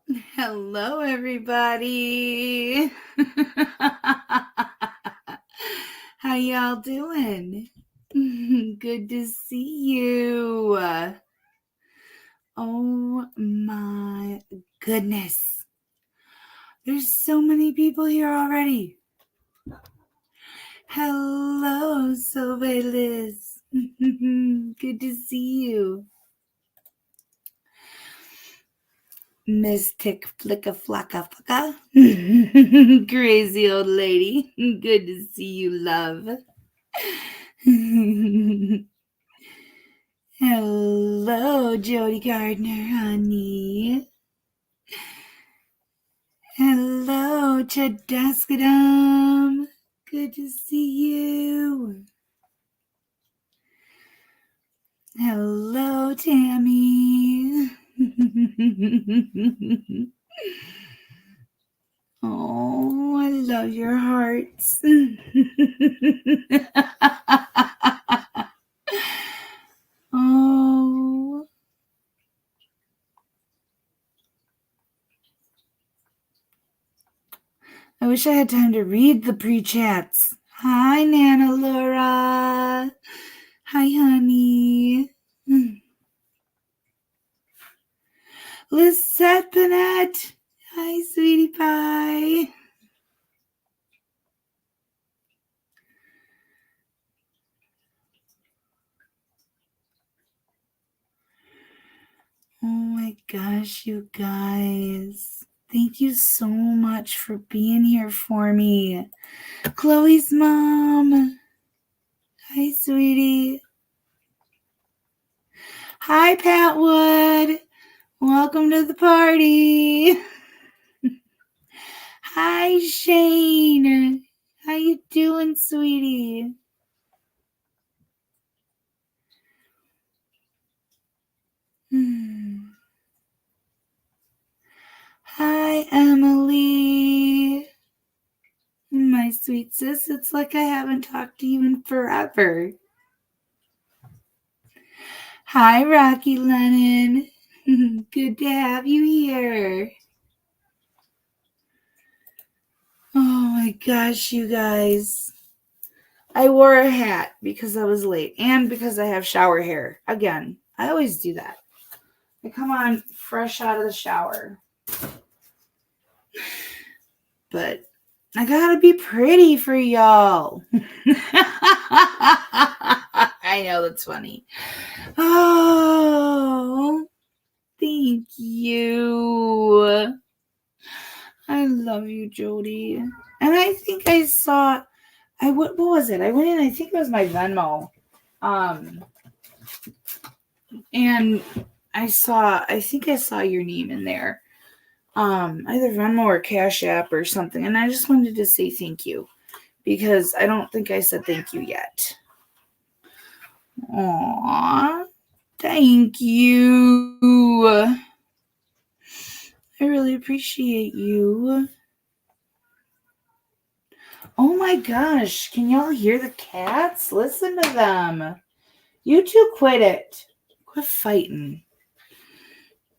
Hello, everybody. How y'all doing? Good to see you. Oh my goodness. There's so many people here already. Hello, Sobe Liz. Good to see you. Mystic Flicka Flocka Fucka. Crazy old lady. Good to see you, love. Hello, Jody Gardner, honey. Hello, Chadaskadam. Good to see you. Hello, Tammy. Oh, I love your hearts. Oh. I wish I had time to read the pre-chats. Hi, Nana Laura. Hi, honey. Lisette Panette. Hi, sweetie pie. Oh my gosh, you guys. Thank you so much for being here for me. Chloe's mom. Hi, sweetie. Hi, Patwood. Welcome to the party. Hi, Shane. How you doing, sweetie? Hi, Emily. My sweet sis, it's like I haven't talked to you in forever. Hi, Rocky Lennon. Good to have you here. Oh my gosh, you guys. I wore a hat because I was late and because I have shower hair. Again, I always do that. I come on fresh out of the shower. But I gotta be pretty for y'all. I know that's funny. Oh, thank you. I love you, Jody. And I think I saw, what was it? I went in, I think it was my Venmo. And I think I saw your name in there. Either Venmo or Cash App or something. And I just wanted to say thank you because I don't think I said thank you yet. Aww, thank you. I really appreciate you. Oh my gosh, can y'all hear the cats? Listen to them. You two quit it. Quit fighting.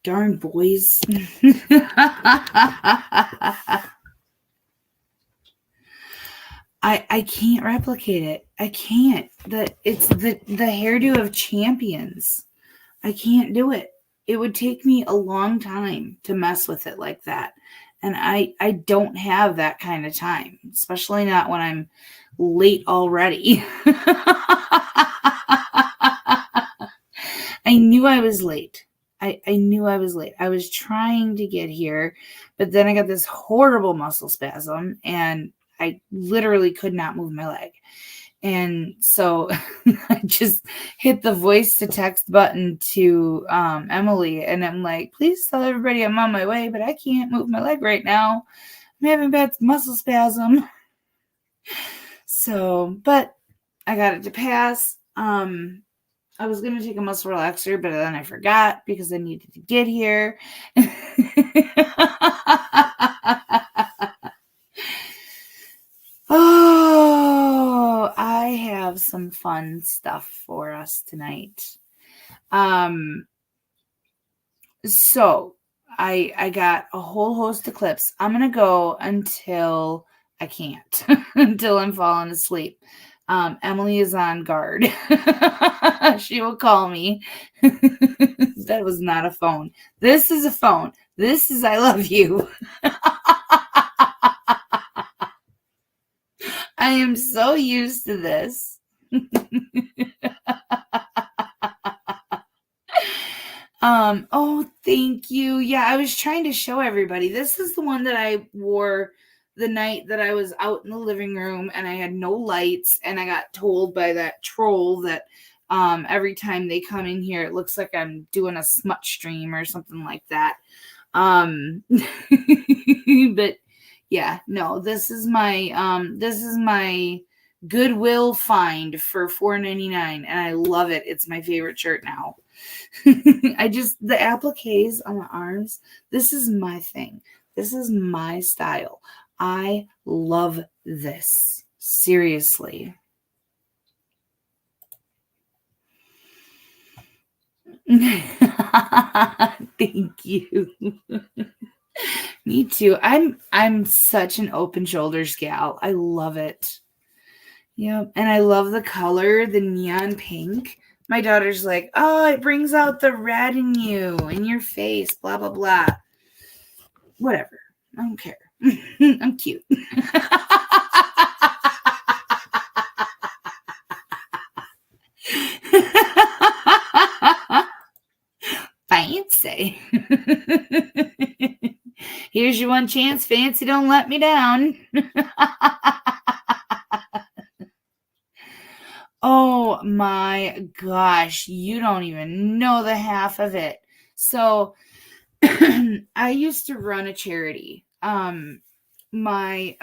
Darn boys. I can't replicate it. I can't. It's the hairdo of champions. I can't do it. It would take me a long time to mess with it like that. And I don't have that kind of time, especially not when I'm late already. I knew I was late. I knew I was late. I was trying to get here, but then I got this horrible muscle spasm and I literally could not move my leg. And so I just hit the voice to text button to Emily. And I'm like, please tell everybody I'm on my way, but I can't move my leg right now. I'm having bad muscle spasm. So, but I got it to pass. I was going to take a muscle relaxer, but then I forgot because I needed to get here. Oh, I have some fun stuff for us tonight. So I got a whole host of clips. I'm going to go until I can't, until I'm falling asleep. Emily is on guard. She will call me. That was not a phone. This is a phone. This is I love you. I am so used to this. Oh, thank you. Yeah, I was trying to show everybody. This is the one that I wore the night that I was out in the living room and I had no lights, and I got told by that troll that every time they come in here, it looks like I'm doing a smut stream or something like that. But yeah, no, this is my Goodwill find for $4.99, and I love it. It's my favorite shirt now. The appliques on the arms, this is my thing. This is my style. I love this. Seriously. Thank you. Me too. I'm such an open shoulders gal. I love it. Yep. And I love the color, the neon pink. My daughter's like, oh, it brings out the red in you, in your face, blah, blah, blah. Whatever. I don't care. I'm cute. Fancy. Here's your one chance, Fancy. Don't let me down. Oh my gosh. You don't even know the half of it. So I used to run a charity. A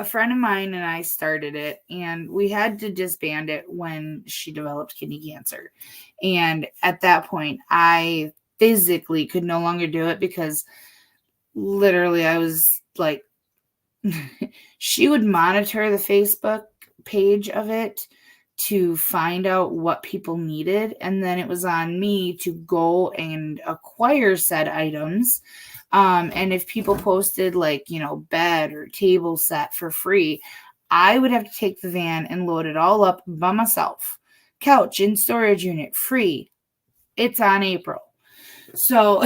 friend of mine and I started it, and we had to disband it when she developed kidney cancer. And at that point, I physically could no longer do it because literally I was like, she would monitor the Facebook page of it to find out what people needed. And then it was on me to go and acquire said items. And if people posted bed or table set for free, I would have to take the van and load it all up by myself. Couch and storage unit free. It's on April. So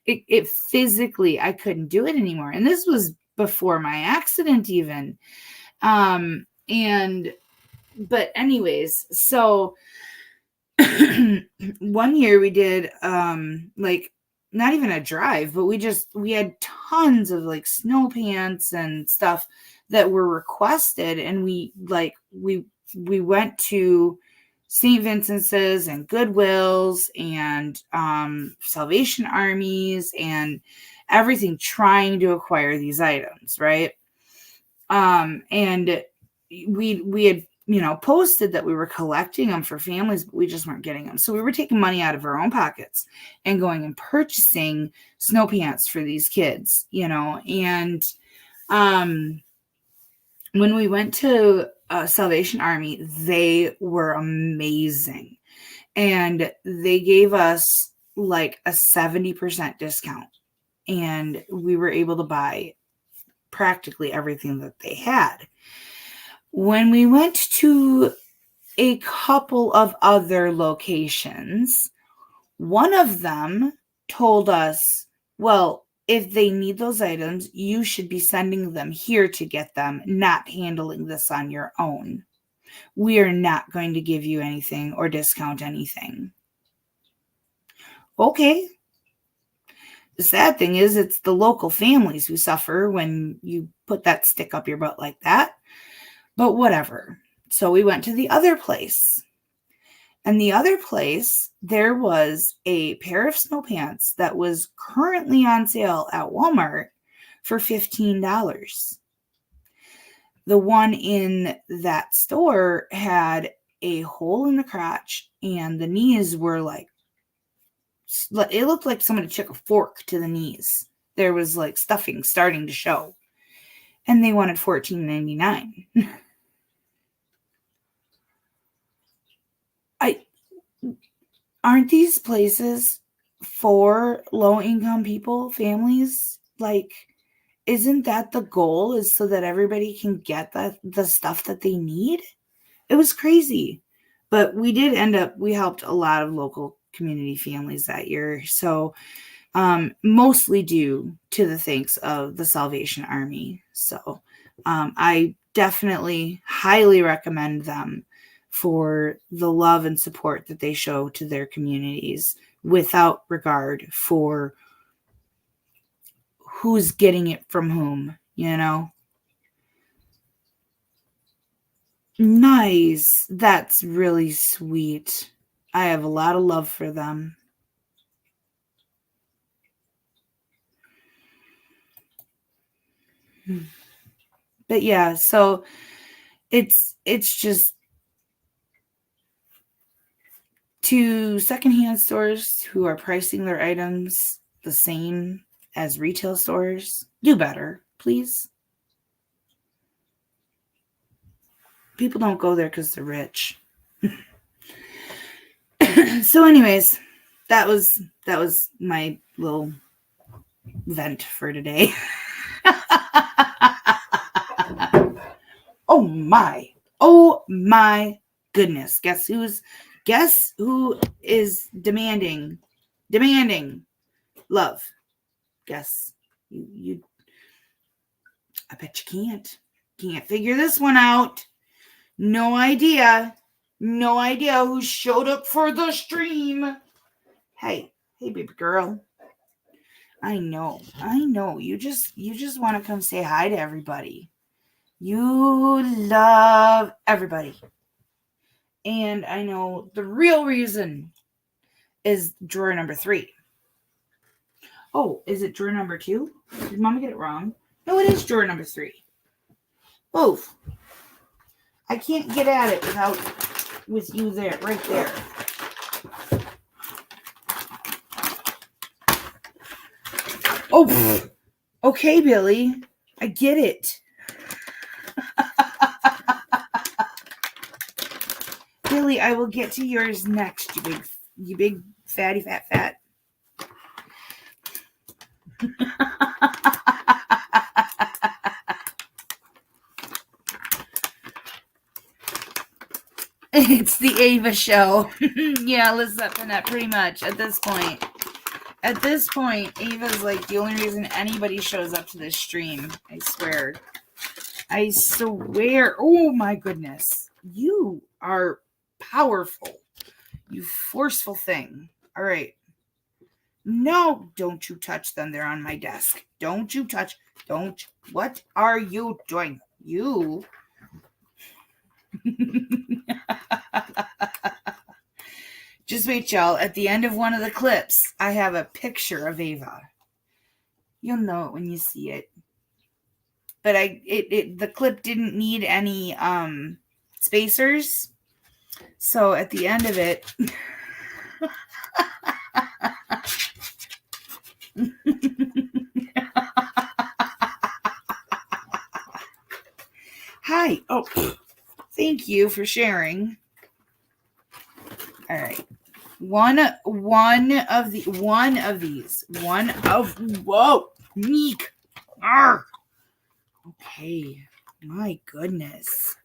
it physically, I couldn't do it anymore. And this was before my accident even. But anyways, so one year we did not even a drive, but we had tons of snow pants and stuff that were requested, and we went to St. Vincent's and Goodwills and Salvation Armies and everything, trying to acquire these items, right? And we had posted that we were collecting them for families, but we just weren't getting them. So we were taking money out of our own pockets and going and purchasing snow pants for these kids, and when we went to Salvation Army, they were amazing. And they gave us a 70% discount. And we were able to buy practically everything that they had. When we went to a couple of other locations, one of them told us, well, if they need those items, you should be sending them here to get them, not handling this on your own. We are not going to give you anything or discount anything. Okay. The sad thing is, it's the local families who suffer when you put that stick up your butt like that. But whatever. So we went to the other place. And the other place, there was a pair of snow pants that was currently on sale at Walmart for $15. The one in that store had a hole in the crotch, and the knees were it looked like somebody took a fork to the knees. There was stuffing starting to show. And they wanted $14.99. Aren't these places for low-income people, families. Like, isn't that the goal, is so that everybody can get the stuff that they need? It was crazy. But we helped a lot of local community families that year. So mostly due to the thanks of the Salvation Army. So I definitely highly recommend them for the love and support that they show to their communities without regard for who's getting it from whom, you know? Nice. That's really sweet. I have a lot of love for them. But yeah, so it's just to secondhand stores who are pricing their items the same as retail stores. Do better, please. People don't go there because they're rich. So anyways, that was my little vent for today. Oh my goodness. Guess who is demanding love? Guess you I bet you can't figure this one out. No idea who showed up for the stream. Hey baby girl. I know. You just want to come say hi to everybody. You love everybody. And I know the real reason is drawer number 3. Oh, is it drawer number 2? Did Mama get it wrong? No, it is drawer number 3. Both. I can't get at it with you there, right there. Oh, okay, Billy. I get it. Billy, I will get to yours next, you big fatty fat. It's the Ava show. Yeah, Lizette Finette, pretty much at this point. At this point, Ava's like the only reason anybody shows up to this stream. I swear. Oh my goodness. You are powerful. You forceful thing. All right. No, don't you touch them. They're on my desk. Don't you touch. What are you doing? You. Just wait, y'all. At the end of one of the clips, I have a picture of Ava. You'll know it when you see it. But the clip didn't need any spacers. So at the end of it, hi. Oh, thank you for sharing. All right. Whoa, Meek. Arr. Okay. My goodness.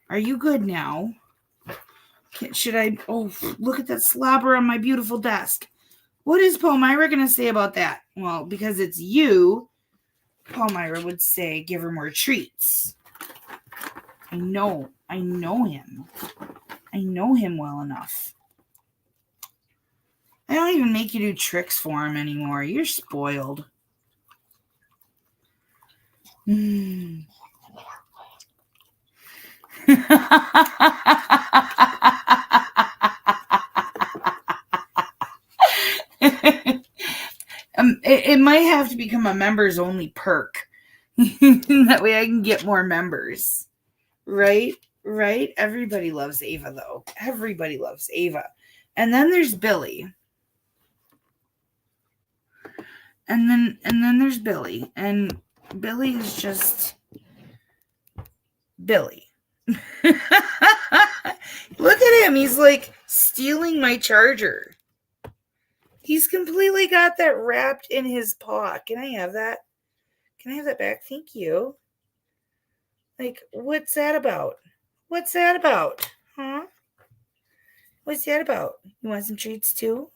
Are you good now? Should I? Oh, look at that slobber on my beautiful desk. What is Palmyra going to say about that? Well, because it's you, Palmyra would say, give her more treats. I know him. I know him well enough. I don't even make you do tricks for him anymore. You're spoiled. It might have to become a members only perk. That way I can get more members. Right? Everybody loves Ava, though. Everybody loves Ava. And then there's Billy. And then there's Billy. And Billy is just Billy. Look at him. He's like stealing my charger. He's completely got that wrapped in his paw. Can I have that? Can I have that back? Thank you. Like, what's that about? What's that about? Huh? What's that about? You want some treats too?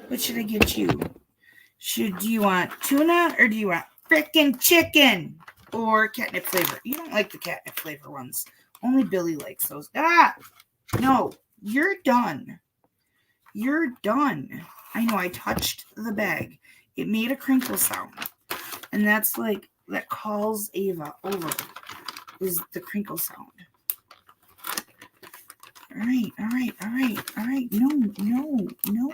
What should I get you? Do you want tuna or do you want frickin' chicken or catnip flavor? You don't like the catnip flavor ones. Only Billy likes those. Ah! No, you're done. You're done. I know, I touched the bag. It made a crinkle sound. And that's like, that calls Ava over, is the crinkle sound. All right. No.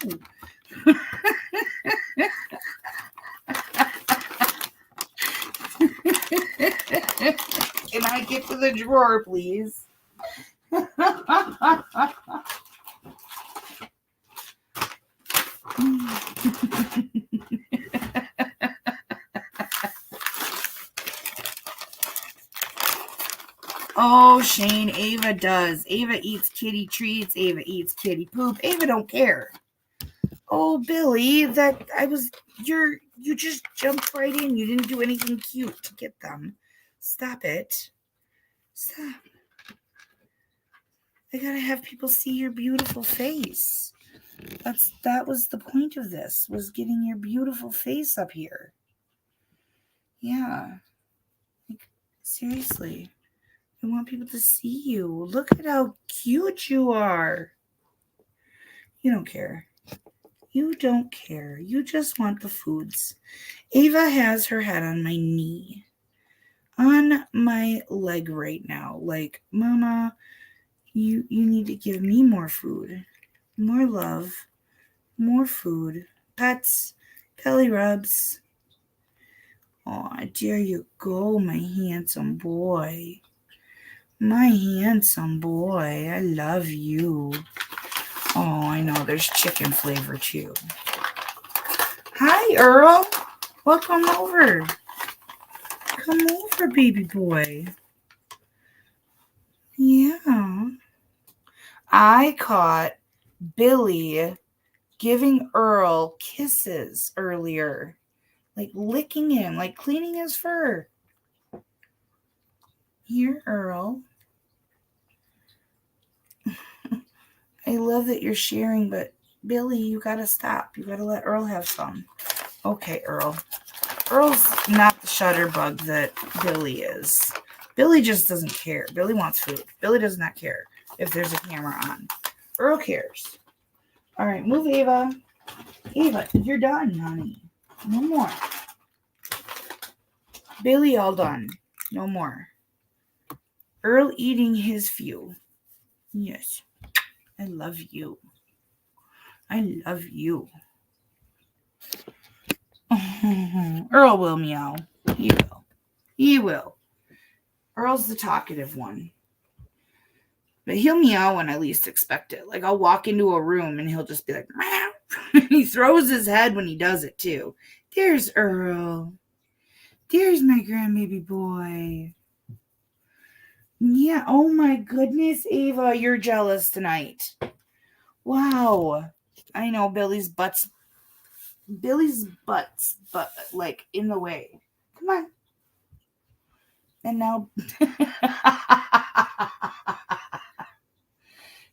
Can I get to the drawer, please? Oh, Shane, Ava does. Ava eats kitty treats. Ava eats kitty poop. Ava don't care. Oh, Billy, you just jumped right in. You didn't do anything cute to get them. Stop it. Stop. I gotta have people see your beautiful face. That was the point of this, was getting your beautiful face up here. Yeah. Like, seriously. I want people to see you. Look at how cute you are. You don't care. You don't care. You just want the foods. Ava has her head on my knee. On my leg right now. Like, Mama, you need to give me more food. More love. More food. Pets. Belly rubs. Aw, there you go, my handsome boy. My handsome boy. I love you. Oh, I know. There's chicken flavor, too. Hi, Earl. Welcome over. Come over, baby boy. Yeah. I caught Billy giving Earl kisses earlier. Like licking him, like cleaning his fur. Here, Earl. I love that you're sharing, but Billy, you gotta stop. You gotta let Earl have some. Okay, Earl. Earl's not the shutterbug that Billy is. Billy just doesn't care. Billy wants food. Billy does not care if there's a camera on. Earl cares. All right, move, Ava. Ava, you're done, honey. No more. Billy, all done. No more. Earl eating his few. Yes. I love you. I love you. Earl will meow. He will. He will. Earl's the talkative one. But he'll meow when I least expect it. Like, I'll walk into a room and he'll just be like, meow. He throws his head when he does it, too. There's Earl. There's my grandbaby boy. Yeah, oh my goodness, Ava, you're jealous tonight. Wow. I know Billy's butt's but like in the way. Come on. And now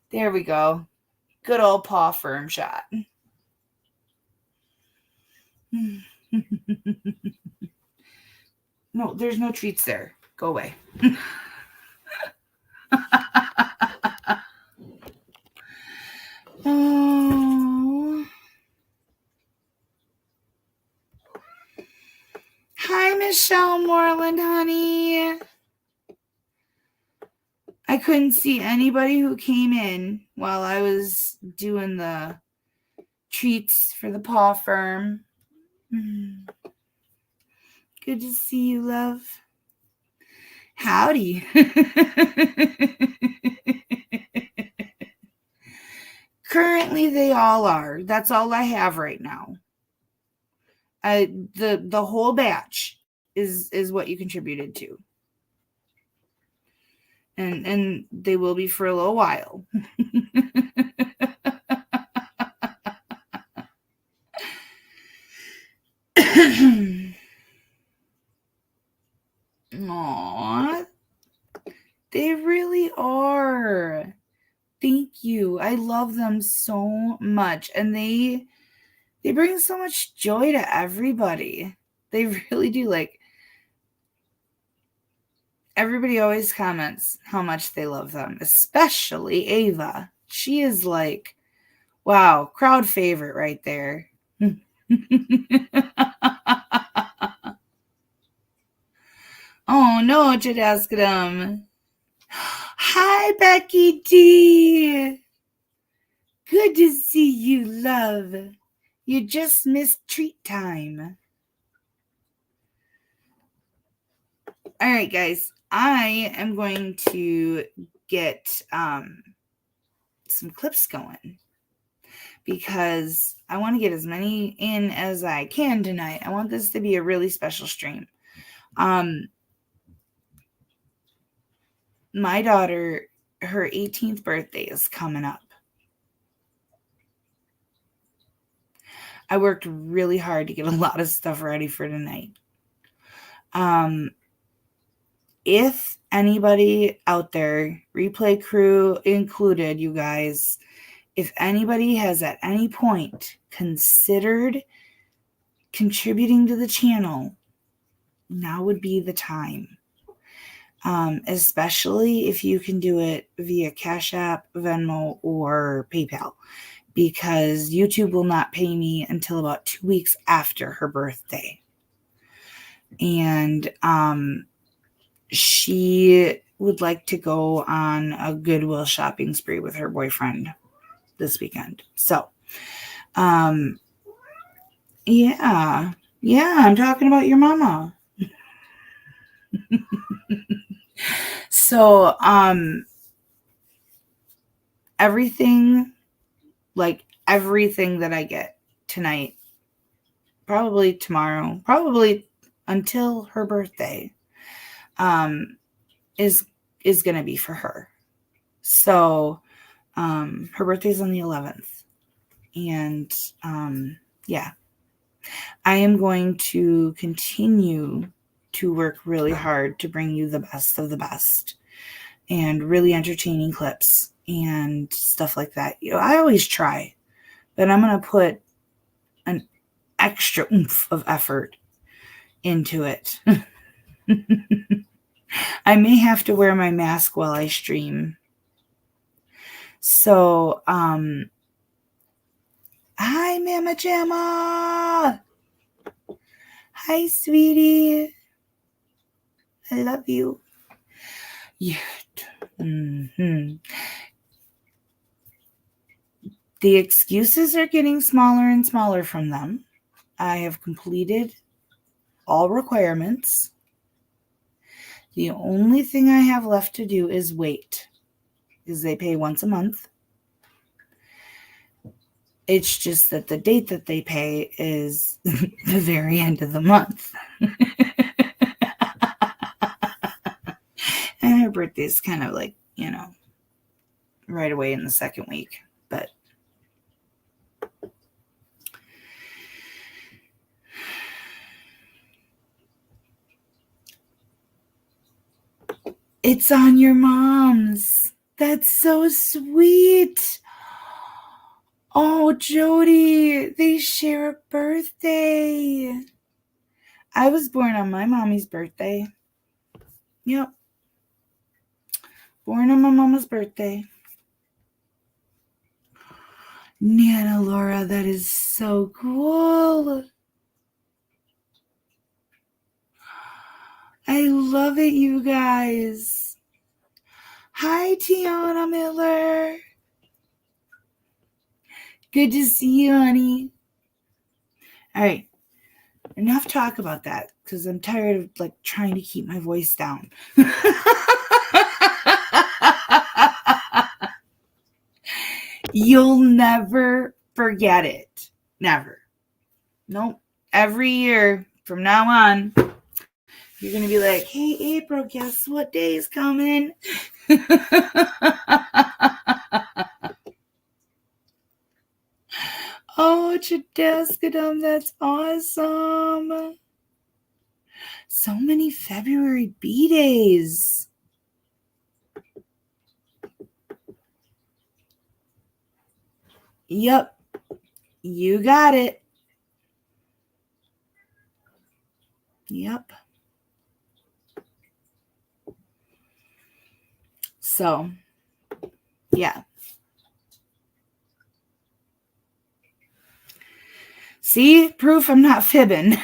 there we go. Good old paw firm shot. No, there's no treats there. Go away. Oh. Hi, Michelle Moreland, honey. I couldn't see anybody who came in while I was doing the treats for the paw firm. Good to see you, love. Howdy. Currently, they all are. That's all I have right now. The whole batch is what you contributed to. And they will be for a little while. love them so much, and they bring so much joy to everybody. They really do. Like, everybody always comments how much they love them, especially Ava. She is like, wow, crowd favorite right there. Oh no, Jadaskadam. Hi, Becky D. Good to see you, love. You just missed treat time. All right, guys. I am going to get some clips going because I want to get as many in as I can tonight. I want this to be a really special stream. My daughter, her 18th birthday is coming up. I worked really hard to get a lot of stuff ready for tonight. If anybody out there, replay crew included, you guys, if anybody has at any point considered contributing to the channel, now would be the time. Especially if you can do it via Cash App, Venmo, or PayPal, because YouTube will not pay me until about 2 weeks after her birthday. And she would like to go on a Goodwill shopping spree with her boyfriend this weekend. So, yeah, I'm talking about your mama. So, everything that I get tonight, probably tomorrow, probably until her birthday, is going to be for her. So, her birthday's on the 11th. And, yeah, I am going to continue to work really hard to bring you the best of the best and really entertaining clips and stuff like that. You know, I always try, but I'm going to put an extra oomph of effort into it. I may have to wear my mask while I stream. So, hi, Mama Jamma. Hi, sweetie. I love you. Yeah. Mm-hmm. The excuses are getting smaller and smaller from them. I have completed all requirements. The only thing I have left to do is wait, because they pay once a month. It's just that the date that they pay is the very end of the month. And her birthday is kind of like, you know, right away in the second week. But it's on your mom's. That's so sweet. Oh, Jody, they share a birthday. I was born on my mommy's birthday. Yep. Born on my mama's birthday. Nana Laura, that is so cool. I love it, you guys. Hi, Tiana Miller. Good to see you, honey. All right. Enough talk about that, because I'm tired of like trying to keep my voice down. You'll never forget it. Never. Nope. Every year from now on, you're going to be like, hey, April, guess what day is coming? Oh, Chadaskadam, that's awesome. So many February B-days. Yep. You got it. Yep. So, yeah. See, proof I'm not fibbing.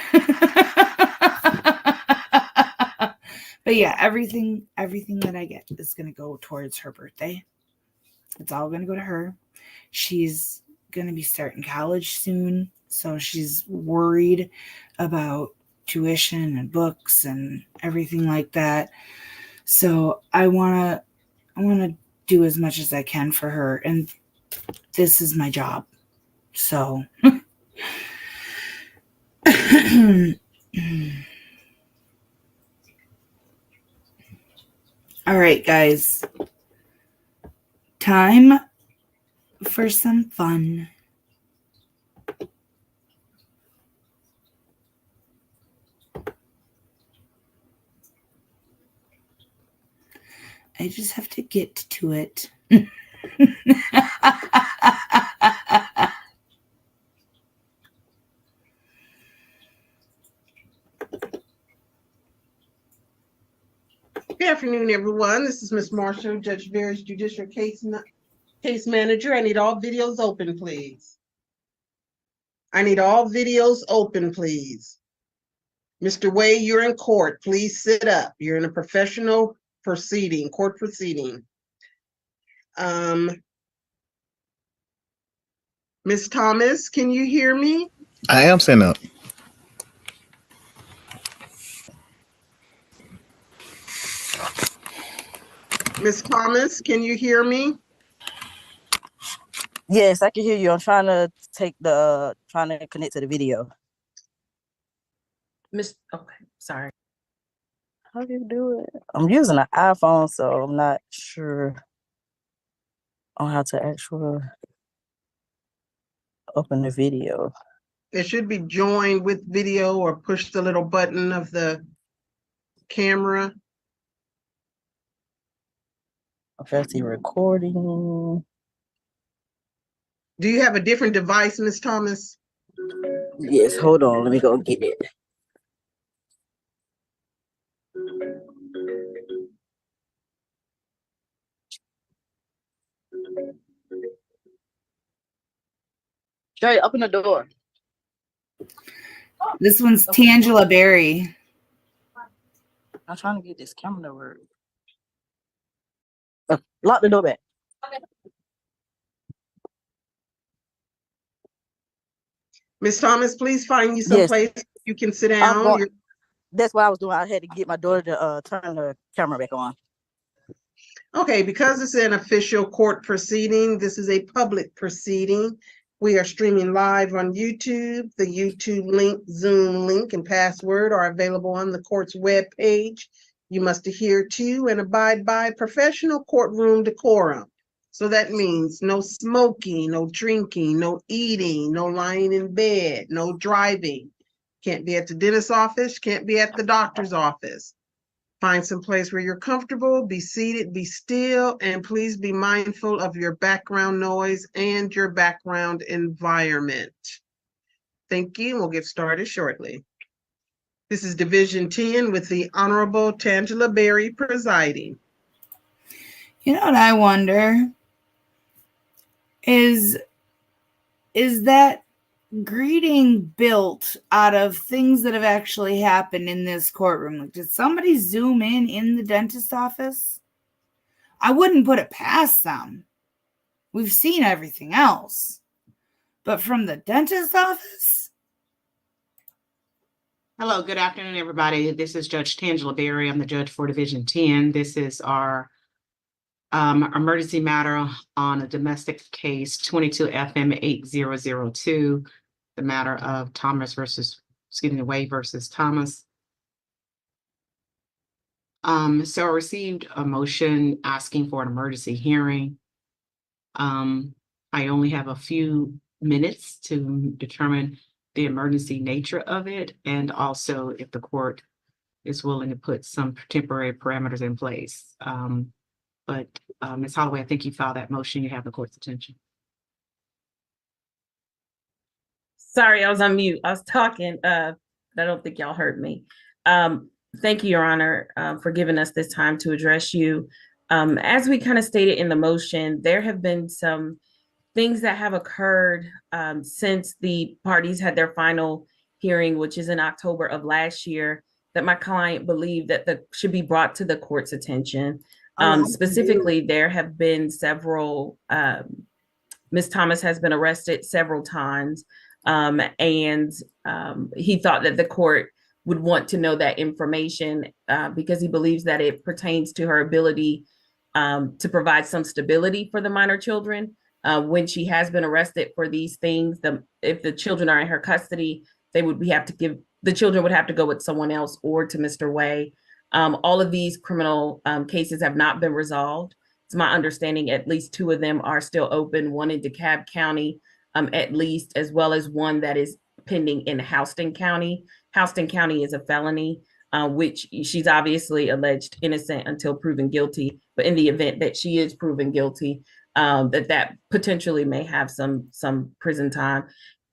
But yeah, everything that I get is going to go towards her birthday. It's all going to go to her. She's going to be starting college soon, so she's worried about tuition and books and everything like that. So I want to do as much as I can for her, and this is my job. So all right, guys. Time for some fun. I just have to get to it. Good afternoon, everyone. This is Ms. Marshall, Judge Bear's Judicial Case Manager. I need all videos open, please. I need all videos open, please. Mr. Way, you're in court. Please sit up. You're in a professional proceeding, court proceeding. Ms. Thomas, can you hear me? I am sitting up. Ms. Thomas, can you hear me? Yes, I can hear you. I'm trying to connect to the video. Okay, sorry. How do you do it? I'm using an iPhone, so I'm not sure on how to actually open the video. It should be joined with video or push the little button of the camera. Okay, see recording. Do you have a different device, Ms. Thomas? Yes, hold on. Let me go get it. Sherry, open the door. This one's Tangela Berry. I'm trying to get this camera to work. Lock the door back. Ms. Thomas, please find you some place you can sit down. That's what I was doing. I had to get my daughter to turn the camera back on. Okay, because it's an official court proceeding, this is a public proceeding. We are streaming live on YouTube. The YouTube link, Zoom link, and password are available on the court's webpage. You must adhere to and abide by professional courtroom decorum. So that means no smoking, no drinking, no eating, no lying in bed, no driving. Can't be at the dentist's office, can't be at the doctor's office. Find some place where you're comfortable, be seated, be still, and please be mindful of your background noise and your background environment. Thank you. We'll get started shortly. This is Division 10 with the Honorable Tangela Berry presiding. You know what I wonder is that greeting built out of things that have actually happened in this courtroom? Like, did somebody zoom in the dentist office? I wouldn't put it past them. We've seen everything else. But from the dentist office? Hello, good afternoon, everybody. This is Judge Tangela Berry. I'm the judge for Division 10. This is our emergency matter on a domestic case 22 FM 8002, the matter of Way versus Thomas. So I received a motion asking for an emergency hearing. I only have a few minutes to determine the emergency nature of it, and also if the court is willing to put some temporary parameters in place. But Ms. Holloway, I think you filed that motion. You have the court's attention. Sorry, I was on mute. I was talking, but I don't think y'all heard me. Thank you, Your Honor, for giving us this time to address you. As we kind of stated in the motion, there have been some things that have occurred since the parties had their final hearing, which is in October of last year, that my client believed that should be brought to the court's attention. Specifically, there have been several, Ms. Thomas has been arrested several times, and he thought that the court would want to know that information because he believes that it pertains to her ability to provide some stability for the minor children. When she has been arrested for these things, if the children are in her custody, the children would have to go with someone else or to Mr. Way. All of these criminal cases have not been resolved. It's my understanding at least 2 of them are still open, one in DeKalb County, at least, as well as one that is pending in Houston County. Houston County is a felony, which she's obviously alleged innocent until proven guilty. But in the event that she is proven guilty, that potentially may have some prison time.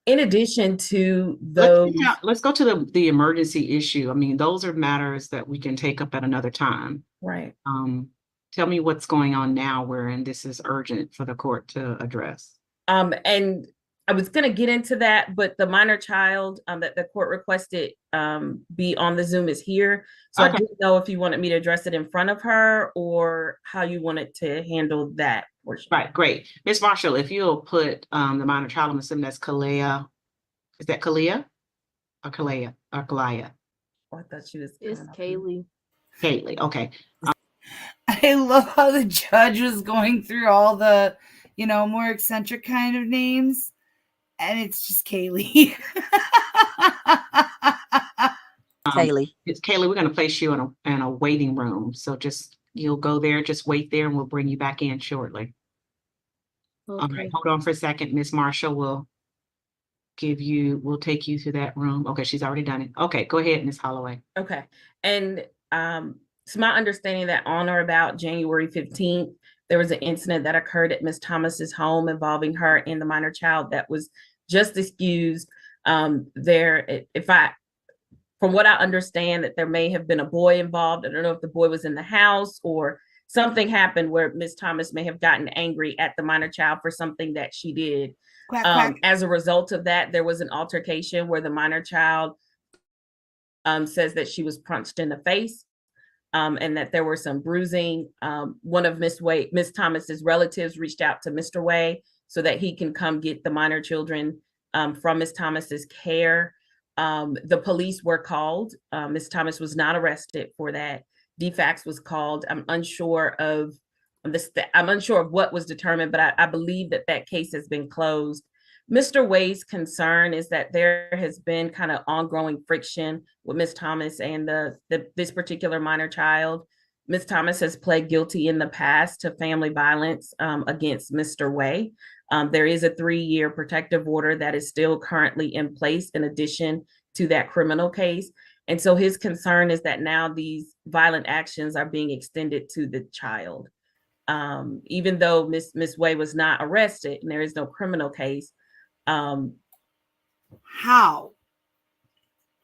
In addition to those, let's go to the emergency issue. I mean, those are matters that we can take up at another time. right. Tell me what's going on now wherein this is urgent for the court to address. And I was going to get into that, but the minor child that the court requested be on the Zoom is here. So okay. I didn't know if you wanted me to address it in front of her or how you wanted to handle that portion. Right, great. Ms. Marshall, if you'll put the minor child, I'm assuming that's Kalea. Is that Kalea? Or Kalea? Or Kalaya? Oh, I thought she was. It's Kaylee. Kaylee, okay. I love how the judge was going through all the, more eccentric kind of names. And it's just Kaylee. Kaylee. It's Kaylee. We're going to place you in a waiting room. So you'll go there, just wait there, and we'll bring you back in shortly. Okay. All right, hold on for a second. Ms. Marshall will take you to that room. Okay, she's already done it. Okay, go ahead, Ms. Holloway. Okay. And it's my understanding that on or about January 15th, there was an incident that occurred at Ms. Thomas's home involving her and the minor child that was just excused. From what I understand, that there may have been a boy involved. I don't know if the boy was in the house or something happened where Ms. Thomas may have gotten angry at the minor child for something that she did. Quack, quack. As a result of that, there was an altercation where the minor child says that she was punched in the face. And that there were some bruising. One of Miss Thomas's relatives reached out to Mr. Way so that he can come get the minor children from Miss Thomas's care. The police were called. Miss Thomas was not arrested for that. DFACS was called. I'm unsure of what was determined, but I believe that case has been closed. Mr. Way's concern is that there has been kind of ongoing friction with Ms. Thomas and this particular minor child. Ms. Thomas has pled guilty in the past to family violence against Mr. Way. There is a 3-year protective order that is still currently in place in addition to that criminal case. And so his concern is that now these violent actions are being extended to the child. Even though Miss Way was not arrested and there is no criminal case, How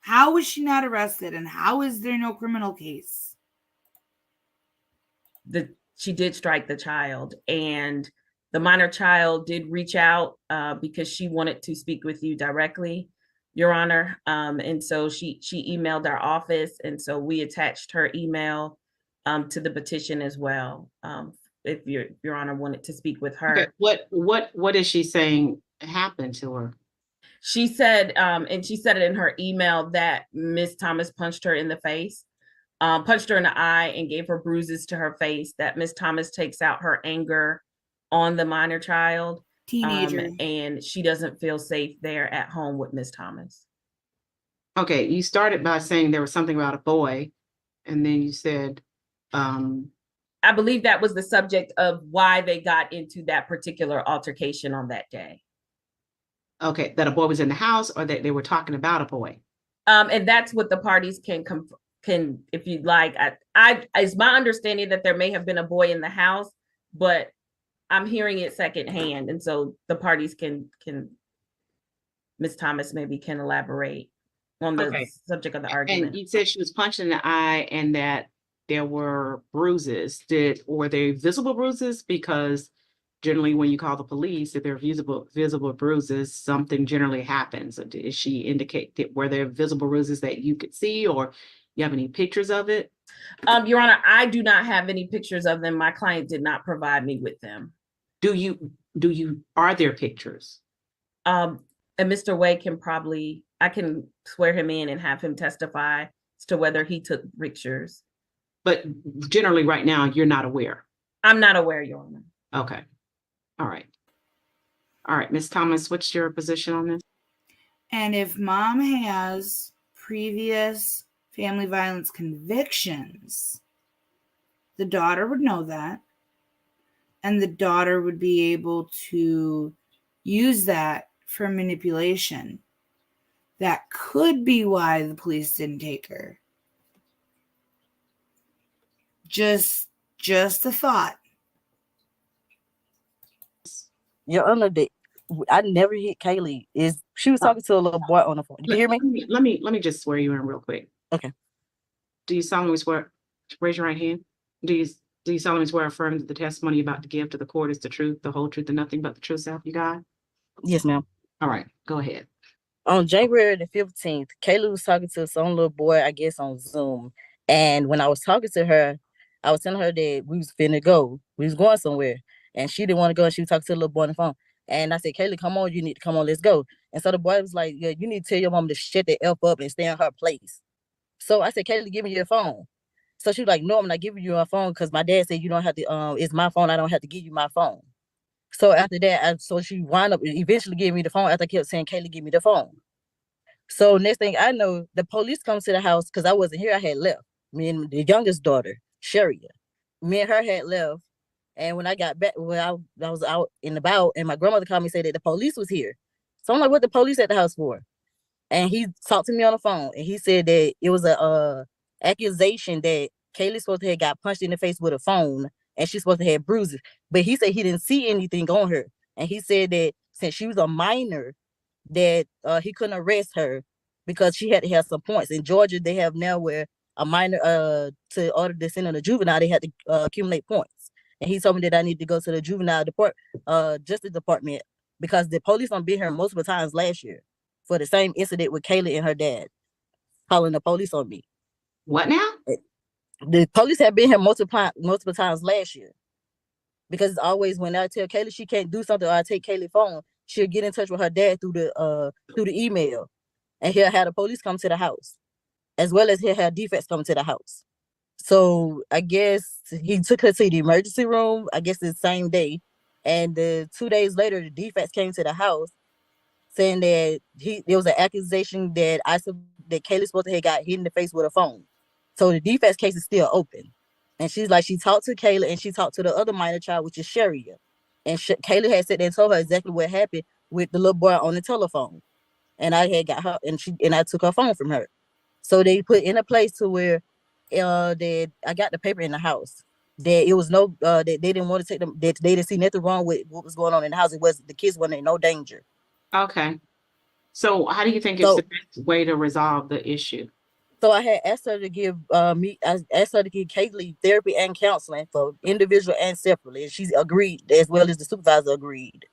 was she not arrested and how is there no criminal case? She did strike the child, and the minor child did reach out because she wanted to speak with you directly, Your Honor. And so she emailed our office, and so we attached her email to the petition as well. If Your Honor wanted to speak with her. Okay. What is she saying happened to her? She said, and she said it in her email, that Miss Thomas punched her in the face, punched her in the eye and gave her bruises to her face, that Miss Thomas takes out her anger on the minor child. Teenager. And she doesn't feel safe there at home with Miss Thomas. Okay, you started by saying there was something about a boy, and then you said... I believe that was the subject of why they got into that particular altercation on that day. Okay, that a boy was in the house, or that they were talking about a boy? And that's what the parties can, if you'd like. It's my understanding that there may have been a boy in the house, but I'm hearing it secondhand, and so the parties can Ms. Thomas maybe can elaborate on the Okay. subject of the And argument. you said she was punched in the eye and that there were bruises. Were they visible bruises? Because generally when you call the police, if there are visible bruises, something generally happens. Did she indicate that were there visible bruises that you could see, or you have any pictures of it? Your Honor, I do not have any pictures of them. My client did not provide me with them. Are there pictures? And Mr. Way I can swear him in and have him testify as to whether he took pictures. But generally right now, you're not aware. I'm not aware, Your Honor. Okay. All right. All right, Ms. Thomas, what's your position on this? And if mom has previous family violence convictions, the daughter would know that. And the daughter would be able to use that for manipulation. That could be why the police didn't take her. Just a thought. Your Honor, I never hit Kaylee. She was talking to a little boy on the phone. Did you hear me? Let me just swear you in real quick. Okay. Do you solemnly swear? Raise your right hand. Do you solemnly swear or affirm that the testimony you're about to give to the court is the truth, the whole truth, and nothing but the truth, self you God? Yes, ma'am. All right, go ahead. On January the 15th, Kaylee was talking to some little boy, I guess on Zoom. And when I was talking to her, I was telling her that we was finna go. We was going somewhere. And she didn't want to go. And she was talking to the little boy on the phone. And I said, Kaylee, come on, you need to come on, let's go. And so the boy was like, yeah, you need to tell your mom to shut the F up and stay in her place. So I said, Kaylee, give me your phone. So she was like, no, I'm not giving you my phone because my dad said you don't have to, it's my phone. I don't have to give you my phone. So after that, so she wound up eventually giving me the phone after I kept saying, Kaylee, give me the phone. So next thing I know, the police come to the house because I wasn't here. I had left. Me and the youngest daughter, Sherry. Me and her had left. And when I got back, I was out and about, and my grandmother called me and said that the police was here. So I'm like, what the police at the house for? And he talked to me on the phone, and he said that it was a accusation that Kaylee supposed to have got punched in the face with a phone, and she's supposed to have bruises. But he said he didn't see anything on her. And he said that since she was a minor, that he couldn't arrest her because she had to have some points. In Georgia, they have now where a minor to order to send on a juvenile, they had to accumulate points. And he told me that I need to go to the justice department because the police have been here multiple times last year for the same incident with Kayla and her dad, calling the police on me. What now? The police have been here multiple times last year. Because it's always when I tell Kayla she can't do something or I take Kayla's phone, she'll get in touch with her dad through the email. And he'll have the police come to the house, as well as he'll have defects come to the house. So I guess he took her to the emergency room, I guess the same day. And 2 days later, the defects came to the house saying that there was an accusation that that Kayla supposed to have got hit in the face with a phone. So the defects case is still open. And she's like, she talked to Kayla and she talked to the other minor child, which is Sherry. And Kayla had said and told her exactly what happened with the little boy on the telephone. And I had got her and I took her phone from her. So they put in a place to where that I got the paper in the house. That it was that they didn't want to take them, that they didn't see nothing wrong with what was going on in the house. It was the kids weren't in no danger. Okay. So how do you think it's the best way to resolve the issue? So I had asked her to give I asked her to give Kaylee therapy and counseling for individual and separately. And she agreed, as well as the supervisor agreed.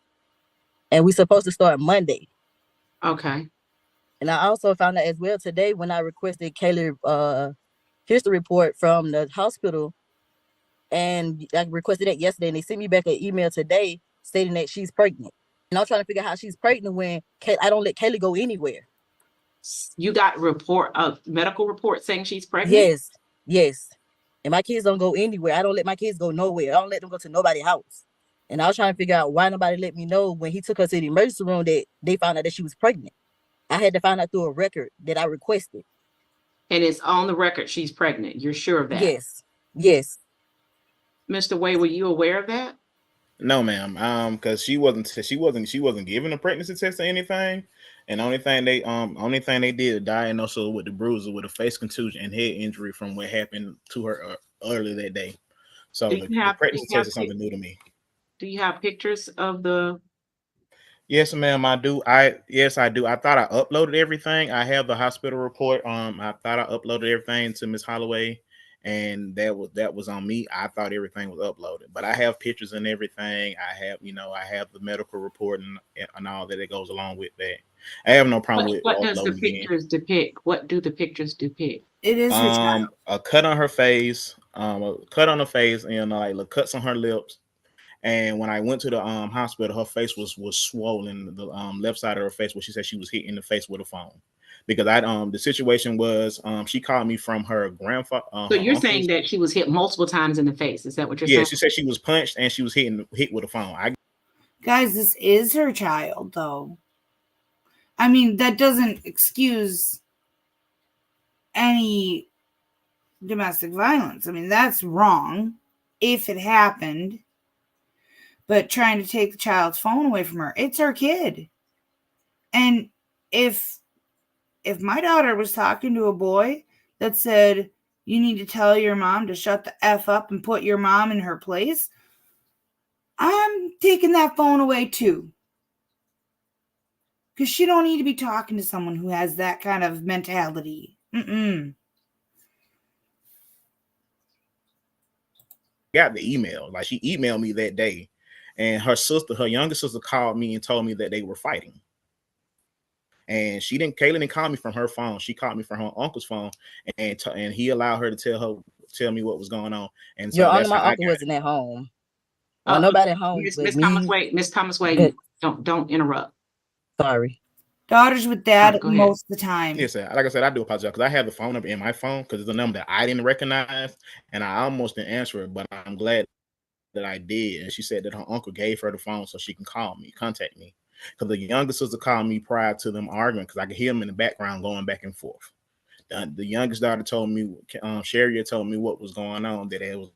And we're supposed to start Monday. Okay. And I also found out as well today when I requested Kaylee history report from the hospital. And I requested that yesterday, and they sent me back an email today stating that she's pregnant. And I'm trying to figure out how she's pregnant when I don't let Kaylee go anywhere. You got medical report saying she's pregnant? Yes. And my kids don't go anywhere. I don't let my kids go nowhere. I don't let them go to nobody's house. And I was trying to figure out why nobody let me know when he took her to the emergency room that they found out that she was pregnant. I had to find out through a record that I requested. And it's on the record she's pregnant. You're sure of that? Yes. Mr. Way, were you aware of that? No, ma'am. Because she wasn't given a pregnancy test or anything. And the only thing they did diagnose her with the bruises with a face contusion and head injury from what happened to her earlier that day. So the pregnancy test is something new to me. Do you have pictures of the? Yes, ma'am, I do. Yes, I do. I thought I uploaded everything. I have the hospital report. I thought I uploaded everything to Miss Holloway, and that was on me. I thought everything was uploaded, but I have pictures and everything. I have the medical report and all that goes along with that. I have no problem with What does the uploading again. pictures depict? What do the pictures depict? It is her child. A cut on her face, a cut on her face, and like the cuts on her lips. And when I went to the hospital, her face was swollen, the left side of her face, where she said she was hit in the face with a phone. Because the situation was she called me from her grandfather. So you're saying that she was hit multiple times in the face? Is that what you're saying? Yeah, she said she was punched and she was hit with a phone. Guys, this is her child, though. I mean, that doesn't excuse any domestic violence. I mean, that's wrong if it happened. But trying to take the child's phone away from her, it's her kid. And if my daughter was talking to a boy that said, you need to tell your mom to shut the F up and put your mom in her place, I'm taking that phone away too. Because she don't need to be talking to someone who has that kind of mentality. Got the email. Like, she emailed me that day, and her younger sister called me and told me that they were fighting. And Caitlin didn't call me from her phone. She called me from her uncle's phone, and he allowed her to tell me what was going on. And so Your Honor, my uncle wasn't at home. Well, nobody at home. Miss Thomas Wade, don't interrupt. Sorry. Daughters with dad most of the time. Yes, sir. Like I said, I do apologize because I have the phone number in my phone because it's a number that I didn't recognize, and I almost didn't answer it, but I'm glad that I did. And she said that her uncle gave her the phone so she can contact me. Because the younger sister called me prior to them arguing because I could hear them in the background going back and forth. The youngest daughter told me, Sherry told me what was going on, that it was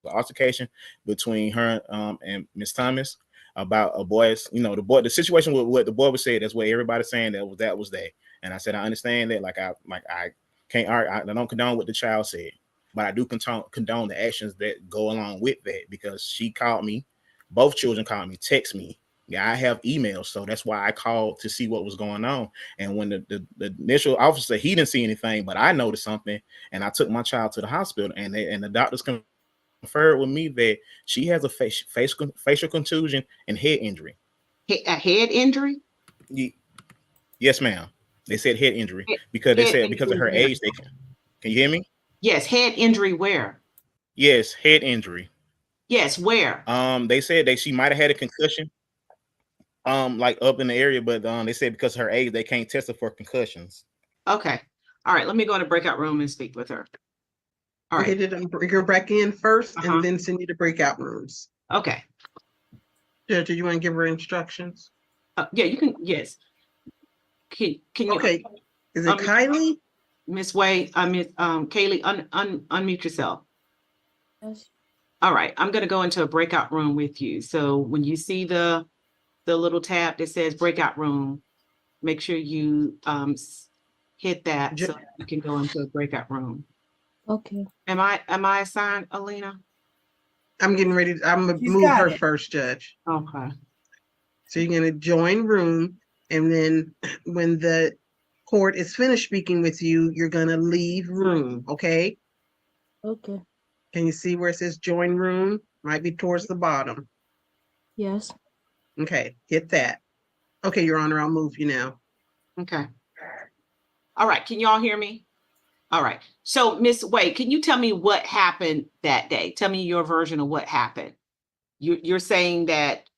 an altercation between her and Miss Thomas about a boy's, the situation with what the boy was saying. That's what everybody's saying that was that. And I said, I understand that. I can't argue. I don't condone what the child said, but I do condone the actions that go along with that because she called me. Both children called me, text me. Yeah, I have emails, so that's why I called to see what was going on. And when the initial officer, he didn't see anything, but I noticed something, and I took my child to the hospital, and the doctors conferred with me that she has a facial contusion and head injury. A head injury? Yes, ma'am. They said head injury because they said because of her age. They can you hear me? Yes, head injury where? Yes, head injury. Yes, where? They said that she might have had a concussion. Like up in the area, but they said because of her age, they can't test her for concussions. Okay. All right. Let me go in the breakout room and speak with her. All right. Okay, bring her back in first and then send you to breakout rooms. Okay. Judge, do you want to give her instructions? Yeah, you can. Yes. Can you? Okay. Is it Kylie? Miss Wade, Kaylee, unmute yourself. Yes. All right. I'm going to go into a breakout room with you. So when you see the little tab that says breakout room, make sure you hit that so you can go into a breakout room. Okay. Am I assigned, Alina? I'm getting ready. I'm gonna move her first, Judge. Okay. So you're gonna join room, and then when the court is finished speaking with you, you're gonna leave room. Okay. Okay. Can you see where it says join room? Might be towards the bottom. Yes. Okay, hit that. Okay, Your Honor, I'll move you now. Okay. All right. Can y'all hear me? All right. So, Miss Wade, can you tell me what happened that day? Tell me your version of what happened. You're saying that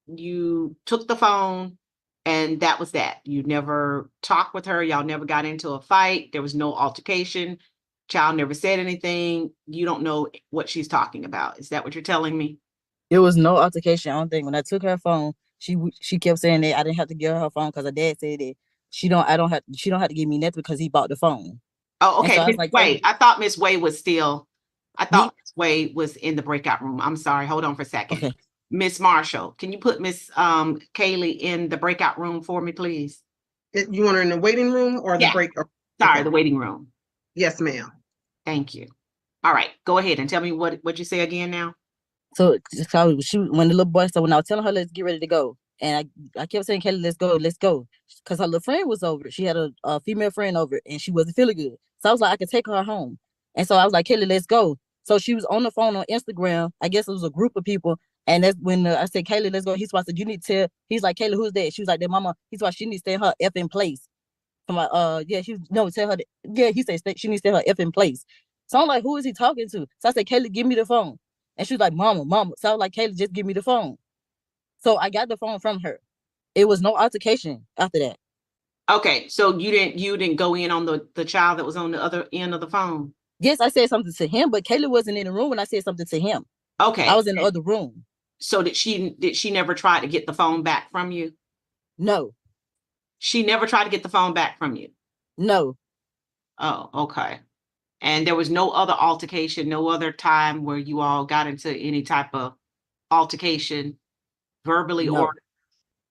you took the phone and that was that. You never talked with her. Y'all never got into a fight. There was no altercation. Child never said anything. You don't know what she's talking about. Is that what you're telling me? There was no altercation. I don't think when I took her phone, she kept saying that I didn't have to give her phone because her dad said that she don't have to give me nothing because he bought the phone. Oh, okay. So Miss Wade, I thought Miss Wade was still. I thought Miss Wade was in the breakout room. I'm sorry. Hold on for a second. Okay. Miss Marshall, can you put Miss Kaylee in the breakout room for me, please? You want her in the waiting room or the break? Sorry, the waiting room. Yes, ma'am. Thank you. All right, go ahead and tell me what you say again now. So when the little boy, so when I was telling her, let's get ready to go, And I kept saying, Kelly, let's go, let's go. Because her little friend was over. She had a female friend over, and she wasn't feeling good. So I was like, I could take her home. And so I was like, Kelly, let's go. So she was on the phone on Instagram. I guess it was a group of people. And that's when I said, Kaylee, let's go. He's supposed to, you need to tell. He's like, Kaylee, who's that? She was like, their mama. He's like, she needs to stay in her effing place. From yeah, she no, tell her that, yeah, he said she needs to stay in her effing place. So I'm like, who is he talking to? So I said, Kaylee, give me the phone. And she was like, mama. So I was like, Kaylee, just give me the phone. So I got the phone from her. It was no altercation after that. Okay, so you didn't go in on the child that was on the other end of the phone? Yes, I said something to him, but Kayla wasn't in the room when I said something to him. Okay. I was in the other room. So did she never try to get the phone back from you? No. She never tried to get the phone back from you? No. Oh, okay. And there was no other altercation, no other time where you all got into any type of altercation, verbally No.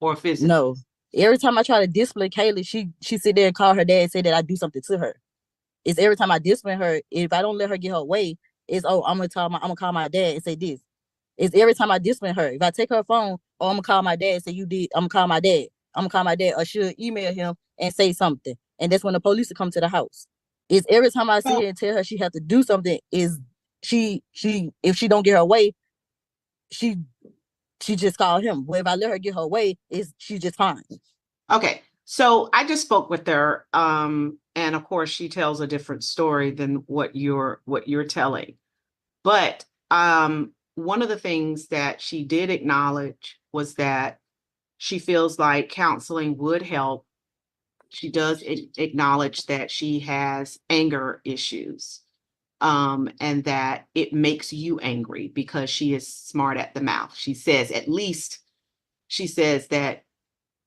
or physically? No. Every time I try to discipline Kayla, she sit there and call her dad and say that I do something to her. It's every time I discipline her, if I don't let her get her way, it's, oh, I'm gonna call my dad and say this. It's every time I discipline her. If I take her phone, oh, I'm gonna call my dad and say you did, I'm gonna call my dad. I'm gonna call my dad, or she'll email him and say something. And that's when the police will come to the house. It's every time I sit here and tell her she has to do something, is she if she don't get her way, she just call him. But if I let her get her way, she's just fine. Okay. So I just spoke with her, and of course she tells a different story than what you're telling. But one of the things that she did acknowledge was that she feels like counseling would help. She does acknowledge that she has anger issues, and that it makes you angry because she is smart at the mouth. She says, at least she says that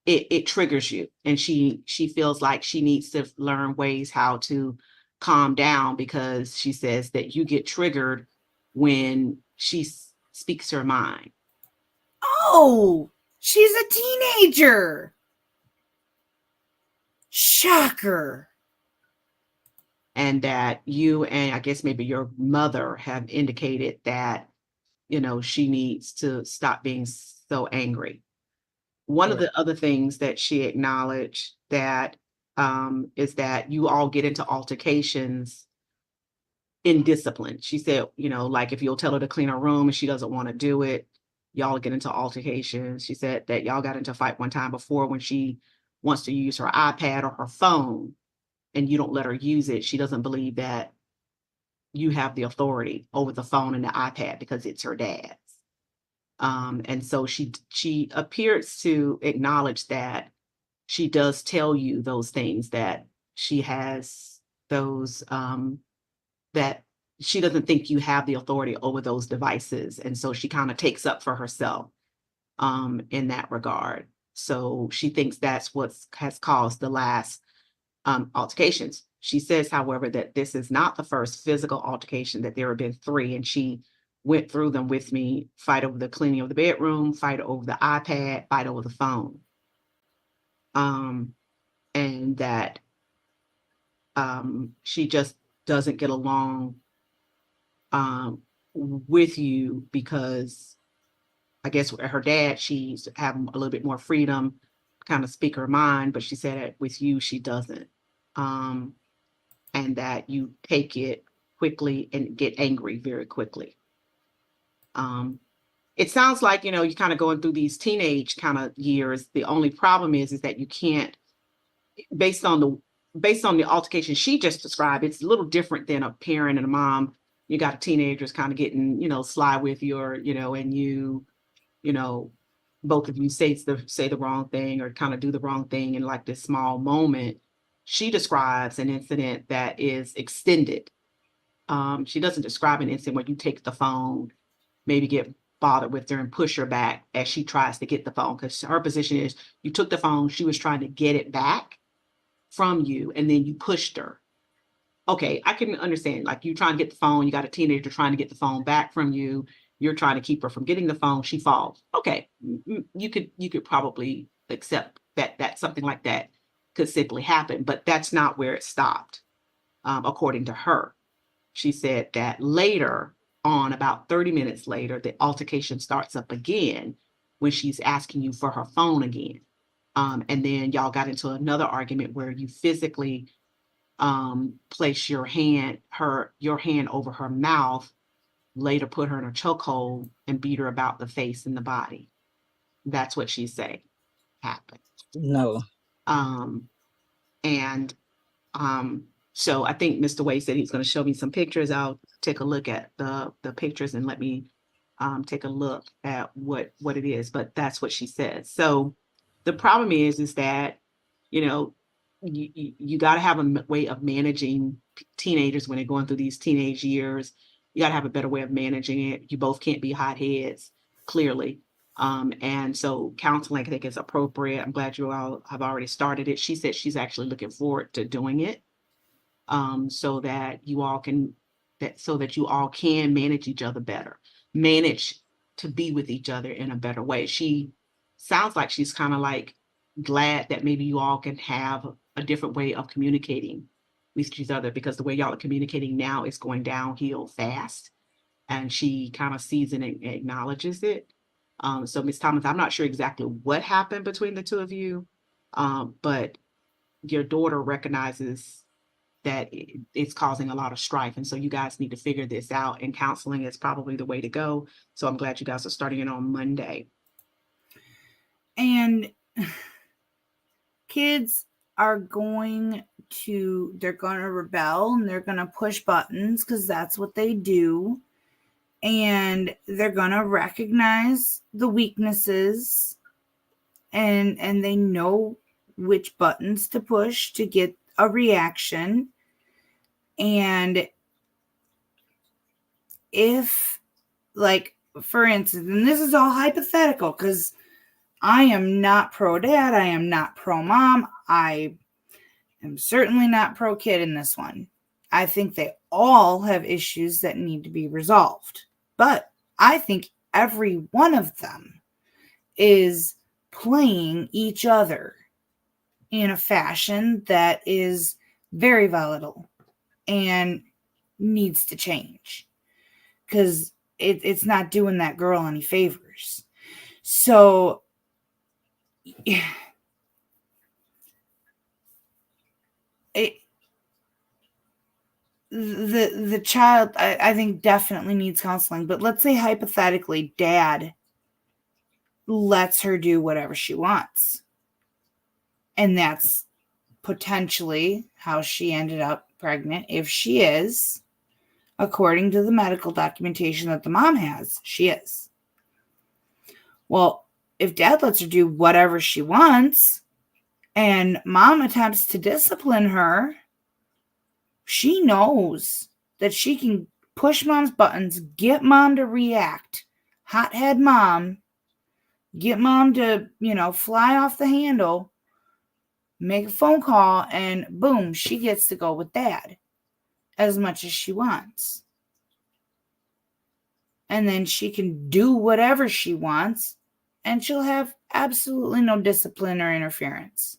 it triggers you, and she feels like she needs to learn ways how to calm down, because she says that you get triggered when she speaks her mind. Oh, she's a teenager. Shocker. And that you, and I guess maybe your mother, have indicated that, she needs to stop being so angry. One of the other things that she acknowledged that is that you all get into altercations in discipline. She said, like if you'll tell her to clean her room and she doesn't want to do it, y'all get into altercations. She said that y'all got into a fight one time before when she wants to use her iPad or her phone and you don't let her use it. She doesn't believe that you have the authority over the phone and the iPad because it's her dad's. And so she appears to acknowledge that she does tell you those things, that she has those, that she doesn't think you have the authority over those devices. And so she kind of takes up for herself in that regard. So she thinks that's what has caused the last altercations. She says, however, that this is not the first physical altercation, that there have been 3, and she went through them with me: fight over the cleaning of the bedroom, fight over the iPad, fight over the phone. And that she just doesn't get along with you because I guess her dad, she's having a little bit more freedom, kind of speak her mind, but she said that with you, she doesn't. And that you take it quickly and get angry very quickly. It sounds like, you're kind of going through these teenage kind of years. The only problem is that you can't, based on the altercation she just described, it's a little different than a parent and a mom. You got teenagers kind of getting, sly with you, or, and both of you say the wrong thing or kind of do the wrong thing in like this small moment. She describes an incident that is extended. She doesn't describe an incident where you take the phone, maybe get bothered with her and push her back as she tries to get the phone, because her position is you took the phone, she was trying to get it back from you, and then you pushed her. Okay, I can understand, like you trying to get the phone, you got a teenager trying to get the phone back from you, you're trying to keep her from getting the phone, she falls. Okay, you could probably accept that something like that could simply happen, but that's not where it stopped, according to her. She said that later on, about 30 minutes later, the altercation starts up again, when she's asking you for her phone again. And then y'all got into another argument where you physically place your hand over her mouth, later put her in a chokehold and beat her about the face and the body. That's what she said happened. No. So I think Mr. Wade said he's going to show me some pictures. I'll take a look at the pictures and let me take a look at what it is. But that's what she said. So the problem is that, you got to have a way of managing teenagers when they're going through these teenage years. You got to have a better way of managing it. You both can't be hotheads, clearly. And so counseling, I think, is appropriate. I'm glad you all have already started it. She said she's actually looking forward to doing it, so that you all can manage each other better, manage to be with each other in a better way. She sounds like she's kind of like glad that maybe you all can have a different way of communicating with each other, because the way y'all are communicating now is going downhill fast, and she kind of sees it and acknowledges it. So Ms. Thomas, I'm not sure exactly what happened between the two of you, but your daughter recognizes that it's causing a lot of strife. And so you guys need to figure this out, and counseling is probably the way to go. So I'm glad you guys are starting it on Monday. And kids are going to rebel, and they're going to push buttons because that's what they do. And they're going to recognize the weaknesses, and they know which buttons to push to get a reaction. And if, like, for instance, and this is all hypothetical because I am not pro dad, I am not pro mom, I am certainly not pro kid in this one. I think they all have issues that need to be resolved. But I think every one of them is playing each other in a fashion that is very volatile and needs to change, because it's not doing that girl any favors. So the child, I think, definitely needs counseling. But let's say hypothetically dad lets her do whatever she wants, and that's potentially how she ended up pregnant. If she is, according to the medical documentation that the mom has, she is. Well, if dad lets her do whatever she wants and mom attempts to discipline her, she knows that she can push mom's buttons, get mom to react, hothead mom, get mom to, fly off the handle, make a phone call, and boom, she gets to go with dad as much as she wants. And then she can do whatever she wants, and she'll have absolutely no discipline or interference.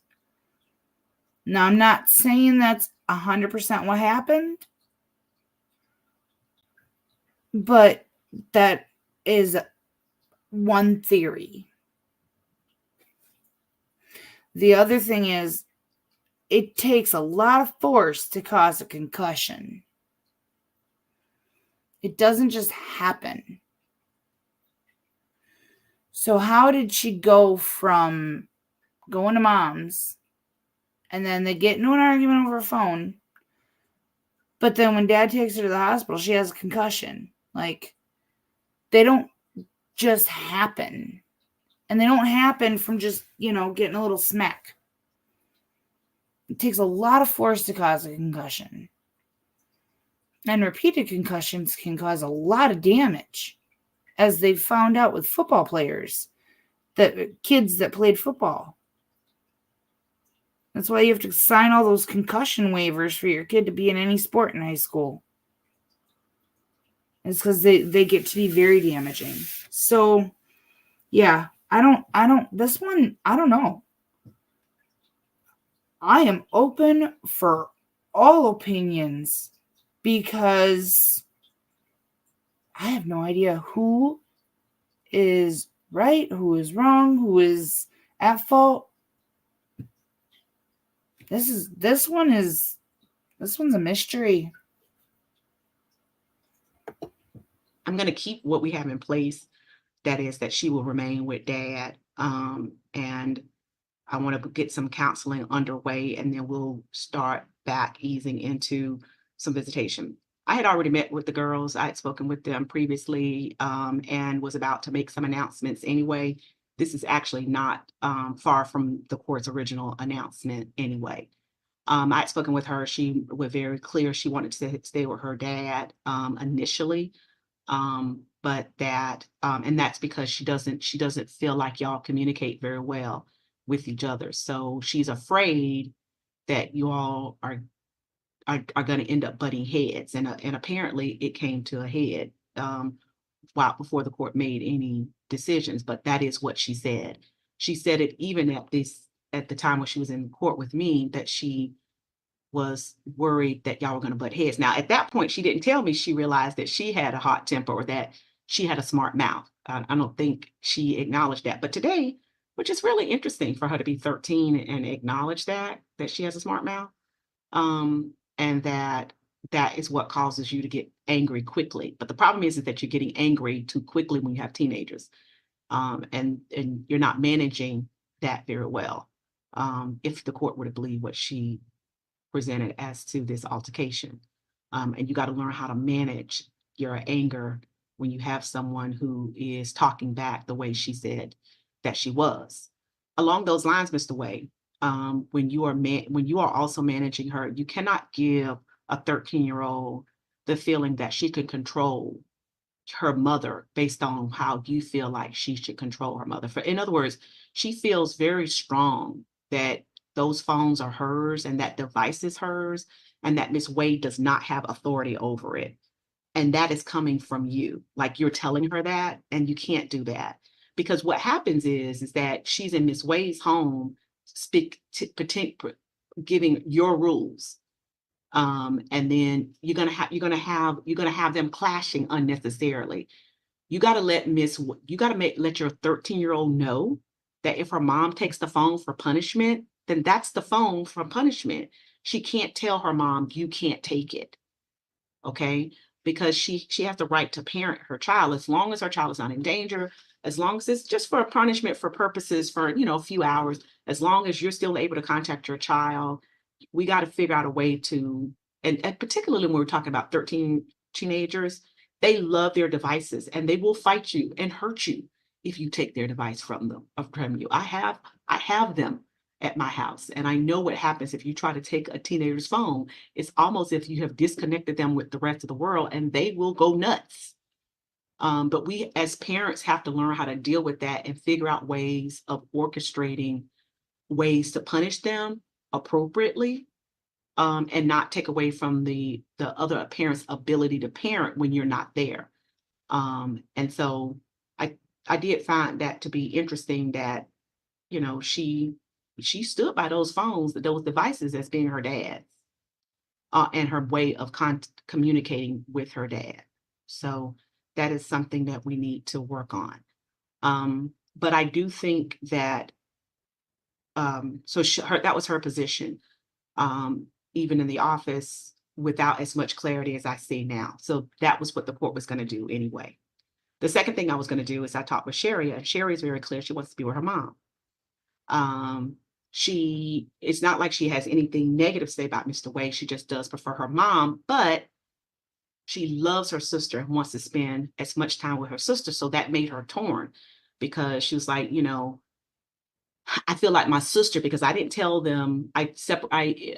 Now, I'm not saying that's 100% what happened, but that is one theory. The other thing is, it takes a lot of force to cause a concussion. It doesn't just happen. So how did she go from going to mom's, and then they get into an argument over a phone, but then when dad takes her to the hospital, she has a concussion? Like, they don't just happen. And they don't happen from just, getting a little smack. It takes a lot of force to cause a concussion. And repeated concussions can cause a lot of damage, as they've found out with football players, kids that played football. That's why you have to sign all those concussion waivers for your kid to be in any sport in high school. It's because they get to be very damaging. So, yeah, this one, I don't know. I am open for all opinions because I have no idea who is right, who is wrong, who is at fault. This one's a mystery. I'm going to keep what we have in place. That is that she will remain with dad. And I want to get some counseling underway, and then we'll start back easing into some visitation. I had already met with the girls. I had spoken with them previously, and was about to make some announcements anyway. This is actually not far from the court's original announcement anyway. I had spoken with her. She was very clear she wanted to stay with her dad initially. But that, and that's because she doesn't feel like y'all communicate very well with each other. So she's afraid that you all are going to end up butting heads. And apparently it came to a head while before the court made any decisions. But that is what she said. She said it even at the time when she was in court with me, that she was worried that y'all were going to butt heads. Now, at that point, she didn't tell me she realized that she had a hot temper or that she had a smart mouth. I don't think she acknowledged that. But today, which is really interesting for her to be 13 and acknowledge that she has a smart mouth, and that is what causes you to get angry quickly. But the problem is that you're getting angry too quickly when you have teenagers, and you're not managing that very well. If the court were to believe what she presented as to this altercation. And you got to learn how to manage your anger when you have someone who is talking back the way she said that she was. Along those lines, Mr. Wade, when you are also managing her, you cannot give a 13-year-old the feeling that she could control her mother based on how you feel like she should control her mother. In other words, she feels very strong that those phones are hers and that device is hers, and that Miss Wade does not have authority over it. And that is coming from you. Like, you're telling her that, and you can't do that. Because what happens is that she's in Miss Wade's home, giving your rules. And then you're gonna have them clashing unnecessarily. You got to let let your 13-year-old know that if her mom takes the phone for punishment, then that's the phone for punishment. She can't tell her mom, you can't take it. Okay? Because she has the right to parent her child as long as her child is not in danger, as long as it's just for a punishment for purposes for, a few hours, as long as you're still able to contact your child. We got to figure out a way to, and particularly when we're talking about 13 teenagers, they love their devices and they will fight you and hurt you if you take their device from you. I have them at my house, and I know what happens if you try to take a teenager's phone. It's almost if you have disconnected them with the rest of the world, and they will go nuts. But we as parents have to learn how to deal with that and figure out ways of orchestrating ways to punish them appropriately, and not take away from the other parent's ability to parent when you're not there. And so I did find that to be interesting that, she stood by those phones, those devices as being her dad's, and her way of communicating with her dad. So that is something that we need to work on. But I do think that, that was her position, even in the office, without as much clarity as I see now. So that was what the court was going to do anyway. The second thing I was going to do is I talked with Sherry, and Sherry is very clear. She wants to be with her mom. It's not like she has anything negative to say about Mr. Wade. She just does prefer her mom, but she loves her sister and wants to spend as much time with her sister. So that made her torn, because she was like, I feel like my sister, because I didn't tell them, I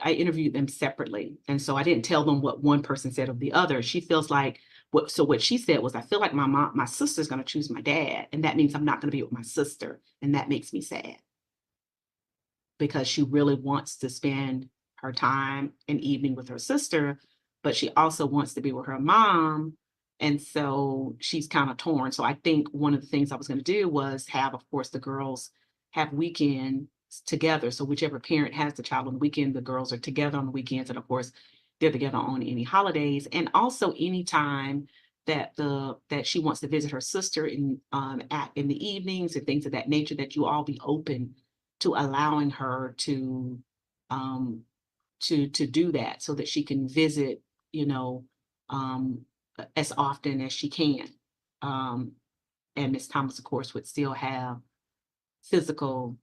interviewed them separately. And so I didn't tell them what one person said of the other. She feels like, what she said was, I feel like my sister's going to choose my dad. And that means I'm not going to be with my sister. And that makes me sad, because she really wants to spend her time and evening with her sister, but she also wants to be with her mom. And so she's kind of torn. So I think one of the things I was going to do was have, of course, the girls have weekends together. So whichever parent has the child on the weekend, the girls are together on the weekends. And of course, they're together on any holidays. And also anytime that she wants to visit her sister in the evenings and things of that nature, that you all be open to allowing her to do that, so that she can visit, as often as she can. And Miss Thomas, of course, would still have physical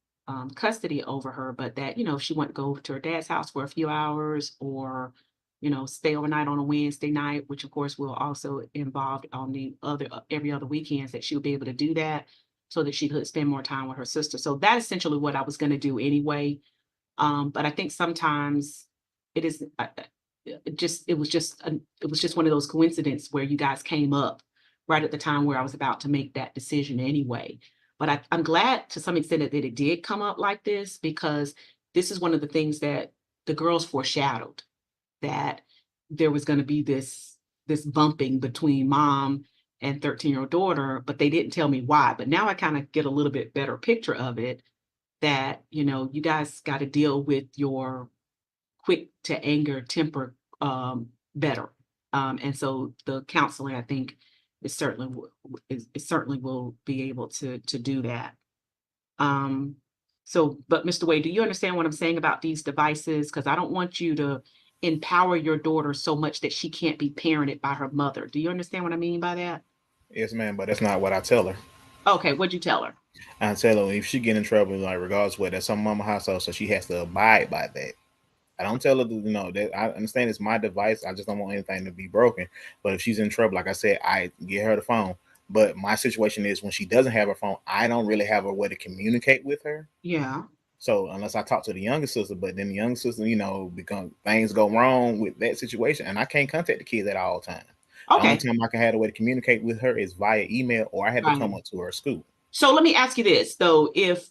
custody over her, but that, if she wanted to go to her dad's house for a few hours, or, stay overnight on a Wednesday night, which of course will also involve on the other, every other weekends, that she would be able to do that, so that she could spend more time with her sister. So that's essentially what I was going to do anyway. But I think sometimes it is it was just one of those coincidences where you guys came up right at the time where I was about to make that decision anyway. But I'm glad to some extent that it did come up like this, because this is one of the things that the girls foreshadowed, that there was going to be this bumping between mom and 13-year-old daughter, but they didn't tell me why. But now I kind of get a little bit better picture of it, that, you guys got to deal with your quick to anger temper better. And so the counseling, I think, it certainly will be able to do that. But Mr. Wade, do you understand what I'm saying about these devices? Because I don't want you to empower your daughter so much that she can't be parented by her mother. Do you understand what I mean by that? Yes, ma'am, but that's not what I tell her. Okay, what'd you tell her? I tell her if she get in trouble, like regardless what, that's some mama household, so she has to abide by that. I don't tell her that I understand it's my device. I just don't want anything to be broken. But if she's in trouble, like I said, I get her the phone. But my situation is when she doesn't have her phone, I don't really have a way to communicate with her. Yeah. So unless I talk to the younger sister, but then the younger sister, become things go wrong with that situation, and I can't contact the kids at all times. Okay. The only time I can have a way to communicate with her is via email, or I had to come up to her school. So let me ask you this, though. If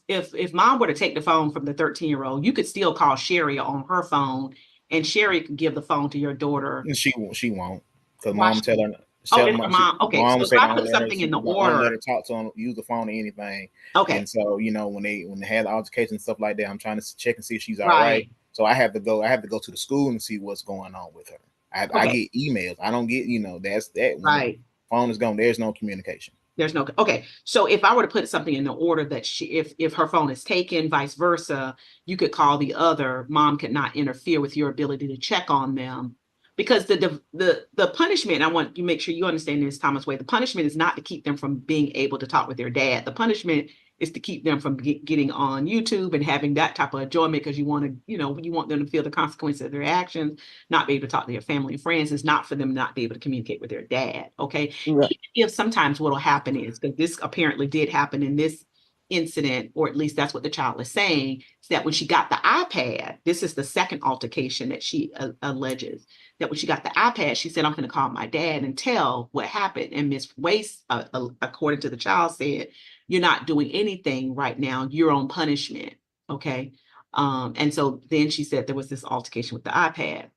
mom were to take the phone from the 13-year-old, you could still call Sherry on her phone, and Sherry could give the phone to your daughter. And she won't, because mom tell her. Mom. Okay, so if I put something in the order, let her talk to them, use the phone or anything. Okay. And so when they had the altercation and stuff like that, I'm trying to check and see if she's all right. So I have to go to the school and see what's going on with her. I get emails. I don't get that's that. When phone is gone, there's no communication. There's no, okay. So if I were to put something in the order that if her phone is taken, vice versa, you could call the other. Mom could not interfere with your ability to check on them, because the punishment, I want you to make sure you understand this, Thomas Wade, the punishment is not to keep them from being able to talk with their dad. The punishment is to keep them from getting on YouTube and having that type of enjoyment, because you want them to feel the consequences of their actions, not be able to talk to their family and friends. Is not for them not be able to communicate with their dad. Okay. Right. Even if sometimes what'll happen is, because this apparently did happen in this incident, or at least that's what the child is saying, is that when she got the iPad, this is the second altercation that she alleges, that when she got the iPad, she said, I'm going to call my dad and tell what happened. And Miss Wace, according to the child, said, you're not doing anything right now. You're on punishment. Okay. And so then she said there was this altercation with the iPad.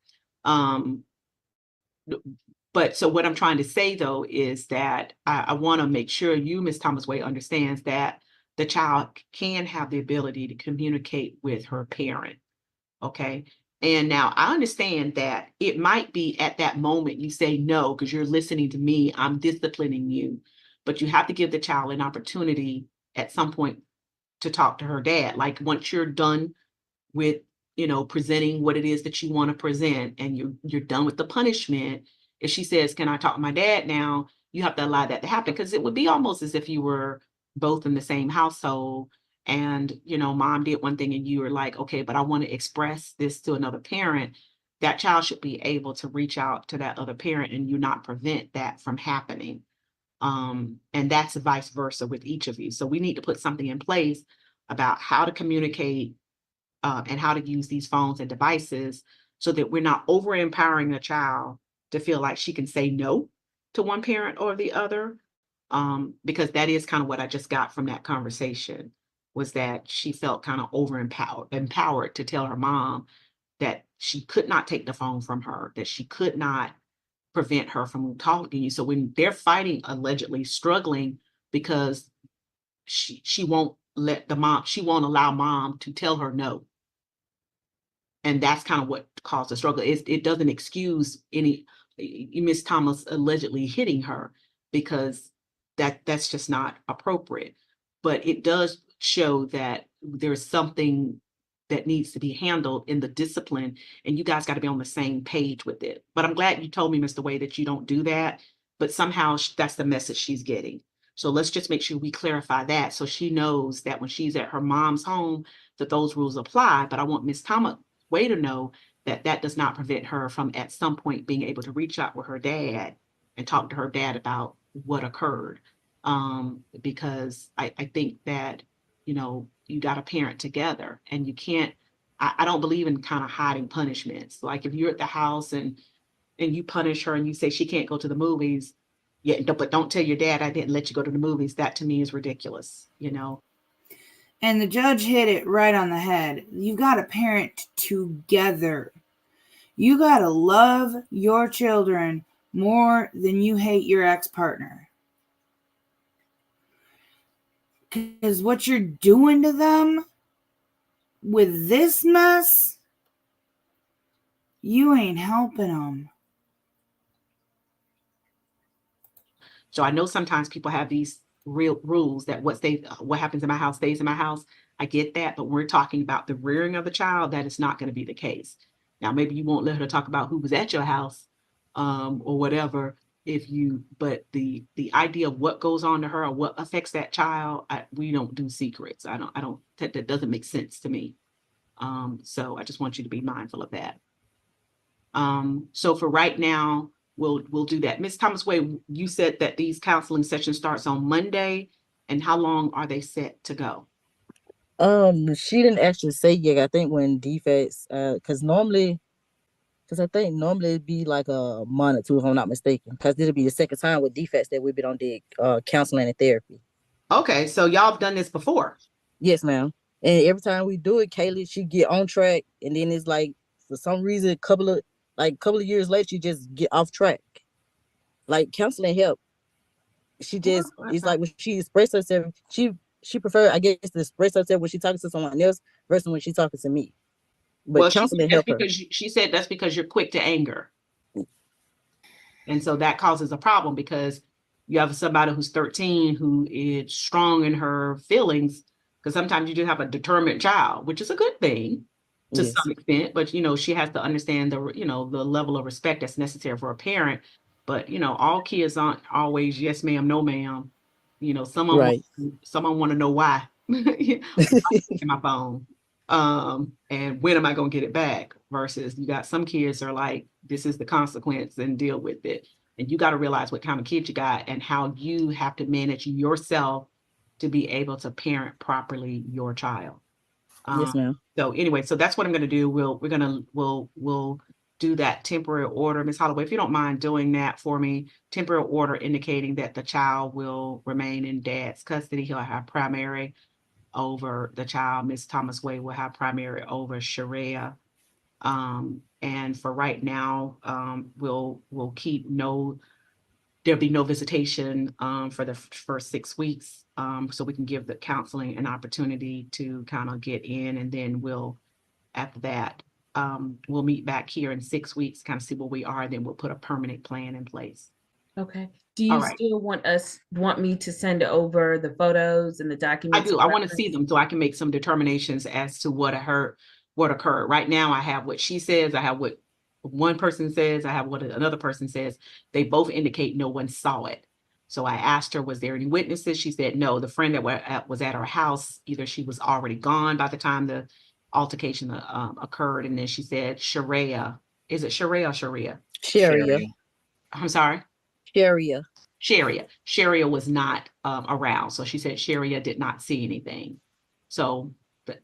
But so what I'm trying to say, though, is that I want to make sure you, Ms. Thomas Way, understands that the child can have the ability to communicate with her parent. Okay. And now I understand that it might be at that moment you say no, because you're listening to me, I'm disciplining you, but you have to give the child an opportunity at some point to talk to her dad. Like once you're done with, presenting what it is that you want to present, and you're done with the punishment, if she says, can I talk to my dad now? You have to allow that to happen, because it would be almost as if you were both in the same household, and, mom did one thing and you were like, okay, but I want to express this to another parent. That child should be able to reach out to that other parent, and you not prevent that from happening. And that's vice versa with each of you. So we need to put something in place about how to communicate and how to use these phones and devices, so that we're not over empowering a child to feel like she can say no to one parent or the other. Because that is kind of what I just got from that conversation, was that she felt kind of empowered to tell her mom that she could not take the phone from her, that she could not prevent her from talking to you. So when they're fighting, allegedly struggling, because she won't allow mom to tell her no. And that's kind of what caused the struggle. It doesn't excuse any Miss Thomas allegedly hitting her, because that's just not appropriate. But it does show that there's something that needs to be handled in the discipline, and you guys got to be on the same page with it. But I'm glad you told me, Mr. Way, that you don't do that, but somehow that's the message she's getting. So let's just make sure we clarify that, so she knows that when she's at her mom's home, that those rules apply. But I want Miss Thomas Way to know that that does not prevent her from at some point being able to reach out with her dad and talk to her dad about what occurred. Because I think that, you know, you got to parent together, and you can't, I don't believe in kind of hiding punishments. Like if you're at the house and you punish her and you say she can't go to the movies, yeah, but don't tell your dad I didn't let you go to the movies. That to me is ridiculous, you know. And the judge hit it right on the head. You got to parent together. You got to love your children more than you hate your ex-partner. Because what you're doing to them with this mess, you ain't helping them. So I know sometimes people have these real rules that what happens in my house stays in my house. I get that, but we're talking about the rearing of the child. That is not going to be the case. Now, maybe you won't let her talk about who was at your house, or whatever. But the idea of what goes on to her or what affects that child, we don't do secrets. That doesn't make sense to me. So I just want you to be mindful of that. So for right now, we'll do that. Ms. Thomas Way, you said that these counseling sessions starts on Monday, and how long are they set to go? She didn't actually say yet. I think when defects, because I think normally it'd be like a month or two, if I'm not mistaken. Because it'll be the second time with defects that we've been on the counseling and therapy. Okay, so y'all have done this before. Yes, ma'am. And every time we do it, Kaylee, she get on track, and then it's like for some reason, a couple of years later, she just get off track. Like counseling help. She just it's like when she expresses herself, she prefer, I guess, to express herself when she talking to someone else versus when she talking to me. But Well, counseling help her. She said that's because you're quick to anger. And so that causes a problem, because you have somebody who's 13 who is strong in her feelings, because sometimes you do have a determined child, which is a good thing to Yes. some extent, but you know, she has to understand the level of respect that's necessary for a parent. But you know, all kids aren't always yes ma'am, no ma'am. You know, someone want to know why. My phone. And when am I going to get it back? Versus you got some kids are like, this is the consequence and deal with it. And you got to realize what kind of kids you got and how you have to manage yourself to be able to parent properly your child. Yes, ma'am. So anyway, so that's what I'm going to do. We'll do that temporary order. Ms. Holloway, if you don't mind doing that for me, temporary order indicating that the child will remain in dad's custody. He'll have primary over the child. Ms. Thomas Way will have primary over Sharia. And for right now, we'll keep there'll be no visitation for the first 6 weeks. So we can give the counseling an opportunity to kind of get in, and then after that, we'll meet back here in 6 weeks, kind of see where we are, then we'll put a permanent plan in place. Okay. Do you still want me to send over the photos and the documents? I do. I want to see them so I can make some determinations as to what occurred. Right now, I have what she says. I have what one person says. I have what another person says. They both indicate no one saw it. So I asked her, was there any witnesses? She said no. The friend that was at her house, either she was already gone by the time the altercation occurred, and then she said Sharia. Is it Sharia or Sharia? Sharia. I'm sorry. Sharia was not around. So she said Sharia did not see anything. So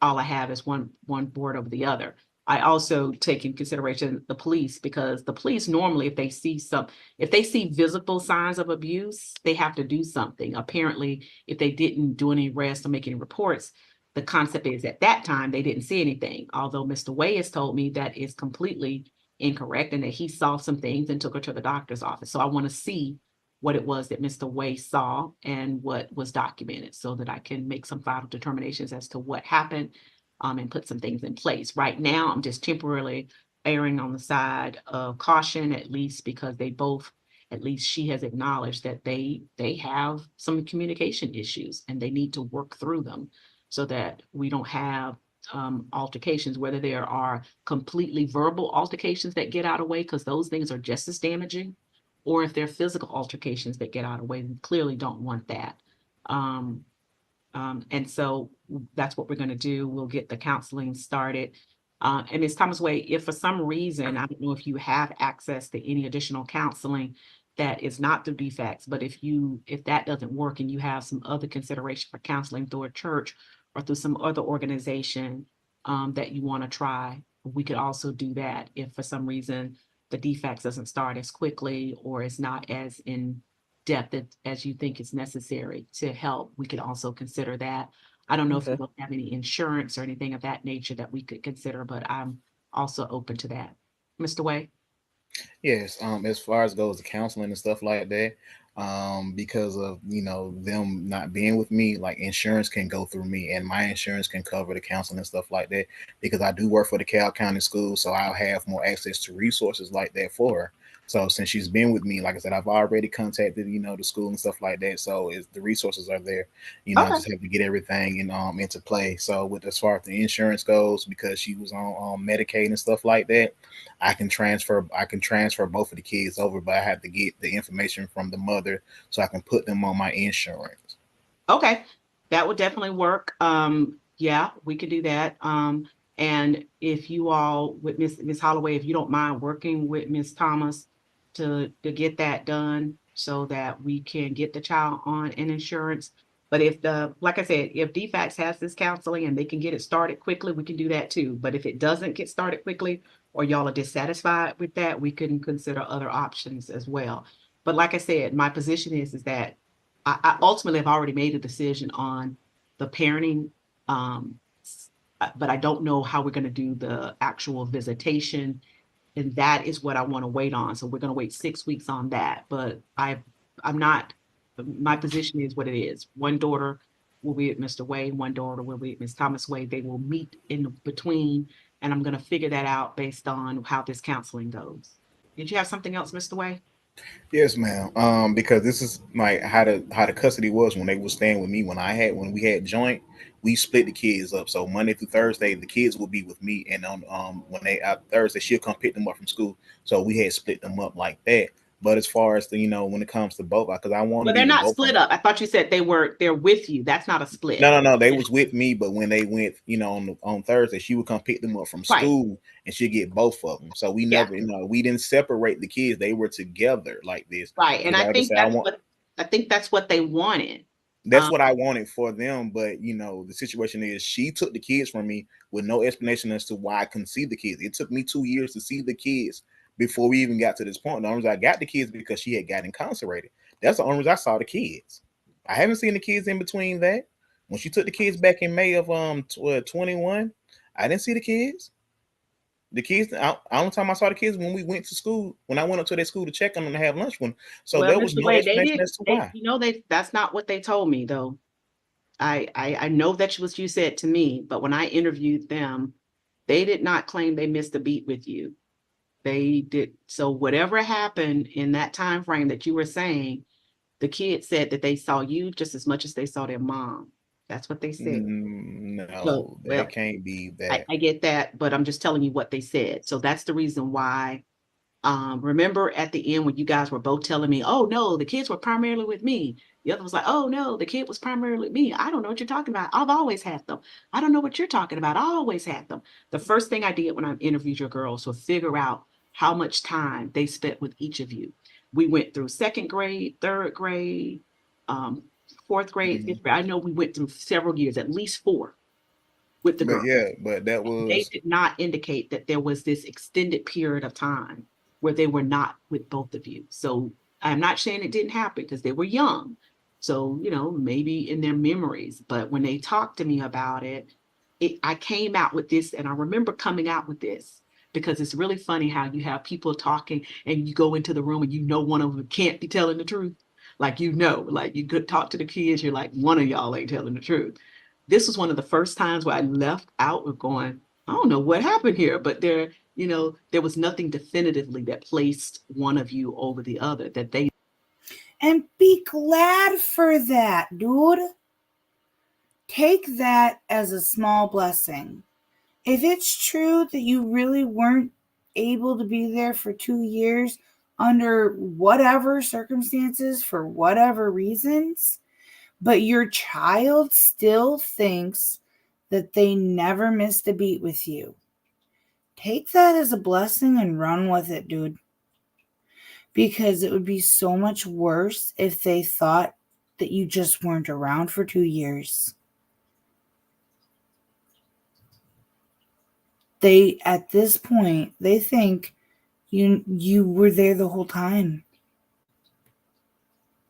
all I have is one board over the other. I also take in consideration the police, because the police normally, if they see visible signs of abuse, they have to do something. Apparently, if they didn't do any arrests or make any reports, the concept is at that time they didn't see anything. Although Mr. Way has told me that is completely incorrect and that he saw some things and took her to the doctor's office. So I want to see what it was that Mr. Way saw and what was documented, so that I can make some final determinations as to what happened, and put some things in place. Right now, I'm just temporarily erring on the side of caution, at least because they both, at least she has acknowledged that they have some communication issues and they need to work through them so that we don't have altercations, whether there are completely verbal altercations that get out of the way, because those things are just as damaging, or if they're physical altercations that get out of the way. We clearly don't want that. And so that's what we're going to do. We'll get the counseling started. And Ms. Thomas Way, if for some reason, I don't know if you have access to any additional counseling that is not through DFACS, but if that doesn't work and you have some other consideration for counseling through a church or through some other organization that you want to try, we could also do that if for some reason the DFACS doesn't start as quickly or is not as in depth as you think is necessary to help. We could also consider that. I don't know if you don't have any insurance or anything of that nature that we could consider, but I'm also open to that. Mr. Way? Yes, as far as goes to counseling and stuff like that, because of them not being with me, like insurance can go through me, and my insurance can cover the counseling and stuff like that. Because I do work for the Cal County School, so I'll have more access to resources like that for her. So since she's been with me, like I said, I've already contacted the school and stuff like that. So the resources are there. I just have to get everything into play. So with as far as the insurance goes, because she was on Medicaid and stuff like that, I can transfer both of the kids over, but I have to get the information from the mother so I can put them on my insurance. Okay, that would definitely work. Yeah, we could do that. And if you all with Miss Holloway, if you don't mind working with Miss Thomas to get that done so that we can get the child on an insurance. But like I said, if DFACS has this counseling and they can get it started quickly, we can do that too. But if it doesn't get started quickly, or y'all are dissatisfied with that, we can consider other options as well. But like I said, my position is that I ultimately have already made a decision on the parenting, but I don't know how we're going to do the actual visitation, and that is what I want to wait on. So we're going to wait 6 weeks on that. But I'm not. My position is what it is. One daughter will be at Mr. Way, one daughter will be at Ms. Thomas Way. They will meet in between, and I'm going to figure that out based on how this counseling goes. Did you have something else, Mr. Way? Yes, ma'am. Because this is like how the custody was when they were staying with me. When we had joint, we split the kids up. So Monday through Thursday, the kids would be with me, and on when they out Thursday, she'll come pick them up from school. So we had split them up like that. But as far as when it comes to both, because I want to But they're be with not both split up. I thought you said they're with you. That's not a split. No, they was with me, but when they went, on Thursday, she would come pick them up from school, and she'd get both of them. So we never, we didn't separate the kids; they were together like this. Right, and I think that's what they wanted. That's what I wanted for them, but the situation is she took the kids from me with no explanation as to why I couldn't see the kids. It took me 2 years to see the kids before we even got to this point. The only reason I got the kids because she had got incarcerated. That's the only reason I saw the kids. I haven't seen the kids in between that. When she took the kids back in May of 21, I didn't see the kids. The kids, the only time I saw the kids when we went to school, when I went up to their school to check on them and have lunch with them. So there was no explanation as to why. That's not what they told me though. I know that was you said to me, but when I interviewed them, they did not claim they missed a beat with you. They did. So whatever happened in that time frame that you were saying, the kids said that they saw you just as much as they saw their mom. That's what they said. No, that can't be that. I get that, but I'm just telling you what they said. So that's the reason why. Remember at the end when you guys were both telling me, oh no, the kids were primarily with me. The other was like, oh no, the kid was primarily with me. I don't know what you're talking about. I've always had them. I don't know what you're talking about. I always had them. The first thing I did when I interviewed your girls was figure out how much time they spent with each of you. We went through second grade, third grade, fourth grade, fifth grade. I know we went through several years, at least 4 with the girls. But that was. They did not indicate that there was this extended period of time where they were not with both of you. So I'm not saying it didn't happen because they were young. So, maybe in their memories, but when they talked to me about it, I came out with this, and I remember coming out with this because it's really funny how you have people talking and you go into the room and one of them can't be telling the truth. Like, like you could talk to the kids, you're like, one of y'all ain't telling the truth. This was one of the first times where I left out with going, I don't know what happened here, but You know, there was nothing definitively that placed one of you over the other, that they. And be glad for that, dude. Take that as a small blessing. If it's true that you really weren't able to be there for 2 years under whatever circumstances, for whatever reasons, but your child still thinks that they never missed a beat with you, take that as a blessing and run with it, dude. Because it would be so much worse if they thought that you just weren't around for 2 years. They, at this point, they think you were there the whole time.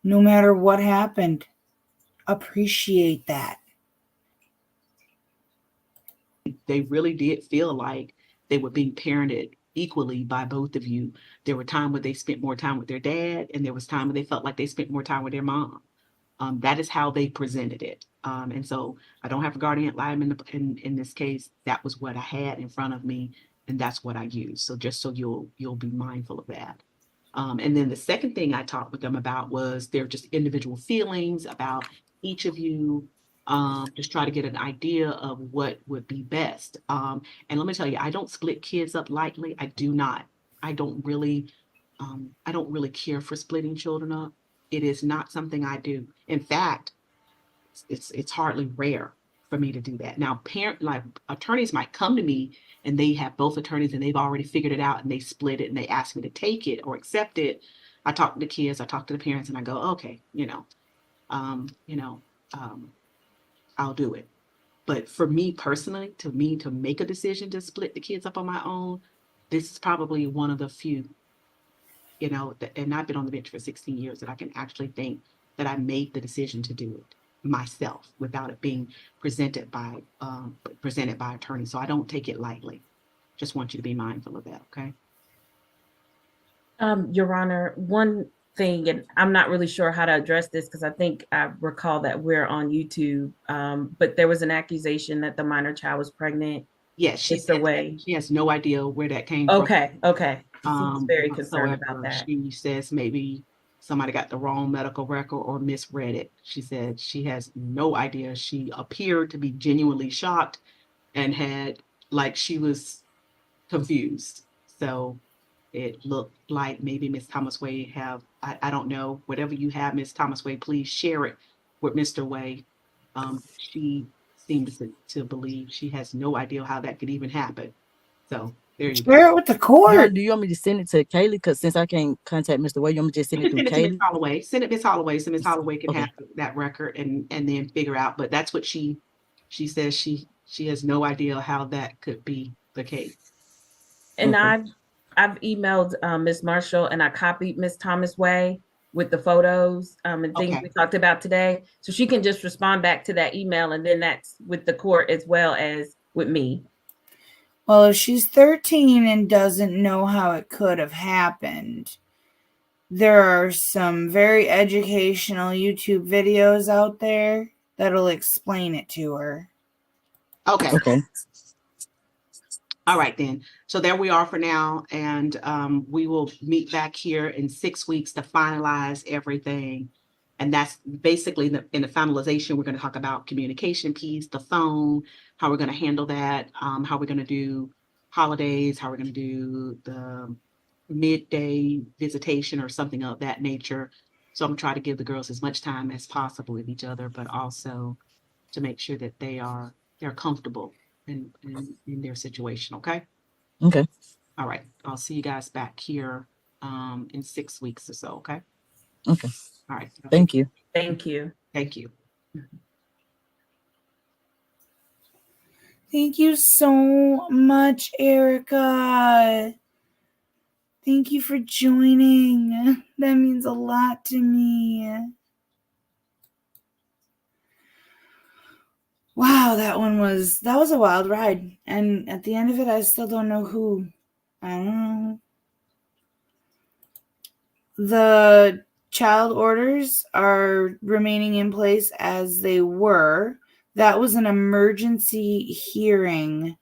No matter what happened, appreciate that. They really did feel like they were being parented equally by both of you. There were times where they spent more time with their dad, and there was time when they felt like they spent more time with their mom. That is how they presented it. And so I don't have a guardian ad litem in this case. That was what I had in front of me, and that's what I used. So just so you'll be mindful of that. And then the second thing I talked with them about was their just individual feelings about each of you. Just try to get an idea of what would be best. And let me tell you, I don't split kids up lightly. I do not. I don't really care for splitting children up. It is not something I do. In fact, it's hardly rare for me to do that. Now, attorneys might come to me and they have both attorneys and they've already figured it out and they split it and they ask me to take it or accept it. I talk to the kids, I talk to the parents, and I go, okay, I'll do it. But for me personally, to make a decision to split the kids up on my own, this is probably one of the few, and I've been on the bench for 16 years that I can actually think that I made the decision to do it myself without it being presented by attorney. So I don't take it lightly. Just want you to be mindful of that, okay? Your Honor, one thing, and I'm not really sure how to address this because I think I recall that we're on YouTube, but there was an accusation that the minor child was pregnant. Yes, she has no idea where that came from. Okay. She's very concerned about that. She says maybe somebody got the wrong medical record or misread it. She said she has no idea. She appeared to be genuinely shocked and she was confused. So it looked like maybe Ms. Thomas Way I don't know, whatever you have, Ms. Thomas Way, please share it with Mr. Way. She seems to believe she has no idea how that could even happen. So there you go. Share it with the court. Do you want me to send it to Kaylee? Because since I can't contact Mr. Way, you want me to just send it through Kaylee? Ms. Holloway. Send it Ms. Holloway so Ms. Holloway can have that record and then figure out. But that's what she says. She has no idea how that could be the case. And I've emailed Ms. Marshall and I copied Ms. Thomas Way with the photos and things we talked about today. So she can just respond back to that email, and then that's with the court as well as with me. Well, if she's 13 and doesn't know how it could have happened, there are some very educational YouTube videos out there that'll explain it to her. Okay. All right, then. So there we are for now. And we will meet back here in 6 weeks to finalize everything. And that's basically in the finalization, we're going to talk about communication piece, the phone, how we're going to handle that, how we're going to do holidays, how we're going to do the midday visitation or something of that nature. So I'm going to try to give the girls as much time as possible with each other, but also to make sure that they're comfortable in their situation. Okay. All right. I'll see you guys back here in 6 weeks or so. Okay. All right. Thank you. Thank you. Thank you so much, Erica. Thank you for joining. That means a lot to me. Wow, that was a wild ride. And at the end of it, I still don't know who. I don't know. The child orders are remaining in place as they were. That was an emergency hearing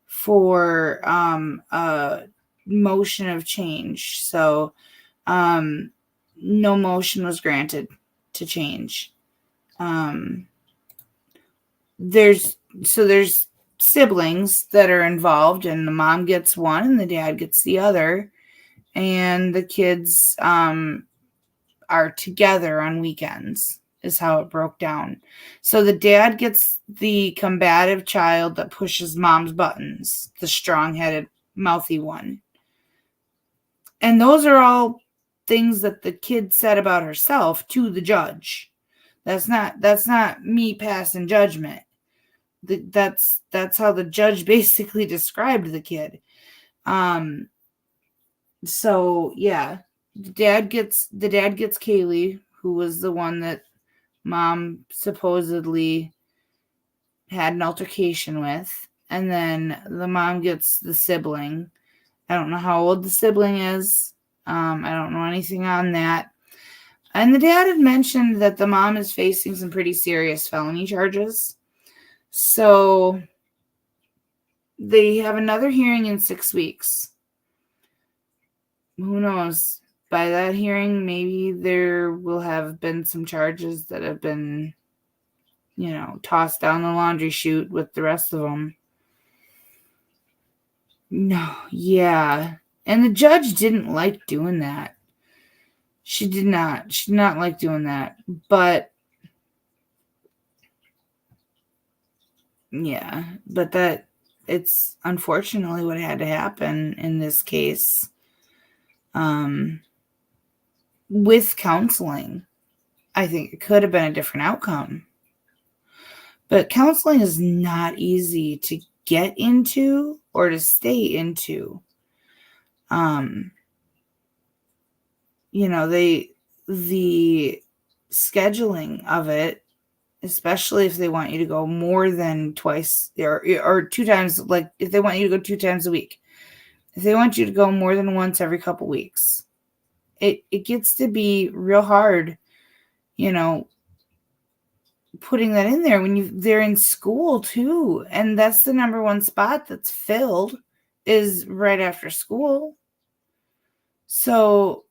for a motion of change. So no motion was granted to change. There's siblings that are involved, and the mom gets one and the dad gets the other, and the kids are together on weekends is how it broke down. So the dad gets the combative child that pushes mom's buttons, the strong-headed, mouthy one. And those are all things that the kid said about herself to the judge. That's not me passing judgment. That's how the judge basically described the kid. So yeah, the dad gets Kaylee, who was the one that mom supposedly had an altercation with, and then the mom gets the sibling. I don't know how old the sibling is. I don't know anything on that. And the dad had mentioned that the mom is facing some pretty serious felony charges. So they have another hearing in 6 weeks. Who knows? By that hearing, maybe there will have been some charges that have been, tossed down the laundry chute with the rest of them. No, yeah. And the judge didn't like doing that. She did not like doing that. But yeah, but it's unfortunately what had to happen in this case. With counseling, I think it could have been a different outcome. But counseling is not easy to get into or to stay into. The scheduling of it, especially if they want you to go more than twice or 2 times, like if they want you to go 2 times a week, if they want you to go more than once every couple weeks, it gets to be real hard, putting that in there when they're in school too. And that's the number one spot that's filled is right after school. So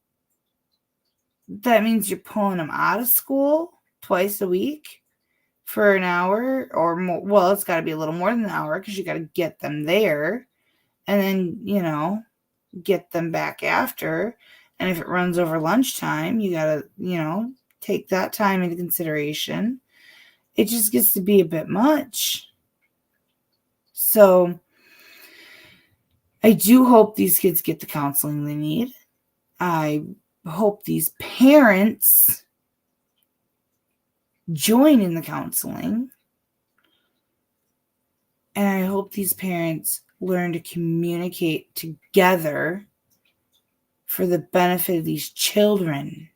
that means you're pulling them out of school twice a week for an hour or more. Well, it's got to be a little more than an hour because you got to get them there and then, get them back after. And if it runs over lunchtime, you got to, take that time into consideration. It just gets to be a bit much. So I do hope these kids get the counseling they need. I hope these parents join in the counseling. And I hope these parents learn to communicate together for the benefit of these children.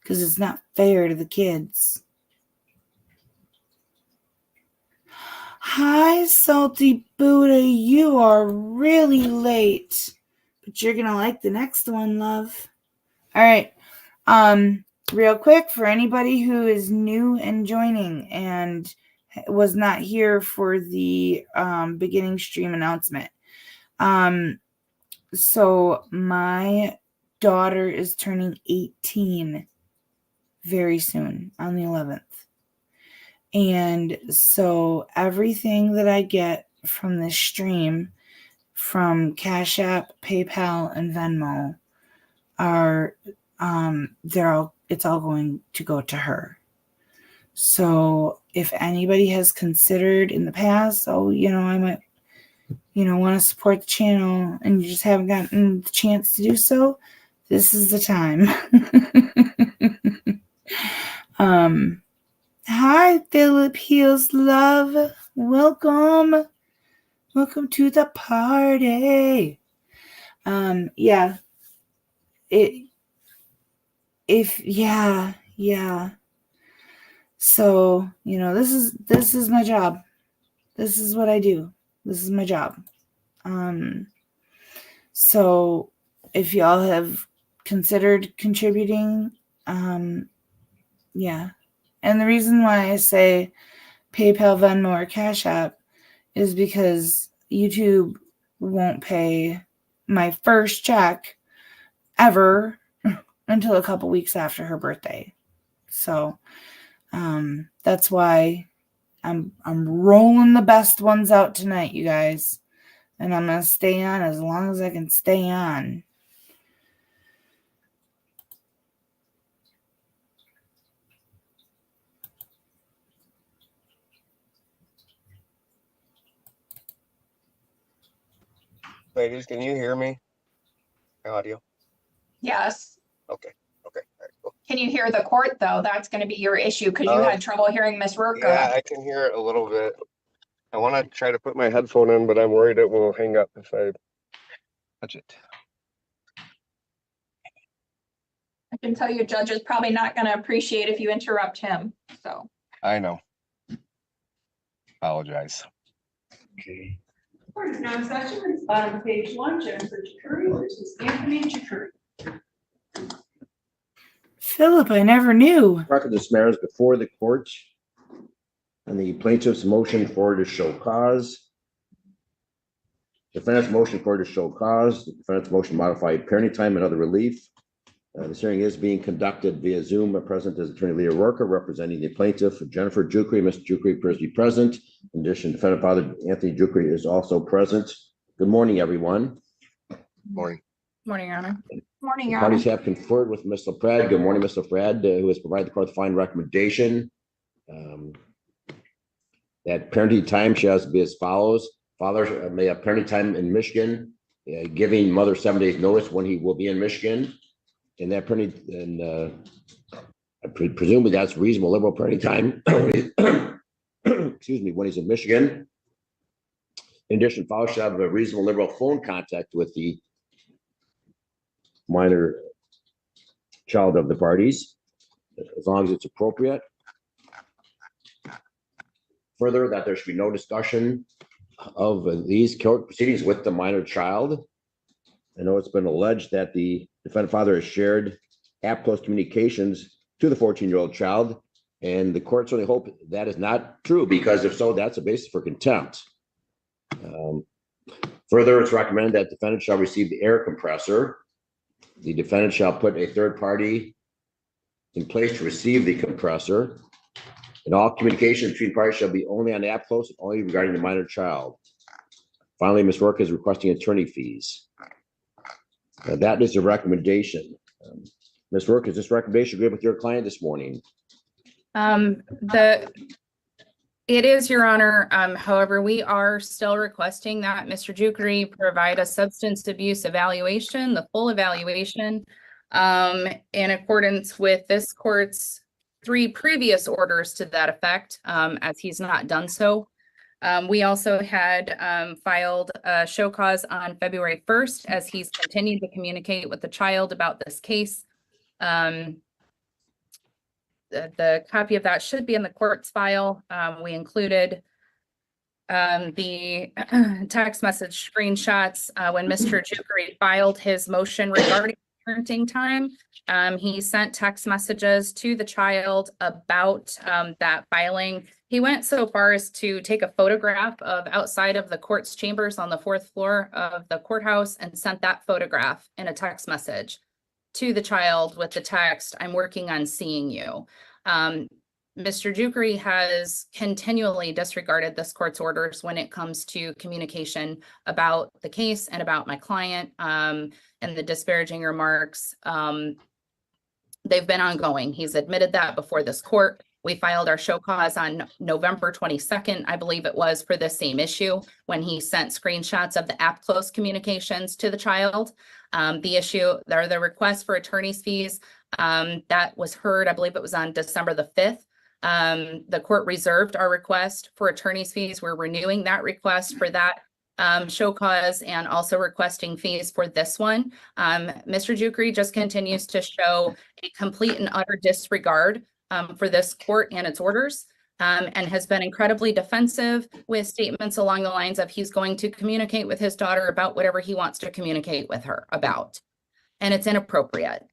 Because it's not fair to the kids. Hi, Salty Buddha. You are really late. But you're going to like the next one, love. All right. Real quick, for anybody who is new and joining and was not here for the beginning stream announcement. So my daughter is turning 18 very soon on the 11th. And so everything that I get from this stream, from Cash App, PayPal, and Venmo, it's all going to go to her. So if anybody has considered in the past, I might, want to support the channel and you just haven't gotten the chance to do so, this is the time. Hi, Philip Heels Love. Welcome. Welcome to the party. Yeah. So, this is my job. This is what I do. This is my job. So if y'all have considered contributing, yeah. And the reason why I say PayPal, Venmo, or Cash App is because YouTube won't pay my first check ever until a couple weeks after her birthday. So that's why I'm rolling the best ones out tonight, you guys. And I'm going to stay on as long as I can stay on. Ladies, can you hear me? My audio? Yes. Okay. Okay. All right, cool. Can you hear the court though? That's going to be your issue because you had trouble hearing Miss Rourke. Yeah, I can hear it a little bit. I want to try to put my headphone in, but I'm worried it will hang up if I touch it. I can tell you, Judge is probably not going to appreciate if you interrupt him. So I know. Apologize. Okay. Court is now in session. It's bottom of page 1, Jennifer Chikuri versus Anthony Chikuri. Philip, I never knew. Record this matters before the court and the plaintiff's motion for to show cause. Defendant's motion for to show cause. The defendant's motion modified parenting time and other relief. This hearing is being conducted via Zoom. Present is Attorney Leah Rourke representing the plaintiff, Jennifer Chikuri. Mr. Chikuri appears to be present. In addition, defendant father Anthony Chikuri is also present. Good morning, everyone. Morning. Morning, Your Honor. morning, The Your parties Honor. have conferred with Ms. LaPrade. Good morning, Ms. LaPrade, who has provided the court the fine recommendation. That parenting time shall be as follows. Father may have parenting time in Michigan, giving mother 7 days notice when he will be in Michigan. And that parenting, and presumably that's reasonable liberal parenting time. Excuse me, when he's in Michigan. In addition, father shall have a reasonable liberal phone contact with the minor child of the parties, as long as it's appropriate. Further, that there should be no discussion of these court proceedings with the minor child. I know it's been alleged that the defendant father has shared app close communications to the 14-year-old child, and the court certainly hope that is not true, because if so, that's a basis for contempt. Further, it's recommended that defendant shall receive the air compressor. The defendant shall put a third party in place to receive the compressor. And all communication between parties shall be only on app close, only regarding the minor child. Finally, Ms. Rourke is requesting attorney fees. That is a recommendation. Ms. Rourke, is this recommendation agreed with your client this morning? It is, Your Honor. However, we are still requesting that Mr. Chikuri provide a substance abuse evaluation, the full evaluation, in accordance with this court's 3 previous orders to that effect, as he's not done so. We also had filed a show cause on February 1st as he's continued to communicate with the child about this case. The copy of that should be in the court's file. We included the text message screenshots when Mr. Chikuri filed his motion regarding parenting time. He sent text messages to the child about that filing. He went so far as to take a photograph of outside of the court's chambers on the 4th floor of the courthouse and sent that photograph in a text message to the child with the text, "I'm working on seeing you." Mr. Chikuri has continually disregarded this court's orders when it comes to communication about the case and about my client, and the disparaging remarks. They've been ongoing. He's admitted that before this court. We filed our show cause on November 22nd, I believe it was, for the same issue, when he sent screenshots of the app close communications to the child. The request for attorney's fees, that was heard, I believe it was on December the 5th. The court reserved our request for attorney's fees. We're renewing that request for that show cause and also requesting fees for this one. Mr. Chikuri just continues to show a complete and utter disregard for this court and its orders, and has been incredibly defensive with statements along the lines of he's going to communicate with his daughter about whatever he wants to communicate with her about. And it's inappropriate.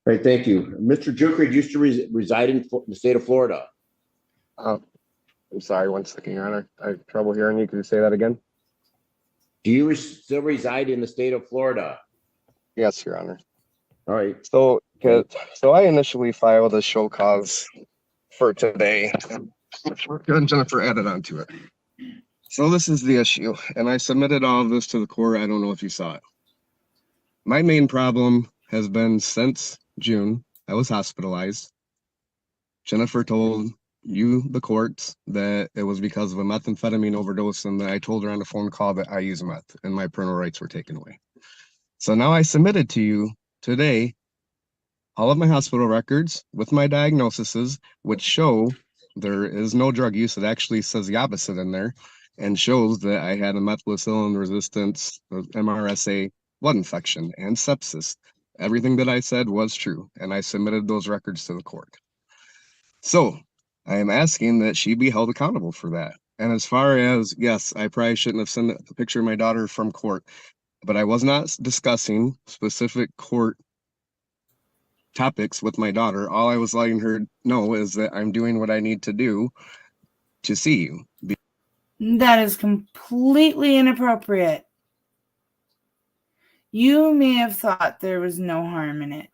Great, thank you. Mr. Chikuri used to reside in the state of Florida. I'm sorry, one second, Your Honor. I have trouble hearing you. Could you say that again? Do you still reside in the state of Florida? Yes, Your Honor. All right. So, I initially filed a show cause for today. And Jennifer added on to it. So this is the issue, and I submitted all of this to the court. I don't know if you saw it. My main problem has been since June. I was hospitalized. Jennifer told you, the courts, that it was because of a methamphetamine overdose, and that I told her on the phone call that I use meth, and my parental rights were taken away. So now I submitted to you today all of my hospital records with my diagnoses, which show there is no drug use. It actually says the opposite in there, and shows that I had a methicillin resistance, MRSA blood infection, and sepsis. Everything that I said was true, and I submitted those records to the court. So I am asking that she be held accountable for that. And as far as, yes, I probably shouldn't have sent a picture of my daughter from court, but I was not discussing specific court topics with my daughter. All I was letting her know is that I'm doing what I need to do to see you. That is completely inappropriate. You may have thought there was no harm in it,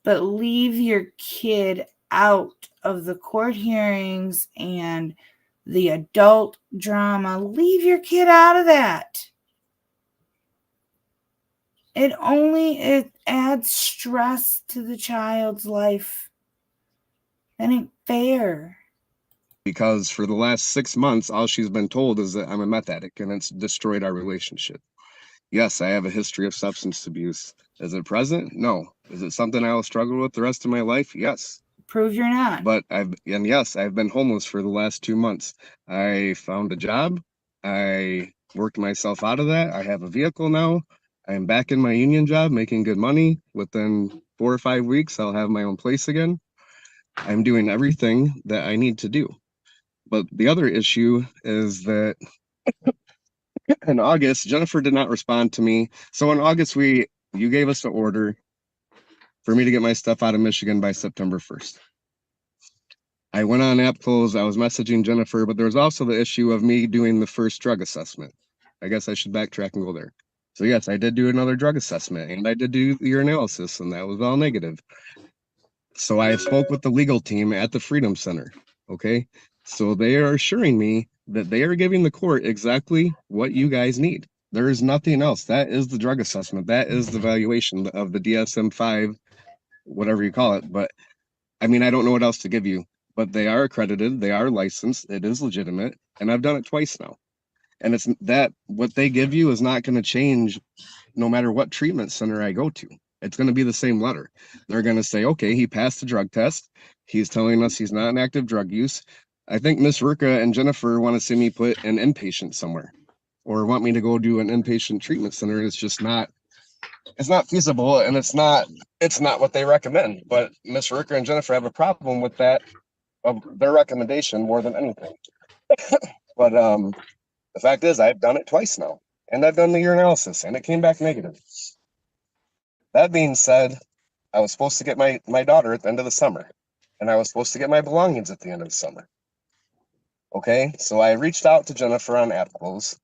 but leave your kid out of the court hearings and the adult drama. Leave your kid out of that. It adds stress to the child's life. That ain't fair. Because for the last 6 months, all she's been told is that I'm a meth addict, and it's destroyed our relationship. Yes, I have a history of substance abuse. Is it present? No. Is it something I will struggle with the rest of my life? Yes. Prove you're not. But I've been homeless for the last 2 months. I found a job. I worked myself out of that. I have a vehicle now. I'm back in my union job, making good money. Within 4 or 5 weeks, I'll have my own place again. I'm doing everything that I need to do. But the other issue is that in August, Jennifer did not respond to me. So in August, you gave us the order for me to get my stuff out of Michigan by September 1st. I went on app close. I was messaging Jennifer, but there was also the issue of me doing the first drug assessment. I guess I should backtrack and go there. So yes, I did do another drug assessment, and I did do your analysis, and that was all negative. So I spoke with the legal team at the Freedom Center. Okay. So they are assuring me that they are giving the court exactly what you guys need. There is nothing else. That is the drug assessment. That is the valuation of the DSM-5, whatever you call it. But I mean, I don't know what else to give you, but they are accredited. They are licensed. It is legitimate. And I've done it twice now. And it's that what they give you is not going to change no matter what treatment center I go to. It's going to be the same letter. They're going to say, okay, he passed the drug test. He's telling us he's not in active drug use. I think Miss Ruka and Jennifer want to see me put an inpatient somewhere or want me to go do an inpatient treatment center. And it's not feasible, and it's not what they recommend. But Miss Ruka and Jennifer have a problem with that, of their recommendation more than anything. But the fact is, I've done it twice now, and I've done the urinalysis, and it came back negative. That being said, I was supposed to get my daughter at the end of the summer, and I was supposed to get my belongings at the end of the summer. Okay, so I reached out to Jennifer on app close.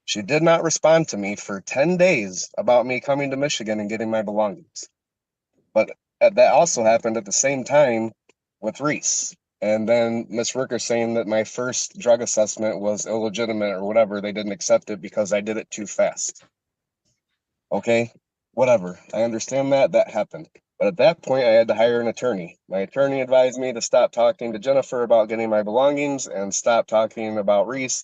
She did not respond to me for 10 days about me coming to Michigan and getting my belongings. But that also happened at the same time with Reese. And then Miss Rucker saying that my first drug assessment was illegitimate or whatever. They didn't accept it because I did it too fast. Okay, whatever. I understand that happened. But at that point, I had to hire an attorney. My attorney advised me to stop talking to Jennifer about getting my belongings and stop talking about Reese.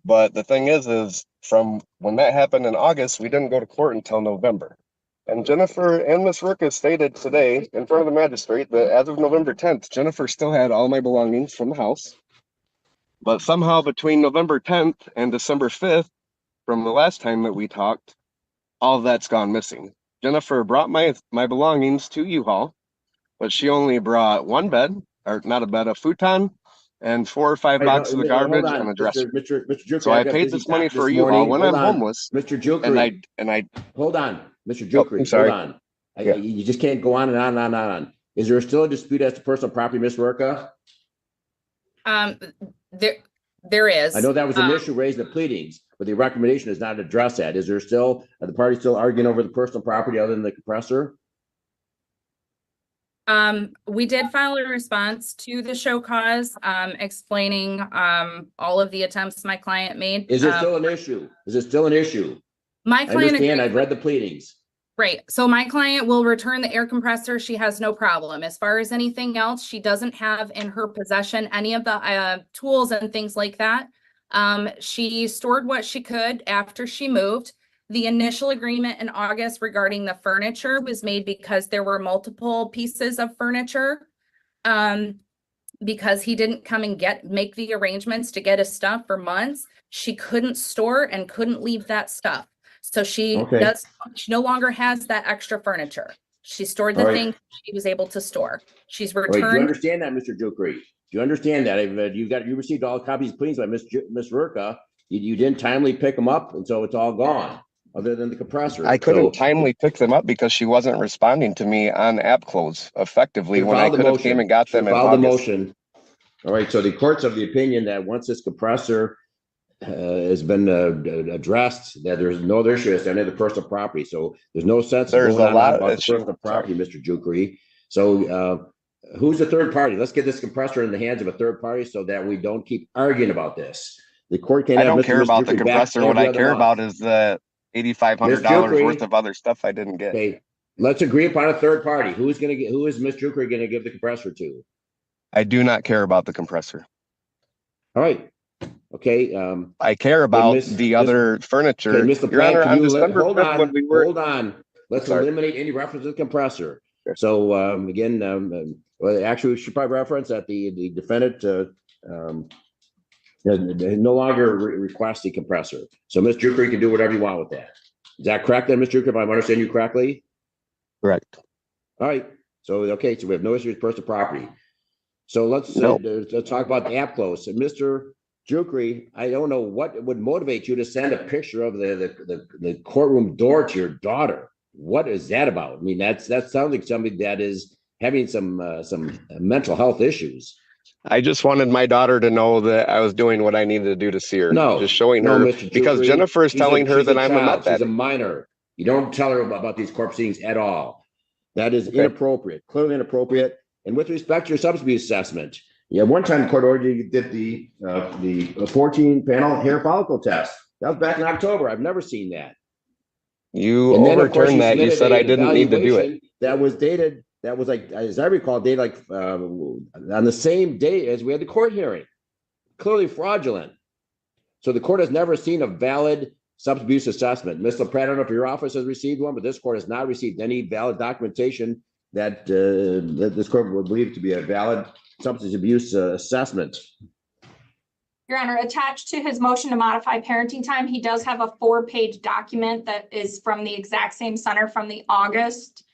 But the thing is from when that happened in August, we didn't go to court until November. And Jennifer and Ms. Ruka stated today in front of the magistrate that as of November 10th, Jennifer still had all my belongings from the house. But somehow between November 10th and December 5th, from the last time that we talked, all of that's gone missing. Jennifer brought my belongings to U-Haul, but she only brought one bed, or not a bed, a futon, and 4 or 5 boxes of garbage and a dresser. Mr. Jukery, so I paid this money for U-Haul when I'm homeless. Mr. Jukery, and I hold on, Mr. Jukery, hold on. You just can't go on and on and on and on. Is there still a dispute as to personal property, Ms. Ruka? There is. I know that was an issue raised in the pleadings, but the recommendation is not to address that. Is there still, are the parties still arguing over the personal property other than the compressor? We did file a response to the show cause, explaining all of the attempts my client made. Is it still an issue? Is it still an issue? My I client understand, agrees I've read the pleadings. Right. So my client will return the air compressor. She has no problem. As far as anything else, she doesn't have in her possession any of the tools and things like that. She stored what she could after she moved. The initial agreement in August regarding the furniture was made because there were multiple pieces of furniture. Because he didn't come and make the arrangements to get his stuff for months, she couldn't store and couldn't leave that stuff. So she no longer has that extra furniture. She stored the thing she was able to store. She's returned. Do you understand that, Mr. Jukri? Do you understand that? You received all copies of pleadings by Miss Rurka. You didn't timely pick them up, and so it's all gone, other than the compressor. I couldn't timely pick them up because she wasn't responding to me on app close effectively when I could have came and got them in Filed the August. motion. All right, so the court's of the opinion that once this compressor has been addressed, that there's no issue as to any of the personal property. So there's no sense There's going a on lot about of the personal property, Mr. Jukri. So who's the third party? Let's get this compressor in the hands of a third party so that we don't keep arguing about this. The court can't. I don't care about the compressor. What I care about is the $8,500 worth of other stuff I didn't get. Okay, let's agree upon a third party. Who is Miss Jukri going to give the compressor to? I do not care about the compressor. All right. Okay. I care about the other furniture. Okay, Mr. Your Honor, on December hold 5th, when we were. Hold on. Let's eliminate any reference to the compressor. Sure. So again, well, actually, we should probably reference that the defendant no longer requests the compressor. So Ms. Jukri can do whatever you want with that. Is that correct then, Ms. Jukri, if I'm understanding you correctly? Correct. All right. So, okay, so we have no issue with personal property. So let's talk about the app close. So Mr. Jukri, I don't know what would motivate you to send a picture of the courtroom door to your daughter. What is that about? I mean, that sounds like somebody that is having some mental health issues. I just wanted my daughter to know that I was doing what I needed to do to see her. No, just showing her Mr. because Jukri, Jennifer is telling her that I'm a meth addict. She's a minor. You don't tell her about these court proceedings at all. That is inappropriate, clearly inappropriate. And with respect to your substance abuse assessment, one time the court ordered you did the 14-panel hair follicle test. That was back in October. I've never seen that. You overturned that. You said I didn't need to do it. That was dated. That was like, as I recall, dated like on the same day as we had the court hearing. Clearly fraudulent. So the court has never seen a valid substance abuse assessment. Ms. LaPrade, I don't know if your office has received one, but this court has not received any valid documentation that this court would believe to be a valid substance abuse assessment. Your Honor, attached to his motion to modify parenting time, he does have a 4-page document that is from the exact same center from the August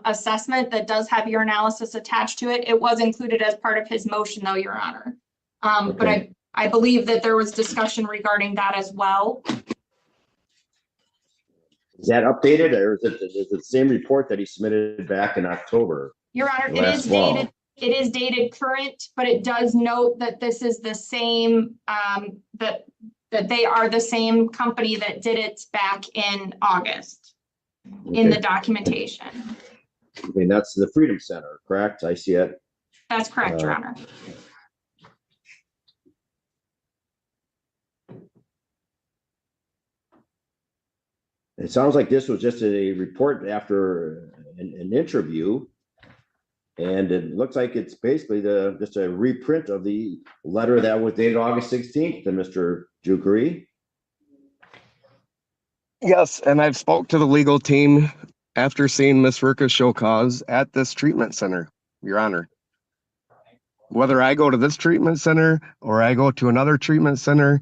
assessment that does have your analysis attached to it. It was included as part of his motion, though, Your Honor. But I believe that there was discussion regarding that as well. Is that updated, or is it the same report that he submitted back in October? Your Honor, it is dated current, but it does note that this is the same, that they are the same company that did it back in August in the documentation. Okay, that's the Freedom Center, correct? I see it. That's correct, Your Honor. It sounds like this was just a report after an interview, and it looks like it's basically just a reprint of the letter that was dated August 16th to Mr. Jukri. Yes, and I've spoke to the legal team after seeing Ms. Rurka's show cause at this treatment center, Your Honor. Whether I go to this treatment center or I go to another treatment center,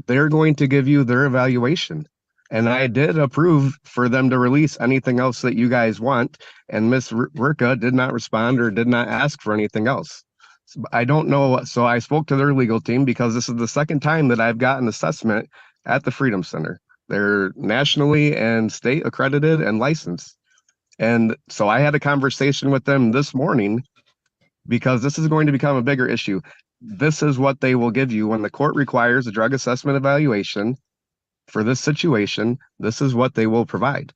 they're going to give you their evaluation. And I did approve for them to release anything else that you guys want. And Ms. Rurka did not respond or did not ask for anything else. So I don't know. So I spoke to their legal team because this is the second time that I've gotten assessment at the Freedom Center. They're nationally and state accredited and licensed. And so I had a conversation with them this morning because this is going to become a bigger issue. this is what they will give you when the court requires a drug assessment evaluation for this situation. This is what they will provide.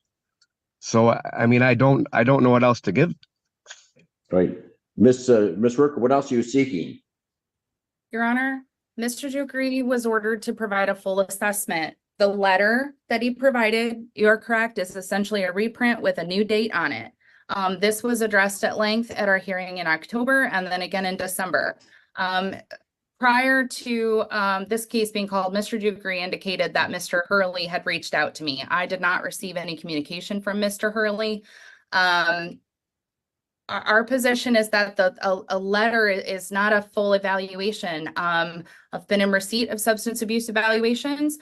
So, I mean, I don't know what else to give. Right. Miss Worker, what else are you seeking? Your Honor, Mr. Jukri was ordered to provide a full assessment. The letter that he provided, you're correct, is essentially a reprint with a new date on it. This was addressed at length at our hearing in October and then again in December. Prior to this case being called, Mr. Jukri indicated that Mr. Hurley had reached out to me. I did not receive any communication from Mr. Hurley. Our position is that a letter is not a full evaluation. I've been in receipt of substance abuse evaluations.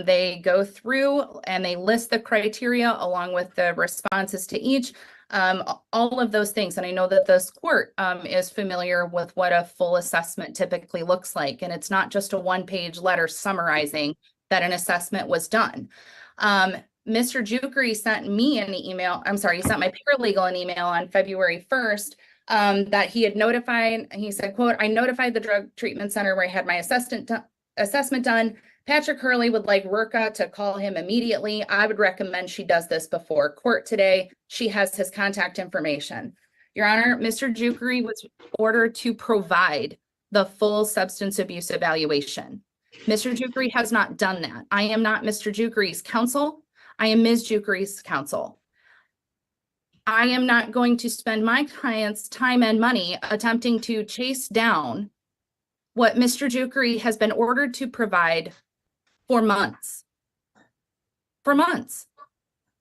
They go through and they list the criteria along with the responses to each, all of those things. And I know that this court is familiar with what a full assessment typically looks like. And it's not just a one-page letter summarizing that an assessment was done. Mr. Jukri sent me an email. I'm sorry, he sent my paralegal an email on February 1st that he had notified. He said, quote, I notified the drug treatment center where I had my assessment done. Patrick Hurley would like Rurka to call him immediately. I would recommend she does this before court today. She has his contact information. Your Honor, Mr. Jukri was ordered to provide the full substance abuse evaluation. Mr. Jukri has not done that. I am not Mr. Jukri's counsel. I am Ms. Jukri's counsel. I am not going to spend my client's time and money attempting to chase down what Mr. Jukri has been ordered to provide for months. For months.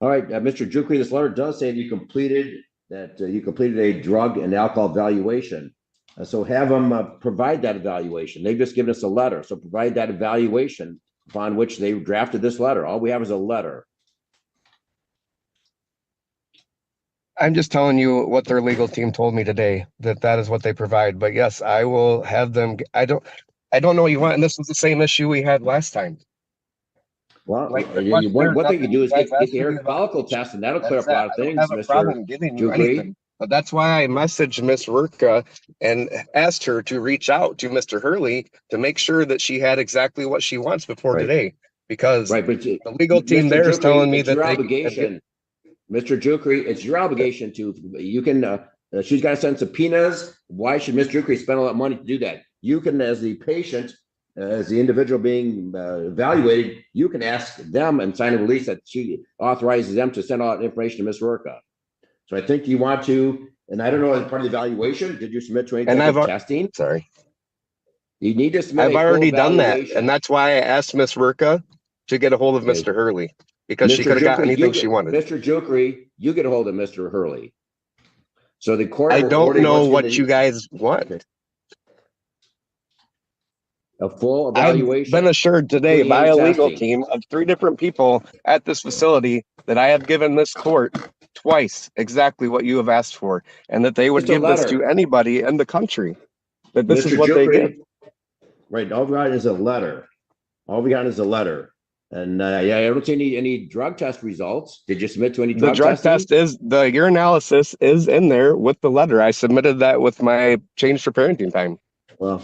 All right, Mr. Jukri, this letter does say that you completed a drug and alcohol evaluation. So have them provide that evaluation. They've just given us a letter. So provide that evaluation upon which they drafted this letter. All we have is a letter. I'm just telling you what their legal team told me today, that is what they provide. But yes, I will have them. I don't know what you want. And this was the same issue we had last time. Well, Like what they can do is get the air follicle test, and that'll clear up a lot of things, I don't have a problem giving you anything. But that's why I messaged Miss Rurka and asked her to reach out to Mr. Hurley to make sure that she had exactly what she wants before today. Because but the legal team there is telling me that your obligation, Mr. Jukri, it's your obligation to, you can, she's got to send subpoenas. Why should Mr. Jukri spend all that money to do that? You can, as the patient, as the individual being evaluated, you can ask them and sign a release that she authorizes them to send all that information to Ms. Rurka. So I think you want to, and I don't know, as part of the evaluation, did you submit to any type of testing? Sorry. You need to submit. I've already done that. And that's why I asked Ms. Rurka to get a hold of Mr. Hurley, because she could have got anything she wanted. Mr. Jukri, you get a hold of Mr. Hurley. So the court. I don't know what you guys want. A full evaluation. I've been assured today by a legal team of 3 different people at this facility that I have given this court twice exactly what you have asked for, and that they would give this to anybody in the country. That this is what they give. Right. All we got is a letter. All we got is a letter. And I don't see any drug test results. Did you submit to any drug testing? The drug test is, the urinalysis is in there with the letter. I submitted that with my change for parenting time. Well,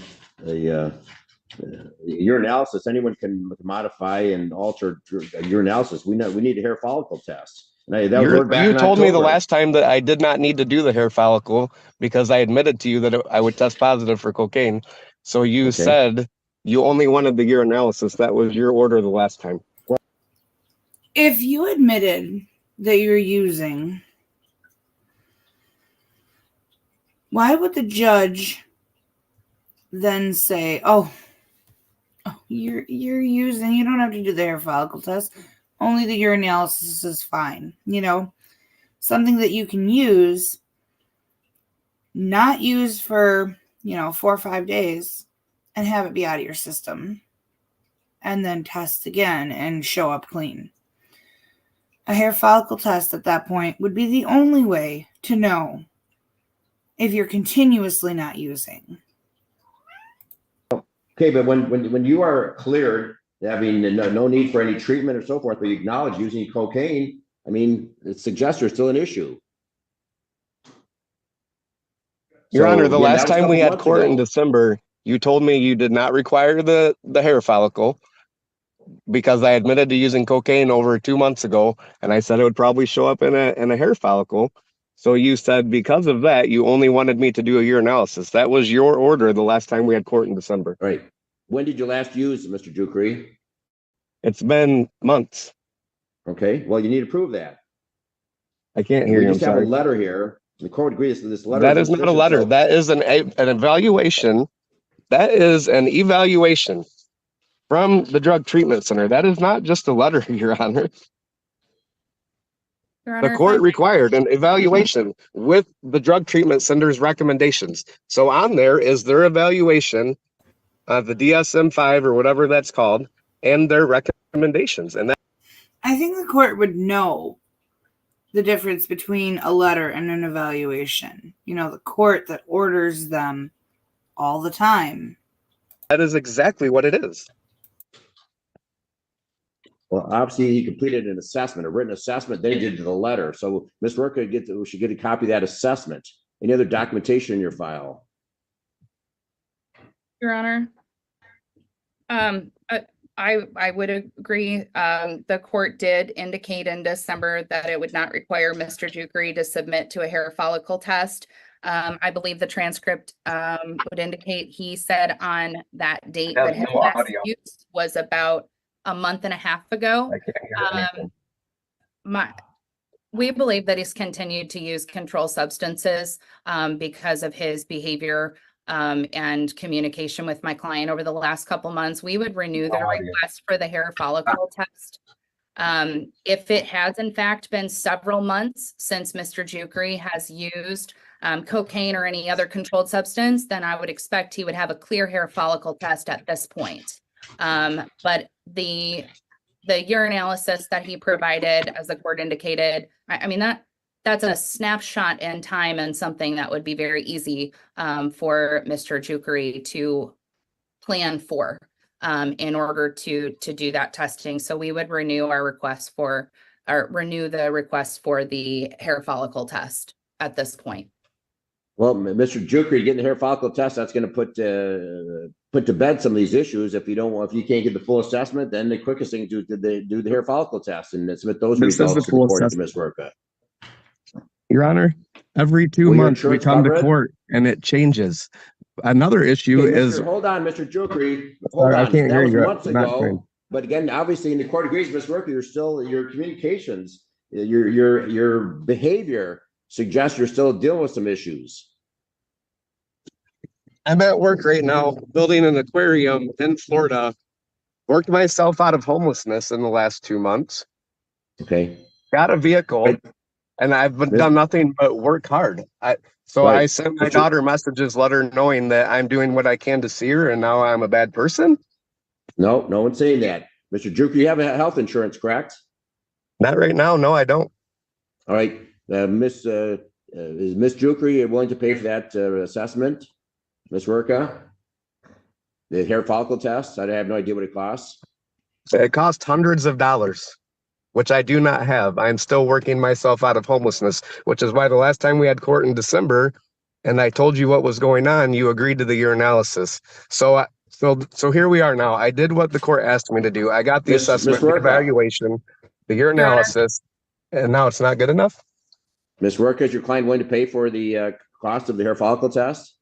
urinalysis, anyone can modify and alter urinalysis. We need a hair follicle test. You told me the last time that I did not need to do the hair follicle because I admitted to you that I would test positive for cocaine. So you said you only wanted the urinalysis. That was your order the last time. If you admitted that you're using, why would the judge then say, oh, you're using, you don't have to do the hair follicle test. Only the urinalysis is fine. You know, something that you can use, not use for, 4 or 5 days and have it be out of your system and then test again and show up clean. A hair follicle test at that point would be the only way to know if you're continuously not using. Okay, but when you are cleared, having no need for any treatment or so forth, but you acknowledge using cocaine, I mean, it suggests there's still an issue. Your Honor, the last time we had court in December, You told me you did not require the hair follicle because I admitted to using cocaine over 2 months ago, and I said it would probably show up in a hair follicle. So you said because of that, you only wanted me to do a urinalysis. That was your order the last time we had court in December. All right. When did you last use Mr. Jukri? It's been months. Okay, well, you need to prove that. I can't hear We you. I'm just have a sorry. letter here. The court agrees that this letter. That is not a letter. So That is an evaluation. That is an evaluation from the drug treatment center. That is not just a letter, Your Honor. Your The Honor, court required an evaluation with the drug treatment center's recommendations. So on there is their evaluation of the DSM-5 or whatever that's called and their recommendations. And that I think the court would know the difference between a letter and an evaluation. You know, the court that orders them all the time. that is exactly what it is. well, obviously, he completed an assessment, a written assessment. They did the letter. So Ms. Worker should get a copy of that assessment. Any other documentation in your file? Your Honor. I would agree. The court did indicate in December that it would not require Mr. Jukri to submit to a hair follicle test. I believe the transcript would indicate he said on that date that his last use was about a month and a half ago. I can't hear anything. We believe that he's continued to use controlled substances because of his behavior and communication with my client over the last couple months. We would renew the request for the hair follicle test. If it has in fact been several months since Mr. Jukri has used cocaine or any other controlled substance, then I would expect he would have a clear hair follicle test at this point. But the urinalysis that he provided, as the court indicated, I mean, that's a snapshot in time and something that would be very easy for Mr. Jukri to plan for in order to do that testing. So we would renew our request for, or renew the request for the hair follicle test at this point. Well, Mr. Jukri, getting the hair follicle test, that's going to put to bed some of these issues. If you can't get the full assessment, then the quickest thing to do the hair follicle test and submit those results to the court to Ms. Worka. Your Honor, every 2 months we come to court and it changes. Another issue is. Hold on, Mr. Jukri. Sorry, I can't hear you. Months ago. But again, obviously, in the court agrees, Ms. Worka, your communications, your behavior suggests you're still dealing with some issues. I'm at work right now, building an aquarium in Florida. Worked myself out of homelessness in the last 2 months. Okay. Got a vehicle, and I've done nothing but work hard. I sent my daughter messages, let her knowing that I'm doing what I can to see her, and now I'm a bad person. No, no one's saying that. Mr. Jukri, you have a health insurance, correct? Not right now. No, I don't. All right. Is Ms. Jukri willing to pay for that assessment? Ms. Worka? The hair follicle test? I have no idea what it costs. It costs hundreds of dollars, which I do not have. I'm still working myself out of homelessness, which is why the last time we had court in December and I told you what was going on, you agreed to the urinalysis. So here we are now. I did what the court asked me to do. I got the assessment, the evaluation, the urinalysis, and now it's not good enough. Ms. Worka, is your client willing to pay for the cost of the hair follicle test?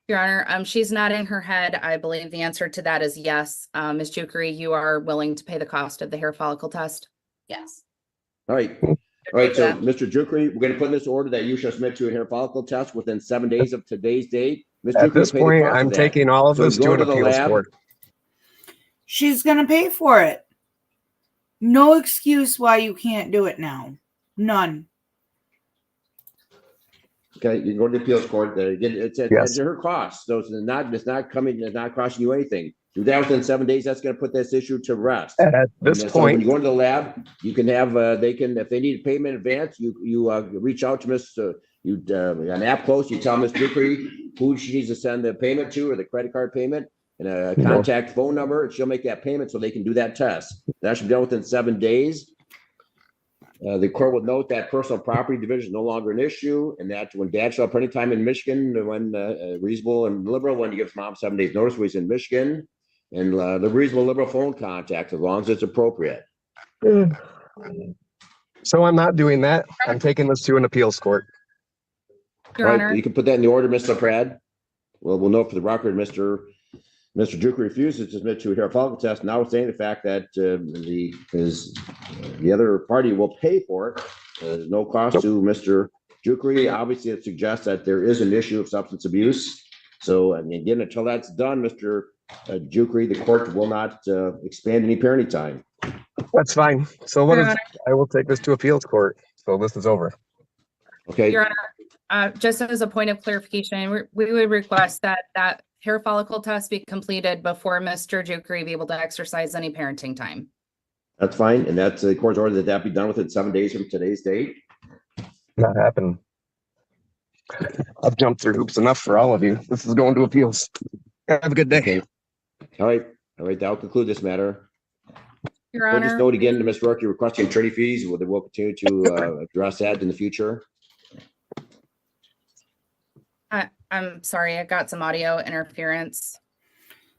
Your Honor, she's nodding her head. I believe the answer to that is yes. Ms. Jukri, you are willing to pay the cost of the hair follicle test? Yes. All right. All right. So, Mr. Jukri, we're going to put in this order that you shall submit to a hair follicle test within 7 days of today's date. At this point, I'm taking all of this to an appeals court. She's going to pay for it. No excuse why you can't do it now. None. Okay, you go to the appeals court. It's at her cost. So it's not costing you anything. Do that within 7 days. That's going to put this issue to rest. At this point, when you go to the lab, you can have if they need payment in advance, you reach out to Miss an app close. You tell Miss Jukri who she needs to send the payment to or the credit card payment and a contact phone number. And she'll make that payment so they can do that test. That should be done within 7 days. The court will note that personal property division is no longer an issue, and that when dad shall up any time in Michigan, when reasonable and liberal, when he gives mom 7 days notice when he's in Michigan, and the reasonable liberal phone contact as long as it's appropriate. So I'm not doing that. I'm taking this to an appeals court. Your All right, Honor. you can put that in the order, Mr. Pratt. Well, we'll note for the record, Mr. Duke refuses to submit to a follow test, notwithstanding the fact that the other party will pay for it. There's no cost to Mr. Duke. Obviously, it suggests that there is an issue of substance abuse. So, and again, until that's done, Mr. Duke, the court will not expand any parenting time. That's fine. So what Your is, Honor. I will take this to appeals court. So this is over. Okay. Your Honor, just as a point of clarification, we would request that hair follicle test be completed before Mr. Jukri be able to exercise any parenting time. That's fine. And that's the court's order that be done within 7 days from today's date. Not happening. I've jumped through hoops enough for all of you. This is going to appeals. Have a good day. Okay. All right. That'll conclude this matter. Your We'll just Honor, note again to Ms. Rourke, you're requesting attorney fees. We'll continue to address that in the future. I'm sorry, I got some audio interference.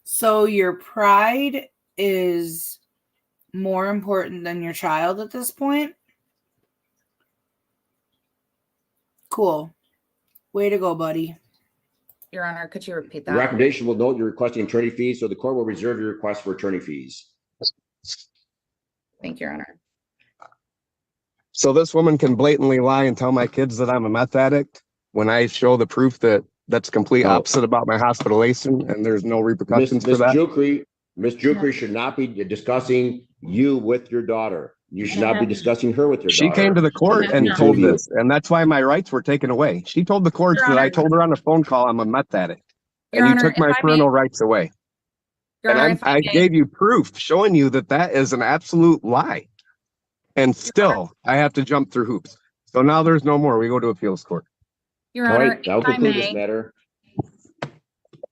So your pride is more important than your child at this point? Cool. Way to go, buddy. Your Honor, could you repeat The that? recommendation will note you're requesting attorney fees, so the court will reserve your request for attorney fees. Thank you, Your Honor. So this woman can blatantly lie and tell my kids that I'm a meth addict when I show the proof that that's complete opposite about my hospitalization, and there's no repercussions for that. Ms. Jukri should not be discussing you with your daughter. You should not be discussing her with your daughter. She came to the court and told this, and that's why my rights were taken away. She told the courts that I told her on a phone call I'm a meth addict, and you took my parental rights away. And I gave you proof showing you that that is an absolute lie. And still, I have to jump through hoops. So now there's no more. We go to appeals court. Your Honor, right, I'll conclude this matter.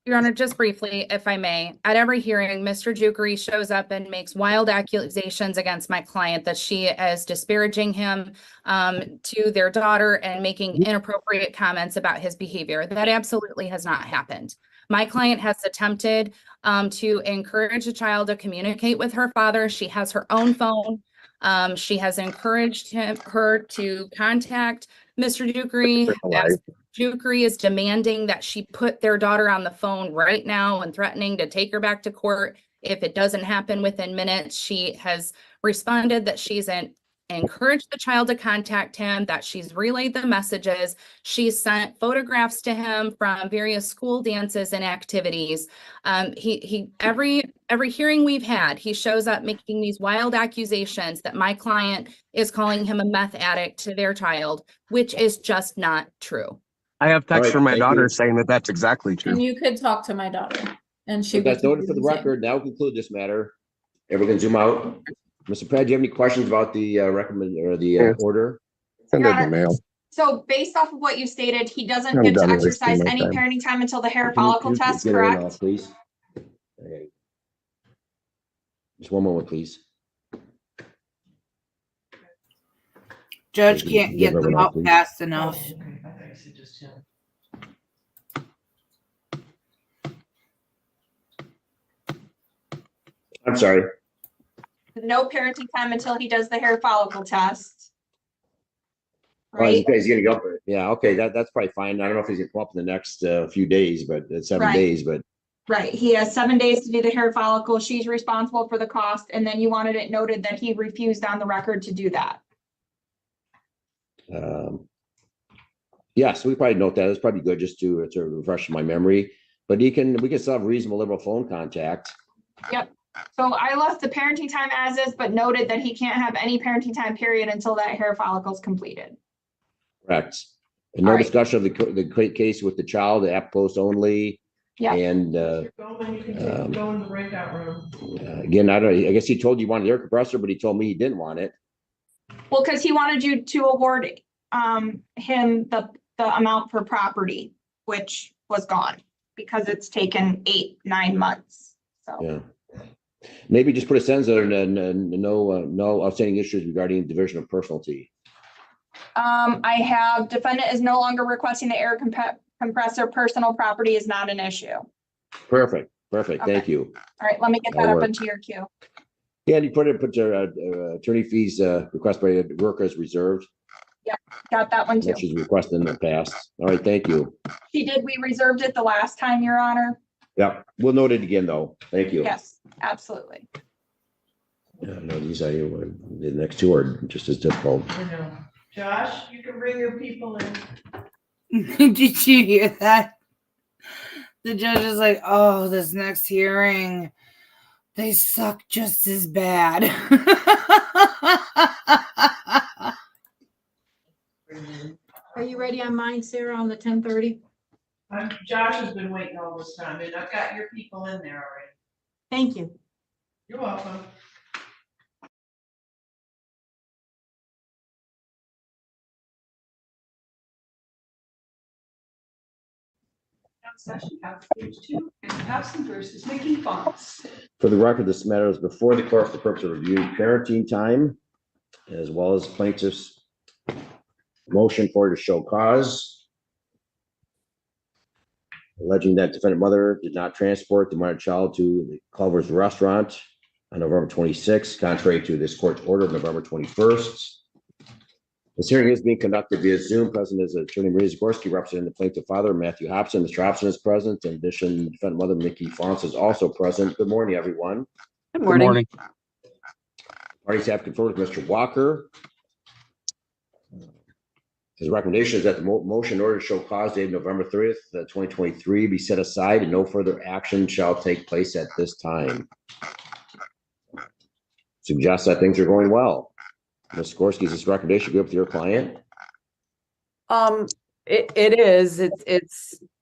Your Honor, just briefly, if I may, at every hearing, Mr. Jukri shows up and makes wild accusations against my client that she is disparaging him to their daughter and making inappropriate comments about his behavior. That absolutely has not happened. My client has attempted to encourage the child to communicate with her father. She has her own phone. She has encouraged her to contact Mr. Jukri. Jukri is demanding that she put their daughter on the phone right now and threatening to take her back to court if it doesn't happen within minutes. She has responded that she's encouraged the child to contact him, that she's relayed the messages. She's sent photographs to him from various school dances and activities. Every hearing we've had, he shows up making these wild accusations that my client is calling him a meth addict to their child, which is just not true. I have text from my daughter saying that that's exactly true. And you could talk to my daughter, and she. That's noted for the record. Now conclude this matter. Everyone zoom out. Mr. Pratt, do you have any questions about the order? Send it in the mail. So based off of what you stated, he doesn't get to exercise any parenting time until the hair follicle test, correct? Please. Okay. Just one moment, please. Judge can't get them out fast enough. I'm sorry. No parenting time until he does the hair follicle test. Oh, he's gonna go for it. Yeah, okay, that's probably fine. I don't know if he's gonna come up in the next few days, but 7 days, but. Right, he has 7 days to do the hair follicle. She's responsible for the cost, and then you wanted it noted that he refused on the record to do that. Yes, we probably note that. It's probably good just to refresh my memory. But we can still have reasonable liberal phone contact. Yep. So I left the parenting time as is, but noted that he can't have any parenting time period until that hair follicle is completed. Correct. And no discussion of the case with the child, the app post only. Yeah. And Go in the breakout room. Again, I guess he told you he wanted the air compressor, but he told me he didn't want it. Well, because he wanted you to award him the amount for property, which was gone because it's taken 8-9 months. So yeah. Maybe just put a sentence there and no outstanding issues regarding division of personality. I have defendant is no longer requesting the air compressor. Personal property is not an issue. Perfect. Okay. Thank you. All right, let me get that That'll up work. into your queue. Yeah, and you put your attorney fees request by the worker as reserved. Yep, got that one too. What she's requested in the past. All right, thank you. She did. We reserved it the last time, Your Honor. Yeah, we'll note it again though. Thank you. Yes, absolutely. Yeah, no, these are the next two are just as difficult. I know. Josh, you can bring your people in. Did you hear that? The judge is like, oh, this next hearing, they suck just as bad. Are you ready on mine, Sarah, on the 10:30? Josh has been waiting all this time, and I've got your people in there already. Thank you. You're welcome. Session, page 2, and Hobson versus Mickey Fox. For the record, this matter is before the court for the purpose of reviewing parenting time, as well as plaintiff's motion for to show cause, alleging that defendant mother did not transport the minor child to the Culver's restaurant on November 26th, contrary to this court's order of November 21st. This hearing is being conducted via Zoom. Present is Attorney Maria Zagorski, representing the plaintiff father, Matthew Hobson. Mr. Hobson is present. In addition, the defendant mother, Nikki Fonce, is also present. Good morning, everyone. Good morning. Good morning. Parties have conferred with Mr. Walker. His recommendation is that the motion order to show cause dated November 30th, 2023 be set aside and no further action shall take place at this time. Suggests that things are going well. Ms. Gorski, is this recommendation good with your client? It is.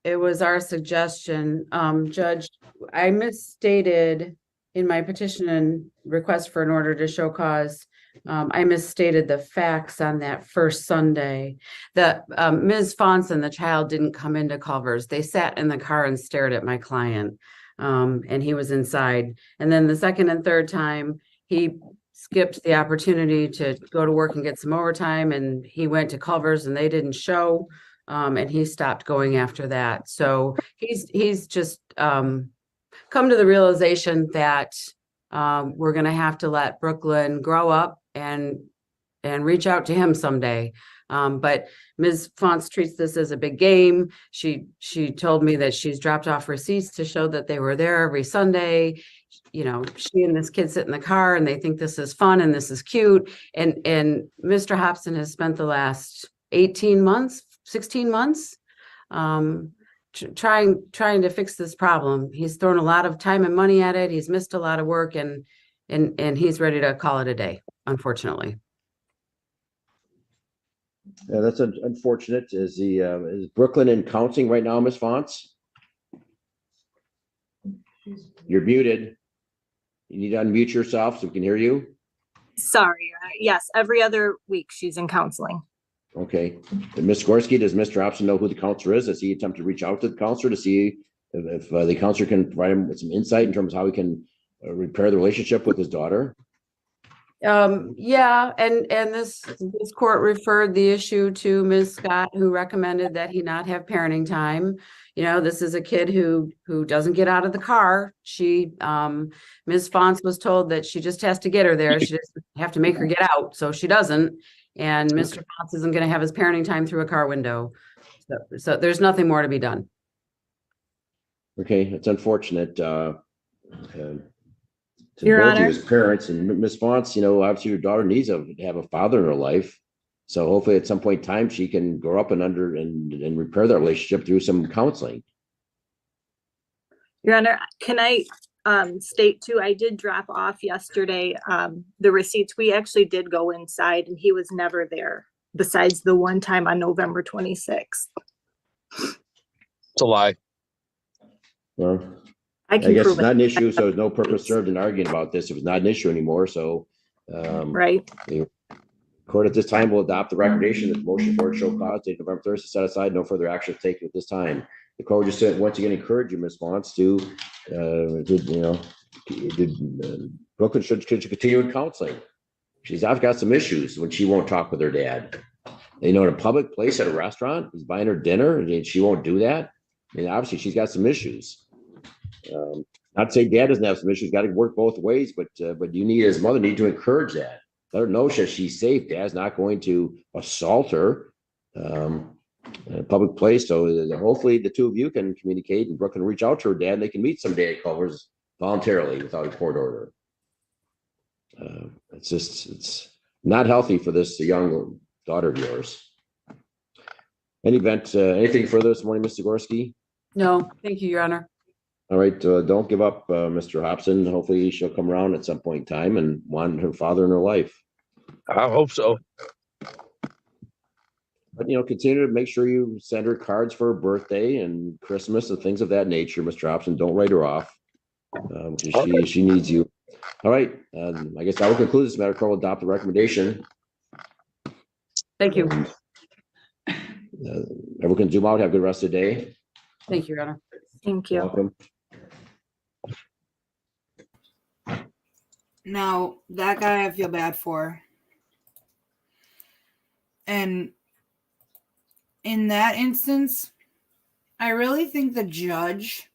It was our suggestion. Judge, I misstated in my petition and request for an order to show cause. I misstated the facts on that first Sunday. That Ms. Fonce and the child didn't come into Culver's. They sat in the car and stared at my client, and he was inside. And then the second and third time, he skipped the opportunity to go to work and get some overtime, and he went to Culver's and they didn't show, and he stopped going after that. So he's just come to the realization that we're going to have to let Brooklyn grow up and reach out to him someday. But Ms. Fonce treats this as a big game. She told me that she's dropped off receipts to show that they were there every Sunday. You know, she and this kid sit in the car and they think this is fun and this is cute. And Mr. Hobson has spent the last 18 months, 16 months, trying to fix this problem. He's thrown a lot of time and money at it. He's missed a lot of work and he's ready to call it a day, unfortunately. Yeah, that's unfortunate. Is Brooklyn in counseling right now, Ms. Fonce? You're muted. You need to unmute yourself so we can hear you. Sorry. Yes, every other week she's in counseling. Okay. And Ms. Gorski, does Mr. Hobson know who the counselor is? Does he attempt to reach out to the counselor to see if the counselor can provide him with some insight in terms of how he can repair the relationship with his daughter? Yeah, and this court referred the issue to Ms. Scott, who recommended that he not have parenting time. You know, this is a kid who doesn't get out of the car. Ms. Fonce was told that she just has to get her there. She doesn't have to make her get out, so she doesn't. And Mr. Fonce isn't going to have his parenting time through a car window. So there's nothing more to be done. Okay, it's unfortunate. To Your both Honor. of his parents and Ms. Fonce, you know, obviously your daughter needs to have a father in her life. So hopefully at some point in time, she can grow up and repair that relationship through some counseling. Your Honor, can I state too, I did drop off yesterday the receipts. We actually did go inside and he was never there besides the one time on November 26th. It's a lie. Well, I guess prove it's not it. an issue, so there's no purpose served in arguing about this. It was not an issue anymore, so. Right. The court at this time will adopt the recommendation that the motion for show cause dated November 1st is set aside. No further action is taken at this time. The court just said, once again, encourage you, Ms. Fonce, to Brooklyn should continue in counseling. I've got some issues when she won't talk with her dad. In a public place at a restaurant, he's buying her dinner and she won't do that. I mean, obviously she's got some issues. Not to say dad doesn't have some issues, got to work both ways, but you need, as a mother, need to encourage that. Let her know that she's safe. Dad's not going to assault her in a public place. So hopefully the two of you can communicate and Brooke can reach out to her dad and they can meet someday at Culver's voluntarily without a court order. It's not healthy for this young daughter of yours. Anything further this morning, Mr. Gorski? No, thank you, Your Honor. All right, don't give up, Mr. Hobson. Hopefully she'll come around at some point in time and want her father in her life. I hope so. But, continue to make sure you send her cards for her birthday and Christmas and things of that nature, Mr. Hobson. Don't write her off. She needs you. All right, I guess I will conclude this matter. Court will adopt the recommendation. Thank you. Everyone can zoom out. Have a good rest of the day. Thank you, Your Honor. Thank you. Welcome. Now, that guy I feel bad for. And in that instance, I really think the judge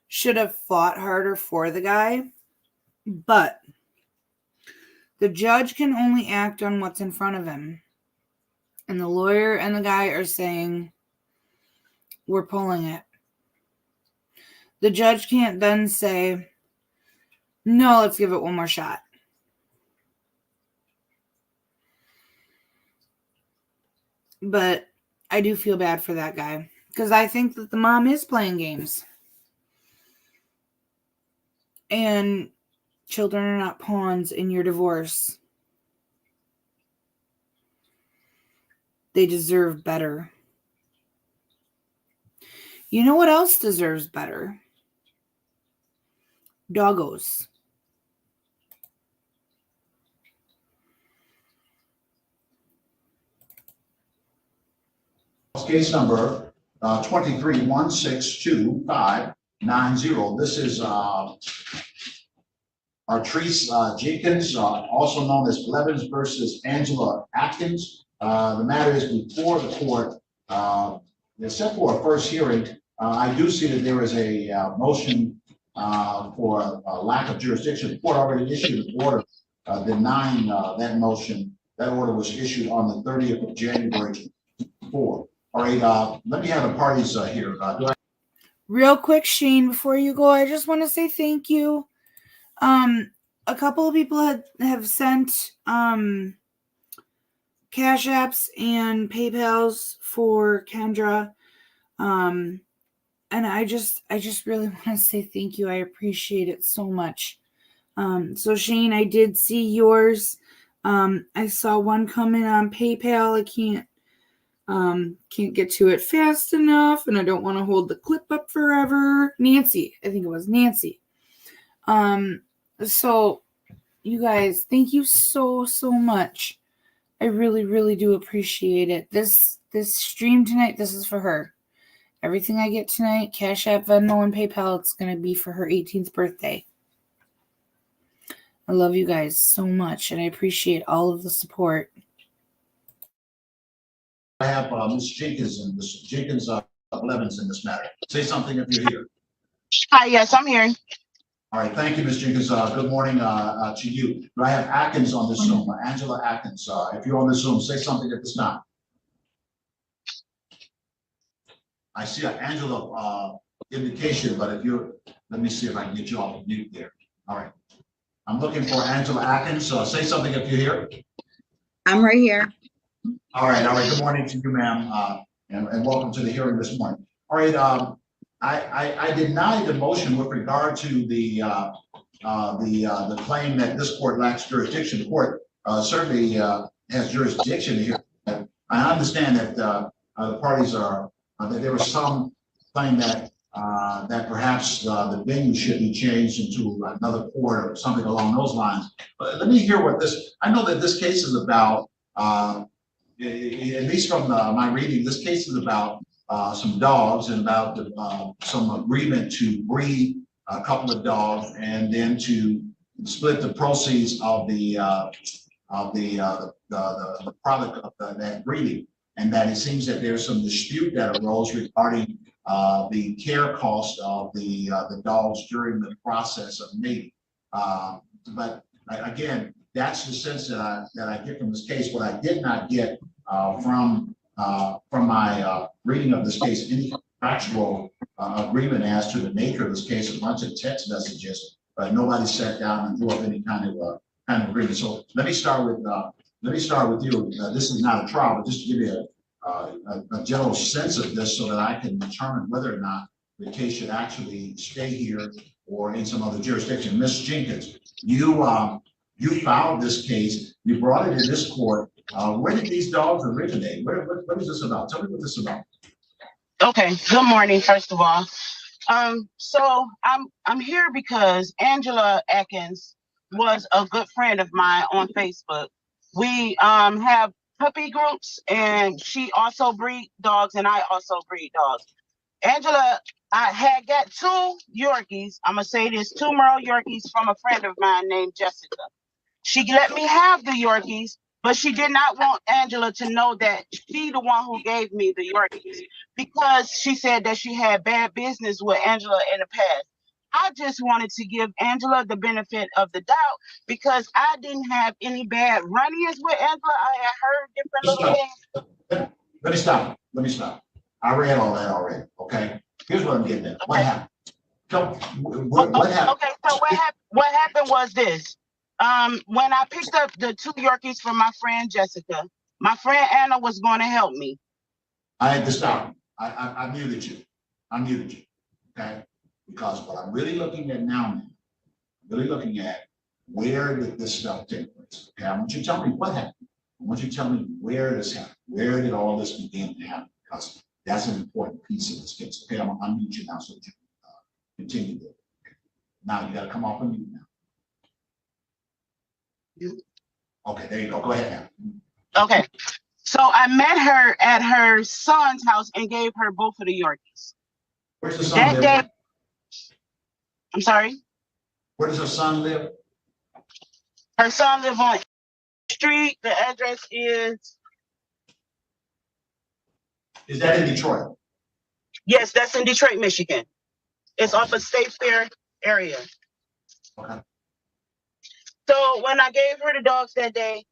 should have fought harder for the guy. But the judge can only act on what's in front of him. And the lawyer and the guy are saying, we're pulling it. The judge can't then say, no, let's give it one more shot. But I do feel bad for that guy because I think that the mom is playing games. And children are not pawns in your divorce. They deserve better. You know what else deserves better? Doggos. Case number 23-162-590. This is Artrice Jenkins, also known as Blevins versus Angela Atkins. The matter is before the court. They're set for a first hearing. I do see that there is a motion for lack of jurisdiction. The court already issued an order denying that motion. That order was issued on the 30th of January 2024. All right, let me have the parties here. Real quick, Shane, before you go, I just want to say thank you. A couple of people have sent Cash Apps and PayPals for Kendra. And I just really want to say thank you. I appreciate it so much. So Shane, I did see yours. I saw one come in on PayPal. I can't get to it fast enough, and I don't want to hold the clip up forever. Nancy, I think it was Nancy. So you guys, thank you so much. I really, really do appreciate it. This stream tonight, this is for her. Everything I get tonight, Cash App, Venmo, and PayPal, it's going to be for her 18th birthday. I love you guys so much, and I appreciate all of the support. I have Ms. Jenkins Blevins in this matter. Say something if you're here. Hi, yes, I'm here. All right, thank you, Ms. Jenkins. Good morning to you. Do I have Atkins on this Zoom? Angela Atkins. If you're on this Zoom, say something at this time. I see an Angela indication, but if you're, let me see if I can get you off mute there. All right. I'm looking for Angela Atkins. Say something if you're here. I'm right here. All right. Good morning to you, ma'am, and welcome to the hearing this morning. All right. I denied the motion with regard to the claim that this court lacks jurisdiction. The court certainly has jurisdiction here. I understand that the parties are that there was some claim that that perhaps the venue should be changed into another court or something along those lines. But let me hear what this. I know that this case is about. At least from my reading, this case is about some dogs and about some agreement to breed a couple of dogs, and then to split the proceeds of the product of that breeding. And that it seems that there's some dispute that arose regarding the care cost of the dogs during the process of mating. But again, that's the sense that I get from this case. What I did not get from my reading of this case, any factual agreement as to the nature of this case, a bunch of text messages, but nobody sat down and drew up any kind of agreement. So let me start with you. This is not a trial, but just to give you a general sense of this, so that I can determine whether or not the case should actually stay here or in some other jurisdiction. Ms. Jenkins, you filed this case. You brought it in this court. Where did these dogs originate? What is this about? Tell me what this is about. Okay, good morning, first of all. So I'm here because Angela Atkins was a good friend of mine on Facebook. We have puppy groups, and she also breed dogs, and I also breed dogs. Angela, I had got 2 Yorkies. I'm gonna say this, 2 Merle Yorkies from a friend of mine named Jessica. She let me have the Yorkies, but she did not want Angela to know that she the one who gave me the Yorkies, because she said that she had bad business with Angela in the past. I just wanted to give Angela the benefit of the doubt, because I didn't have any bad run-ins with Angela. I had heard different little things. Let me stop. I read all that already, okay? Here's what I'm getting at. What happened? What happened? Okay, so what happened was this. When I picked up the 2 Yorkies from my friend Jessica, my friend Anna was going to help me. I had to stop. I muted you. Okay? Because what I'm really looking at now, man, I'm really looking at where did this stuff take place? Okay, I want you to tell me what happened. I want you to tell me where this happened. Where did all this begin to happen? Because that's an important piece of this case. Okay, I'm gonna unmute you now so that you can continue there. Okay. Now you got to come off of mute now. Okay, there you go. Go ahead now. Okay, so I met her at her son's house and gave her both of the Yorkies. Where's the son live? Day, I'm sorry? Where does her son live? Her son lives on street. The address is that in Detroit? Yes, that's in Detroit, Michigan. It's off of State Fair area. Okay. So when I gave her the dogs that day,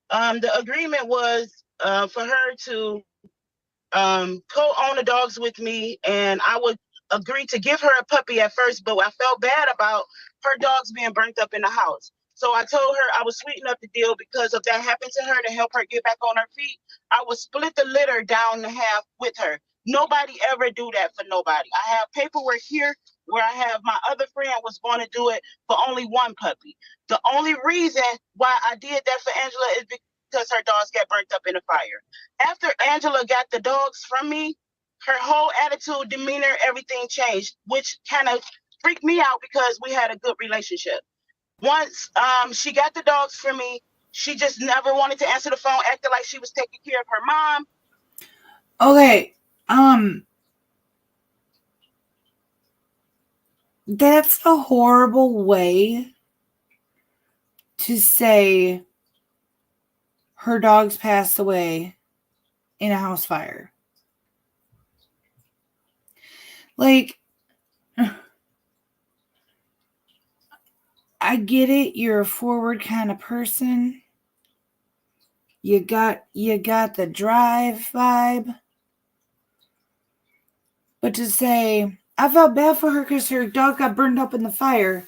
the agreement was for her to co-own the dogs with me, and I would agree to give her a puppy at first, but I felt bad about her dogs being burnt up in the house. So I told her I would sweeten up the deal, because if that happened to her, to help her get back on her feet, I would split the litter down to half with her. Nobody ever do that for nobody. I have paperwork here where I have my other friend was going to do it for only 1 puppy. The only reason why I did that for Angela is because her dogs got burnt up in a fire. After Angela got the dogs from me, her whole attitude, demeanor, everything changed, which kind of freaked me out because we had a good relationship. Once she got the dogs from me, she just never wanted to answer the phone, acting like she was taking care of her mom. Okay. That's a horrible way to say her dogs passed away in a house fire. Like, I get it. You're a forward kind of person. You got the drive vibe. But to say, I felt bad for her because her dog got burned up in the fire.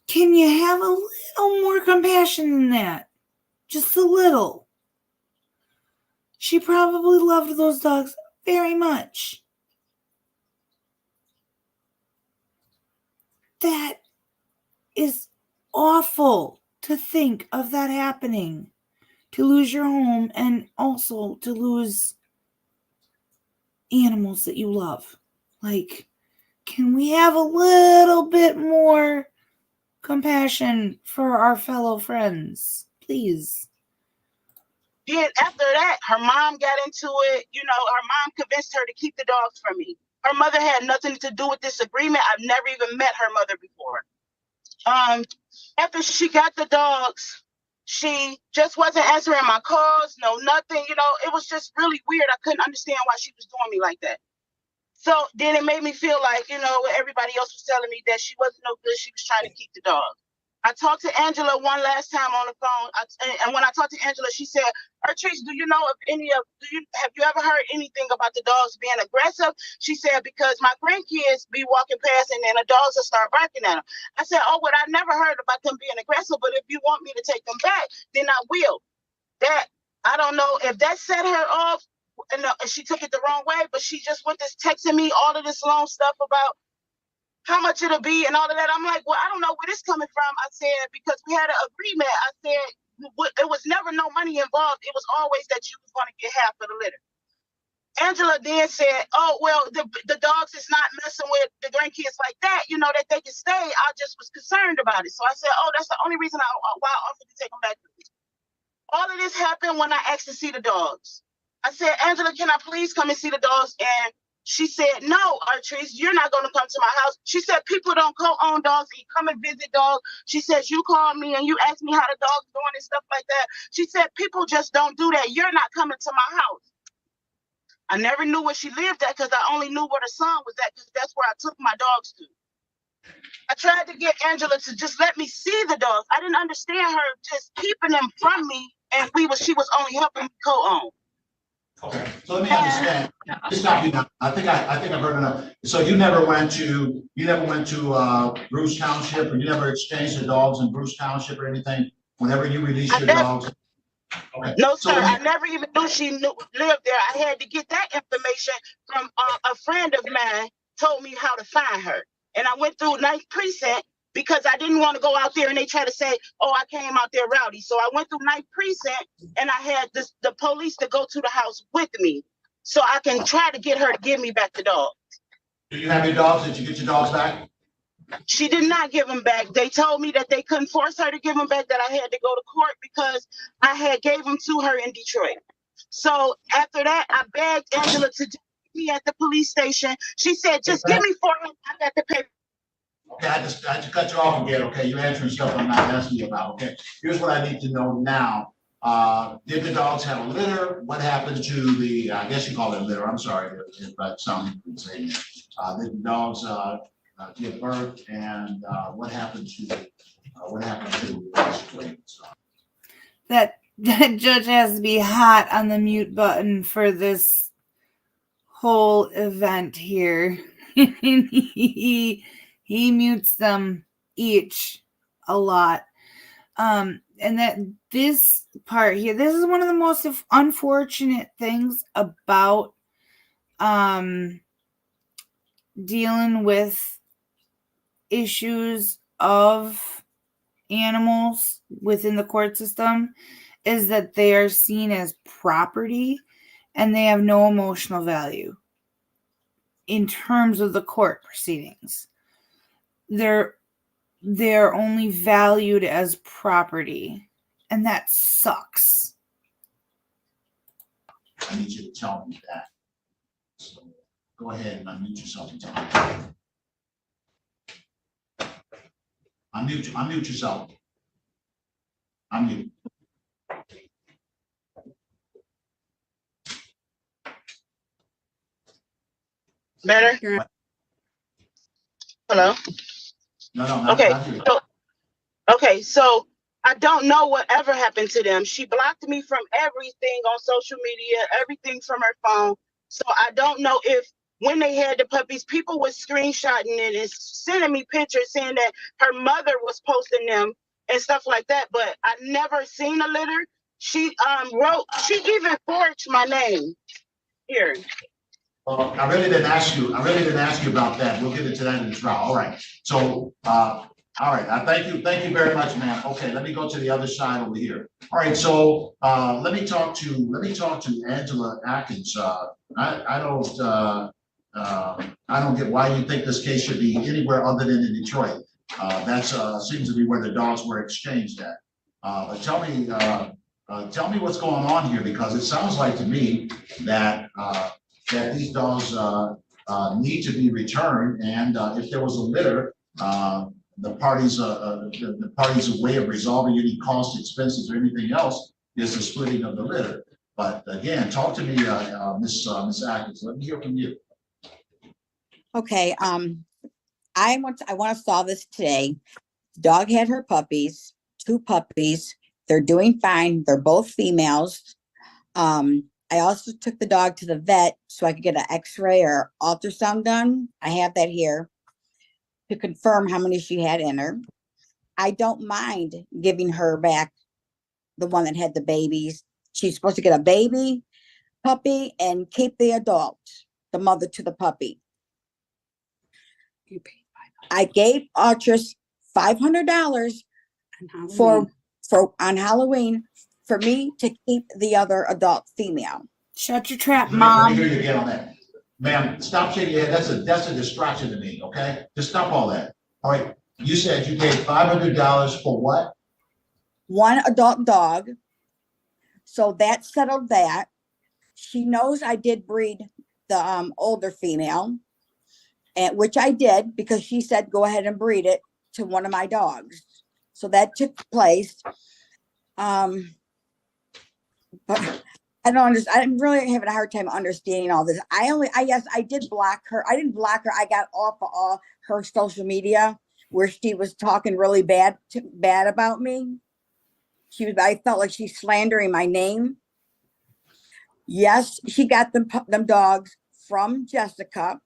Can you have a little more compassion than that? Just a little. She probably loved those dogs very much. That is awful to think of that happening. To lose your home and also to lose animals that you love. Like, can we have a little bit more compassion for our fellow friends, please? Then after that, her mom got into it. You know, her mom convinced her to keep the dogs from me. Her mother had nothing to do with this agreement. I've never even met her mother before. After she got the dogs, she just wasn't answering my calls, no nothing, you know, it was just really weird. I couldn't understand why she was doing me like that. So then it made me feel like, you know, everybody else was telling me that she wasn't no good. She was trying to keep the dog. I talked to Angela one last time on the phone. And when I talked to Angela, she said, Artrice, do you know of have you ever heard anything about the dogs being aggressive? She said, because my grandkids be walking past and then the dogs will start barking at them. I said, oh, well, I never heard about them being aggressive, but if you want me to take them back, then I will. That, I don't know if that set her off and she took it the wrong way, but she just went this texting me all of this long stuff about how much it'll be and all of that. I'm like, well, I don't know where this coming from. I said, because we had an agreement. I said, it was never no money involved. It was always that you was going to get half of the litter. Angela then said, oh, well, the dogs is not messing with the grandkids like that, you know, that they can stay. I just was concerned about it. So I said, oh, that's the only reason why I offered to take them back. All of this happened when I asked to see the dogs. I said, Angela, can I please come and see the dogs? And she said, no, Artrice, you're not going to come to my house. She said, people don't co-own dogs and come and visit dogs. She says, you called me and you asked me how the dog's doing and stuff like that. She said, people just don't do that. You're not coming to my house. I never knew where she lived at because I only knew where the son was at because that's where I took my dogs to. I tried to get Angela to just let me see the dogs. I didn't understand her just keeping them from me, and she was only helping me co-own. Okay, so let me understand. Just stop you now. I think I've heard enough. So you never went to Bruce Township, or you never exchanged the dogs in Bruce Township or anything? Whenever you released your dogs. Okay. No, sir. I never even knew she lived there. I had to get that information from a friend of mine. Told me how to find her, and I went through 9th Precinct because I didn't want to go out there and they try to say, oh, I came out there rowdy. So I went through 9th Precinct and I had the police to go to the house with me so I can try to get her to give me back the dog. Do you have your dogs? Did you get your dogs back? She did not give them back. They told me that they couldn't force her to give them back, that I had to go to court because I had gave them to her in Detroit. So after that, I begged Angela to meet me at the police station. She said, just give me $400. I got to pay. Okay, I just cut you off again. Okay, you're answering stuff I'm not asking you about. Okay, here's what I need to know now. Did the dogs have a litter? What happened to the, I guess you call it a litter, I'm sorry if that sounds insane. Did the dogs give birth, and what happened to basically? That judge has to be hot on the mute button for this whole event here. He mutes them each a lot. And that this part here, this is one of the most unfortunate things about dealing with issues of animals within the court system, is that they are seen as property and they have no emotional value in terms of the court proceedings. They're only valued as property, and that sucks. I need you to tell me that. So go ahead and unmute yourself and tell me. Unmute yourself. Unmute. Better? Hello? No, okay. So I don't know whatever happened to them. She blocked me from everything on social media, everything from her phone. So I don't know if when they had the puppies, people were screenshotting it and sending me pictures saying that her mother was posting them and stuff like that. But I never seen a litter. She even forged my name here. I really didn't ask you about that. We'll get into that in the trial. All right. So, all right. Thank you very much, ma'am. Okay, let me go to the other side over here. All right. So, let me talk to Angela Atkins. I don't get why you think this case should be anywhere other than in Detroit. That seems to be where the dogs were exchanged at. But tell me what's going on here, because it sounds like to me that these dogs need to be returned, and if there was a litter, the parties' way of resolving any cost, expenses, or anything else is the splitting of the litter. But again, talk to me, Miss Atkins. Let me hear from you. Okay, I want to solve this today. Dog had her puppies, 2 puppies. They're doing fine. They're both females. I also took the dog to the vet so I could get an x-ray or ultrasound done. I have that here to confirm how many she had in her. I don't mind giving her back the one that had the babies. She's supposed to get a baby puppy and keep the adult, the mother to the puppy. I gave Artress $500 for on Halloween for me to keep the other adult female. Shut your trap, Let Mom. me hear you again on that. Ma'am, stop shaking your head. That's a distraction to me, okay? Just stop all that. All right. You said you gave $500 for what? 1 adult dog. So that settled that. She knows I did breed the older female, and which I did because she said go ahead and breed it to one of my dogs. So that took place. But I don't understand. I'm really having a hard time understanding all this. Yes, I did block her. I didn't block her. I got off of all her social media where she was talking really bad about me. I felt like she's slandering my name. Yes, she got them dogs from Jessica.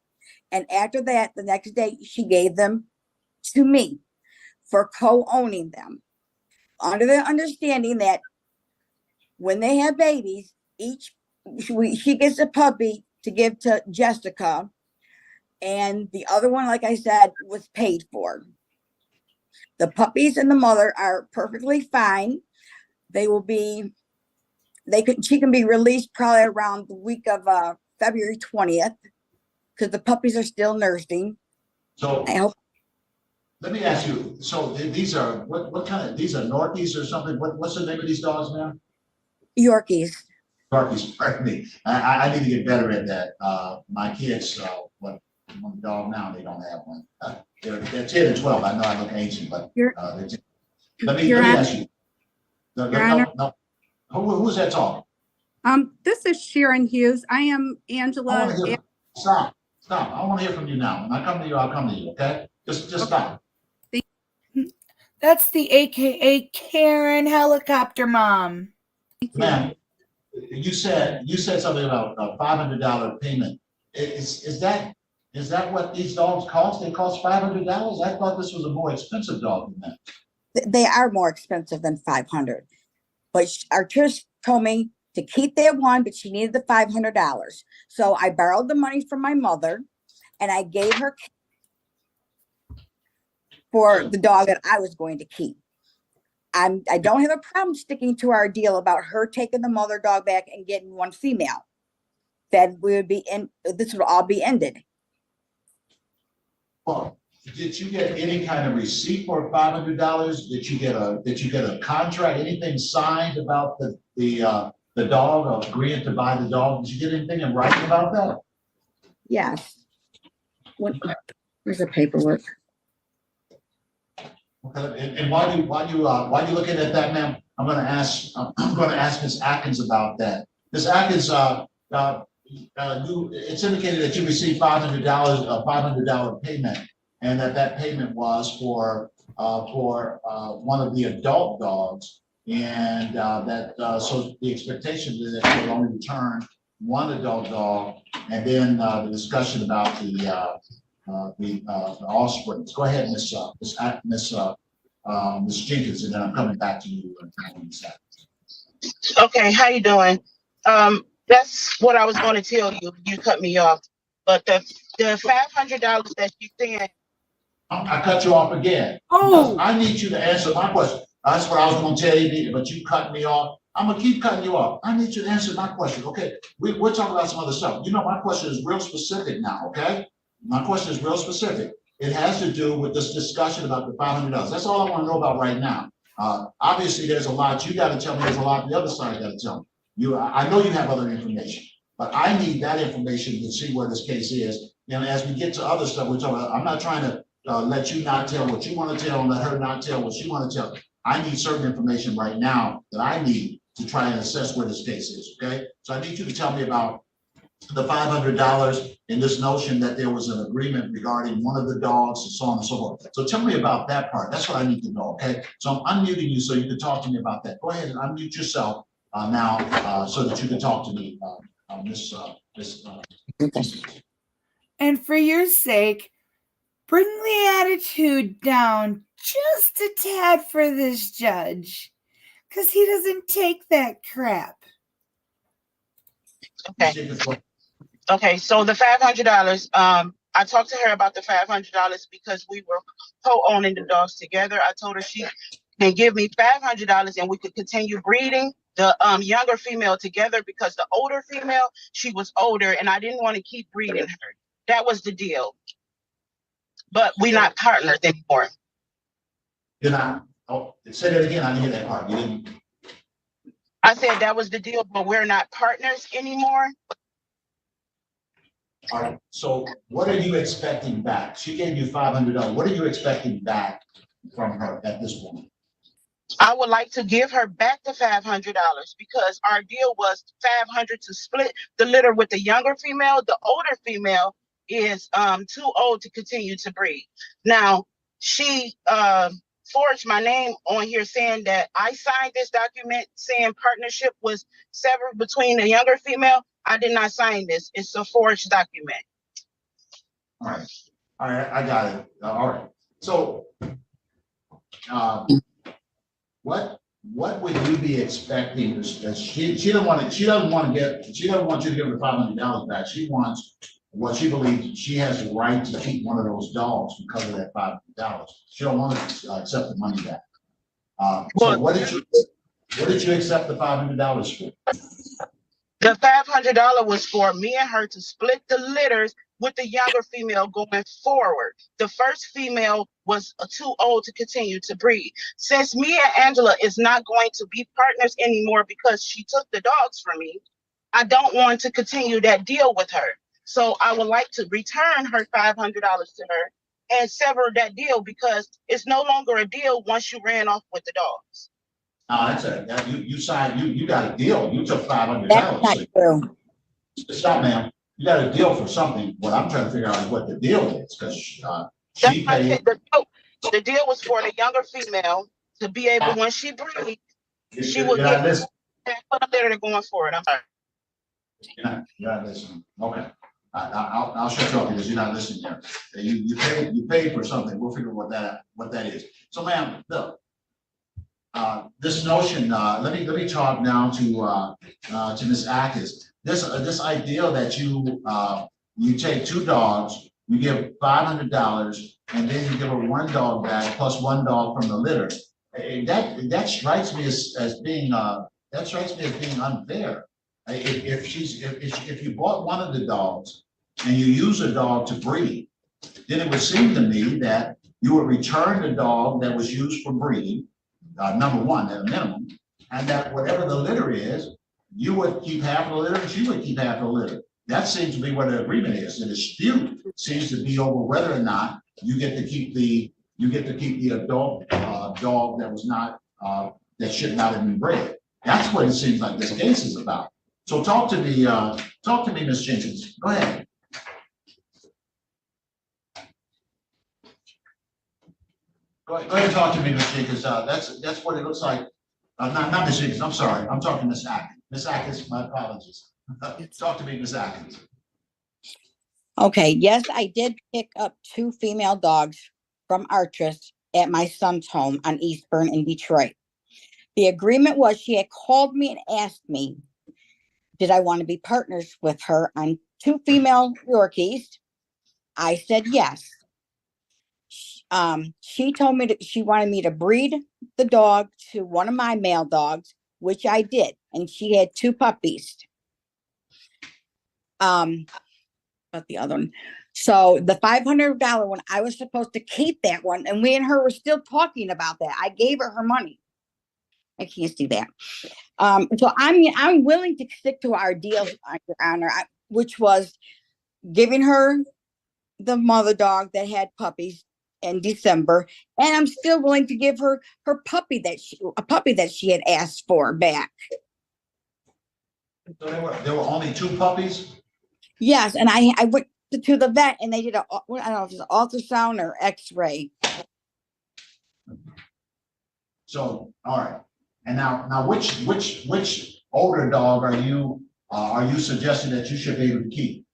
And after that, the next day, she gave them to me for co-owning them. Under the understanding that when they have babies, she gets a puppy to give to Jessica. And the other one, like I said, was paid for. The puppies and the mother are perfectly fine. She can be released probably around the week of February 20th because the puppies are still nursing. So I hope. Let me ask you, so these are, what kind of, these are Norkies or something? What's the name of these dogs, ma'am? Yorkies. Norkies, pardon me. I need to get better at that. My kids, one dog now, they don't have one. They're 10 and 12. I know I look ancient, but let me ask you. No. Who's that talking? This is Sharon Hughes. I am Angela. Stop. I want to hear from you now. When I come to you, I'll come to you, okay? Just stop. That's the AKA Karen Helicopter Mom. Ma'am, you said something about a $500 payment. Is that what these dogs cost? They cost $500? I thought this was a more expensive dog than that. They are more expensive than $500. But Artrish told me to keep that one, but she needed the $500. So I borrowed the money from my mother and I gave her for the dog that I was going to keep. I don't have a problem sticking to our deal about her taking the mother dog back and getting one female. That this would all be ended. Well, did you get any kind of receipt for $500? Did you get a contract? Anything signed about the dog agreeing to buy the dog? Did you get anything in writing about that? Yes. Where's the paperwork? Okay. And while you looking at that, ma'am, I'm going to ask Ms. Atkins about that. Ms. Atkins, it's indicated that you received $500, a $500 payment, and that payment was for one of the adult dogs, and so the expectation is that you will only return one adult dog, and then the discussion about the offspring. Go ahead, Miss Jenkins, and then I'm coming back to you. Okay, how you doing? That's what I was going to tell you. You cut me off, but the $500 that you said. I cut you off again. Oh, I need you to answer my question. That's what I was going to tell you, but you cut me off. I'm gonna keep cutting you off. I need you to answer my question. Okay, we're talking about some other stuff. You know, my question is real specific now. Okay, my question is real specific. It has to do with this discussion about the $500. That's all I want to know about right now. Obviously, there's a lot you got to tell me. There's a lot the other side got to tell me. I know you have other information, but I need that information to see where this case is. And as we get to other stuff, we're talking about, I'm not trying to let you not tell what you want to tell and let her not tell what she want to tell. I need certain information right now that I need to try and assess where this case is, okay? So I need you to tell me about the $500 in this notion that there was an agreement regarding one of the dogs and so on and so forth. So tell me about that part. That's what I need to know, okay? So I'm unmuting you so you can talk to me about that. Go ahead and unmute yourself now so that you can talk to me, Miss. And for your sake, bring the attitude down just a tad for this judge, because he doesn't take that crap. Okay. Okay, so the $500, I talked to her about the $500 because we were co-owning the dogs together. I told her she can give me $500 and we could continue breeding the younger female together because the older female, she was older and I didn't want to keep breeding her. That was the deal. But we're not partners anymore. You're not, oh, say that again, I didn't hear that part. You didn't. I said that was the deal, but we're not partners anymore. All right, so what are you expecting back? She gave you $500. What are you expecting back from her at this point? I would like to give her back the $500 because our deal was $500 to split the litter with the younger female. The older female is too old to continue to breed. Now, she forged my name on here saying that I signed this document saying partnership was severed between the younger female. I did not sign this. It's a forged document. All right, I got it. All right, so what would you be expecting? She doesn't want you to give her $500 back. She wants what she believes she has the right to keep one of those dogs because of that $500. She don't want to accept the money back. So what did you accept the $500 for? The $500 was for me and her to split the litters with the younger female going forward. The first female was too old to continue to breed. Since me and Angela is not going to be partners anymore because she took the dogs from me, I don't want to continue that deal with her. So I would like to return her $500 to her and sever that deal because it's no longer a deal once you ran off with the dogs. That's you signed, you got a deal. You took $500. That's not true. Stop, ma'am. You got a deal for something. What I'm trying to figure out is what the deal is, because she paid. The deal was for the younger female to be able, when she breeds, she would get a litter going forward. I'm sorry. You're not listening. Okay. I'll shut you off because you're not listening there. You paid for something. We'll figure what that is. So, ma'am, look. This notion, let me talk now to Ms. Atkins. This idea that you take two dogs, you give $500, and then you give her one dog back plus one dog from the litter. That strikes me as being unfair. If you bought one of the dogs and you use a dog to breed, then it would seem to me that you would return the dog that was used for breeding. Number one, at a minimum, and that whatever the litter is, you would keep half of the litter and she would keep half of the litter. That seems to be what the agreement is. The dispute seems to be over whether or not you get to keep the adult dog that was not that should not have been bred. That's what it seems like this case is about. So talk to me, Ms. Jenkins. Go ahead. Go ahead and talk to me, Ms. Jenkins. That's what it looks like. Not Ms. Jenkins, I'm sorry. I'm talking to Ms. Atkins. Ms. Atkins, my apologies. Talk to me, Ms. Atkins. Okay, yes, I did pick up two female dogs from Artress at my son's home on Eastburn in Detroit. The agreement was she had called me and asked me, did I want to be partners with her on two female Yorkies? I said yes. She told me that she wanted me to breed the dog to one of my male dogs, which I did, and she had two puppies. But the other one. So the $500 one, I was supposed to keep that one, and we and her were still talking about that. I gave her money. I can't see that. So I'm willing to stick to our deal, Your Honor, which was giving her the mother dog that had puppies in December, and I'm still willing to give her her puppy that she had asked for back. So there were only 2 puppies? Yes, and I went to the vet and they did I don't know if it's an ultrasound or X-ray. So, all right. And now which older dog are you suggesting that you should be able to keep?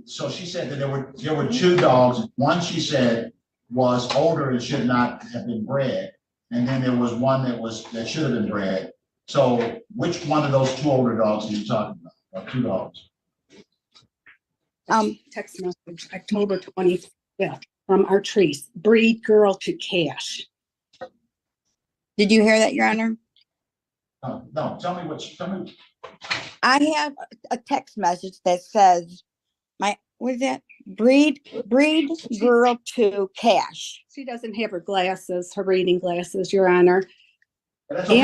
So she said that there were 2 dogs. One she said was older and should not have been bred, and then there was one that should have been bred. So which one of those 2 older dogs are you talking about? Or 2 dogs? Text message, October 25th from Artrice, breed girl to cash. Did you hear that, Your Honor? No, tell me. I have a text message that says, what is that? Breed girl to cash. She doesn't have her glasses, her reading glasses, Your Honor. That's okay.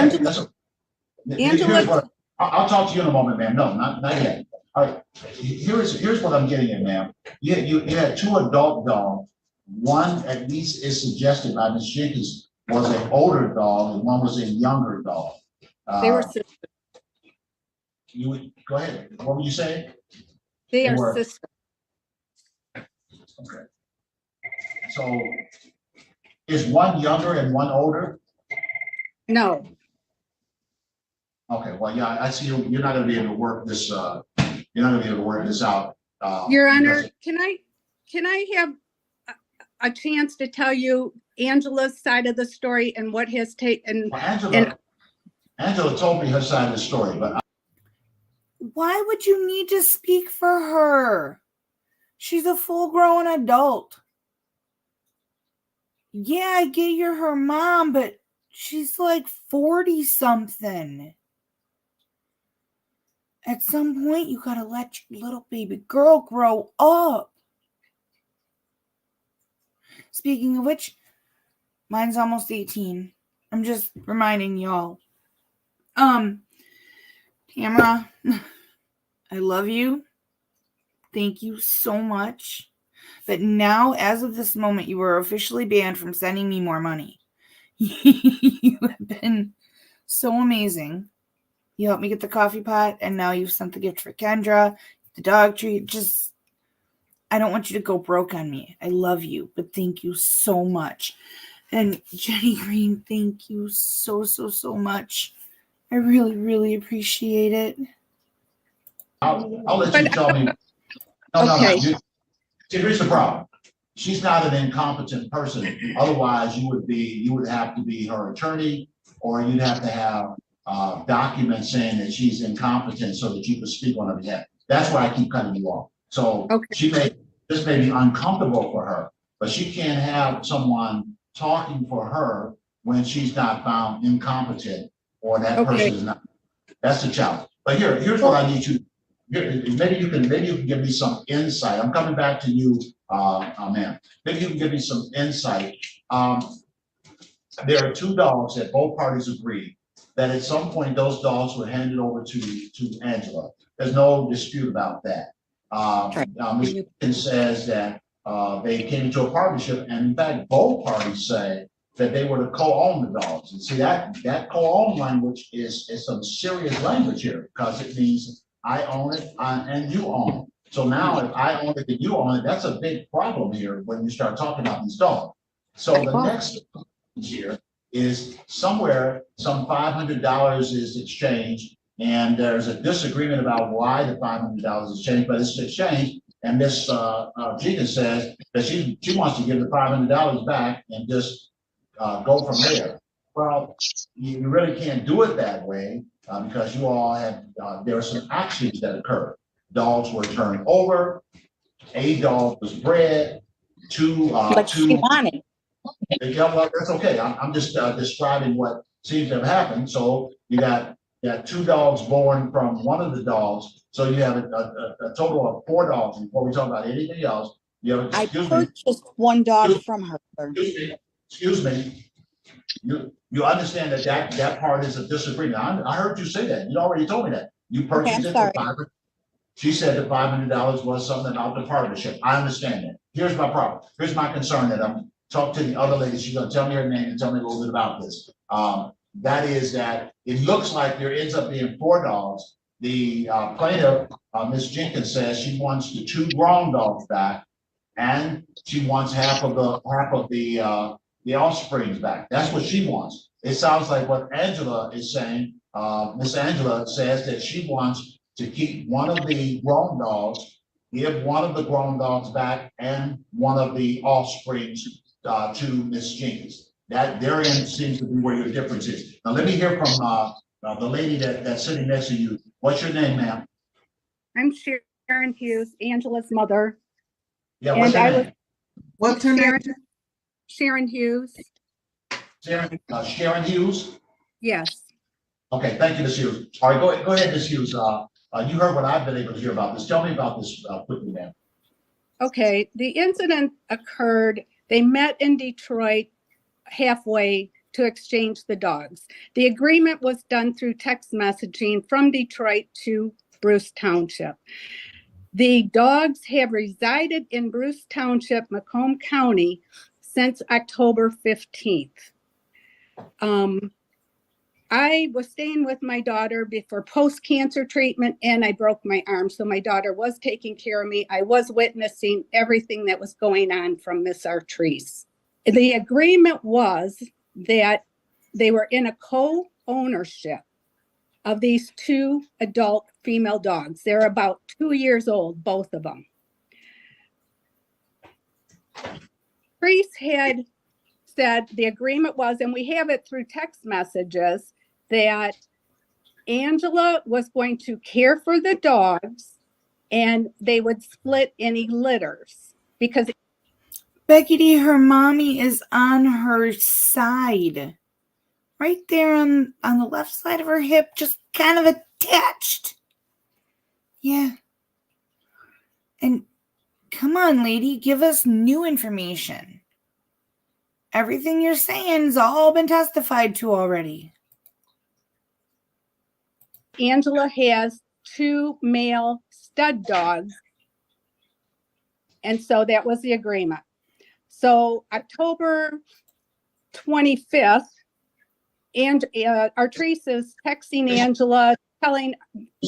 Angela, I'll talk to you in a moment, ma'am. No, not yet. All right. Here's what I'm getting at, ma'am. You had 2 adult dogs. One at least is suggested by Ms. Jenkins was an older dog, and one was a younger dog. they were sisters. Go ahead. What were you saying? They are sisters. Okay. So is one younger and one older? No. Okay, well, yeah, I see you're not gonna be able to work this, you're not gonna be able to work this out. Your Honor, can I have a chance to tell you Angela's side of the story and what has taken? Angela told me her side of the story, but why would you need to speak for her? She's a full-grown adult. Yeah, I get you're her mom, but she's like 40-something. At some point, you gotta let your little baby girl grow up. Speaking of which, mine's almost 18. I'm just reminding y'all. Tamara, I love you. Thank you so much. But now, as of this moment, you are officially banned from sending me more money. You have been so amazing. You helped me get the coffee pot, and now you've sent the gift for Kendra, the dog treat. I don't want you to go broke on me. I love you, but thank you so much. And Jenny Green, thank you so much. I really, really appreciate it. I'll let you tell me. No. Here's the problem. She's not an incompetent person. Otherwise, you would have to be her attorney, or you'd have to have documents saying that she's incompetent so that you could speak on her behalf. That's why I keep cutting you off. So this may be uncomfortable for her, but she can't have someone talking for her when she's not found incompetent or that person is not. That's the challenge. But here's what I need you. Maybe you can give me some insight. I'm coming back to you, ma'am. Maybe you can give me some insight. There are 2 dogs that both parties agreed that at some point those dogs were handed over to Angela. There's no dispute about that. Ms. Jenkins says that they came into a partnership, and in fact, both parties say that they were to co-own the dogs. And see, that co-own language is some serious language here, because it means I own it and you own it. So now if I own it and you own it, that's a big problem here when you start talking about these dogs. So the next here is somewhere some $500 is exchanged, and there's a disagreement about why the $500 is changed, but it's exchanged. And Miss Jenkins says that she wants to give the $500 back and just go from there. Well, you really can't do it that way because you all had, there were some actions that occurred. Dogs were turned over, a dog was bred, two. She wanted. Yeah, well, that's okay. I'm just describing what seems to have happened. So you got 2 dogs born from one of the dogs. So you have a total of 4 dogs. Before we talk about anything else, you have. I purchased 1 dog from her. Excuse me. You understand that part is a disagreement. I heard you say that. You already told me that. You purchased it for $500. She said that $500 was something about the partnership. I understand that. Here's my problem. Here's my concern that I'm talking to the other lady. She's gonna tell me her name and tell me a little bit about this. That is that it looks like there ends up being 4 dogs. The plaintiff, Ms. Jenkins, says she wants the 2 grown dogs back, and she wants half of the offsprings back. That's what she wants. It sounds like what Angela is saying. Miss Angela says that she wants to keep one of the grown dogs, give one of the grown dogs back, and one of the offsprings to Miss Jenkins. That therein seems to be where your difference is. Now let me hear from the lady that's sitting next to you. What's your name, ma'am? I'm Sharon Hughes, Angela's mother. Yeah, what's And your name? What's her name? Sharon Hughes. Sharon Hughes? Yes. Okay, thank you, Ms. Hughes. All right, go ahead, Ms. Hughes. You heard what I've been able to hear about this. Tell me about this quickly, ma'am. Okay, the incident occurred, they met in Detroit halfway to exchange the dogs. The agreement was done through text messaging from Detroit to Bruce Township. The dogs have resided in Bruce Township, Macomb County since October 15th. I was staying with my daughter before post-cancer treatment, and I broke my arm. So my daughter was taking care of me. I was witnessing everything that was going on from Miss Artrice. The agreement was that they were in a co-ownership of these 2 adult female dogs. They're about 2 years old, both of them. Artrice had said the agreement was, and we have it through text messages, that Angela was going to care for the dogs and they would split any litters because Becky, her mommy is on her side. Right there on the left side of her hip, just kind of attached. Yeah. And come on, lady, give us new information. Everything you're saying's all been testified to already. Angela has 2 male stud dogs. And so that was the agreement. So October 25th, and Artrice is texting Angela, telling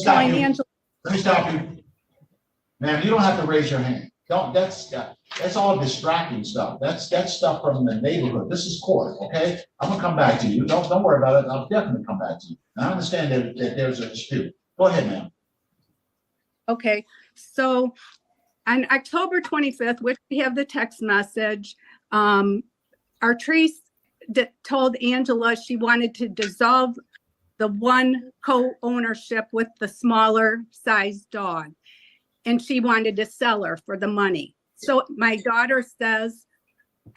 Angela. Let me stop you. Ma'am, you don't have to raise your hand. That's all distracting stuff. That's stuff from the neighborhood. This is court, okay? I'm gonna come back to you. Don't worry about it. I'll definitely come back to you. And I understand that there's a dispute. Go ahead, ma'am. Okay, so on October 25th, which we have the text message, Artrice told Angela she wanted to dissolve the 1 co-ownership with the smaller size dog, and she wanted to sell her for the money. So my daughter says,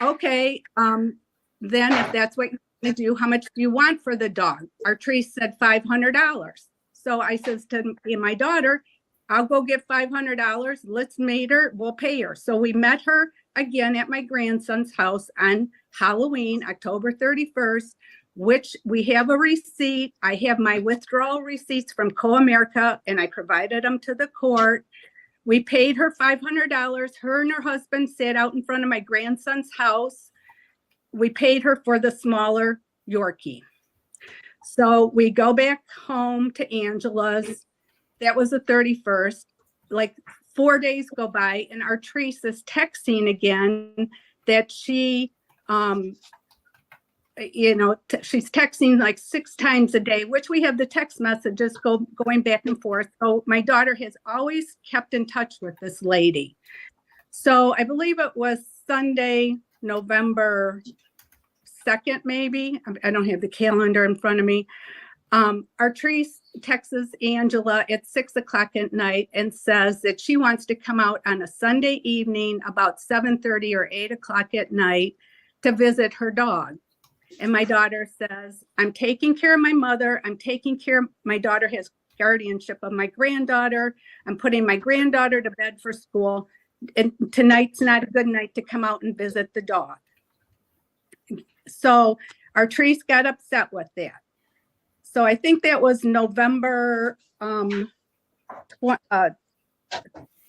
okay, then if that's what you want to do, how much do you want for the dog? Artrice said $500. So I says to my daughter, I'll go get $500. Let's meet her. We'll pay her. So we met her again at my grandson's house on Halloween, October 31st, which we have a receipt. I have my withdrawal receipts from Co-America, and I provided them to the court. We paid her $500. Her and her husband sat out in front of my grandson's house. We paid her for the smaller Yorkie. So we go back home to Angela's. That was the 31st. Like 4 days go by, and Artrice is texting again that she, she's texting like 6 times a day, which we have the text messages going back and forth. So my daughter has always kept in touch with this lady. So I believe it was Sunday, November 2nd, maybe. I don't have the calendar in front of me. Artrice texts Angela at 6 o'clock at night and says that she wants to come out on a Sunday evening about 7:30 or 8 o'clock at night to visit her dog. And my daughter says, I'm taking care of my mother. My daughter has guardianship of my granddaughter. I'm putting my granddaughter to bed for school. And tonight's not a good night to come out and visit the dog. So Artrice got upset with that. So I think that was November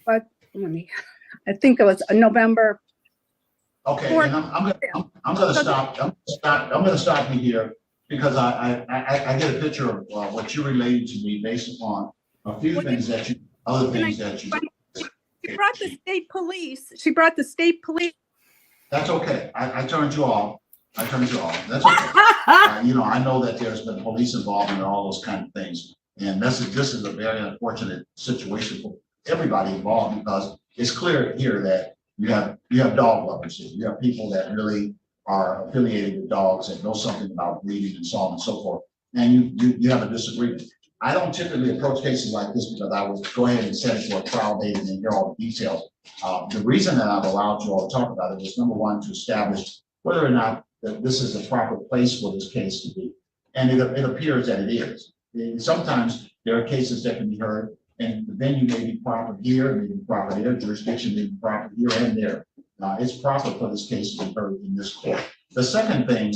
but I think it was November. Okay, and I'm gonna stop you here because I get a picture of what you related to me based upon a few things that you, other things that you. She brought the state police. She brought the state police. That's okay. I turned you off. That's okay. I know that there's been police involvement and all those kind of things. And this is a very unfortunate situation for everybody involved because it's clear here that you have dog lovers here. You have people that really are affiliated with dogs and know something about breeding and so on and so forth. And you have a disagreement. I don't typically approach cases like this because I would go ahead and set it for a trial date and then hear all the details. The reason that I've allowed you all to talk about it is number one, to establish whether or not that this is the proper place for this case to be. And it appears that it is. Sometimes there are cases that can be heard and the venue may be proper here, may be proper there, jurisdiction may be proper here and there. It's proper for this case to be heard in this court. The second thing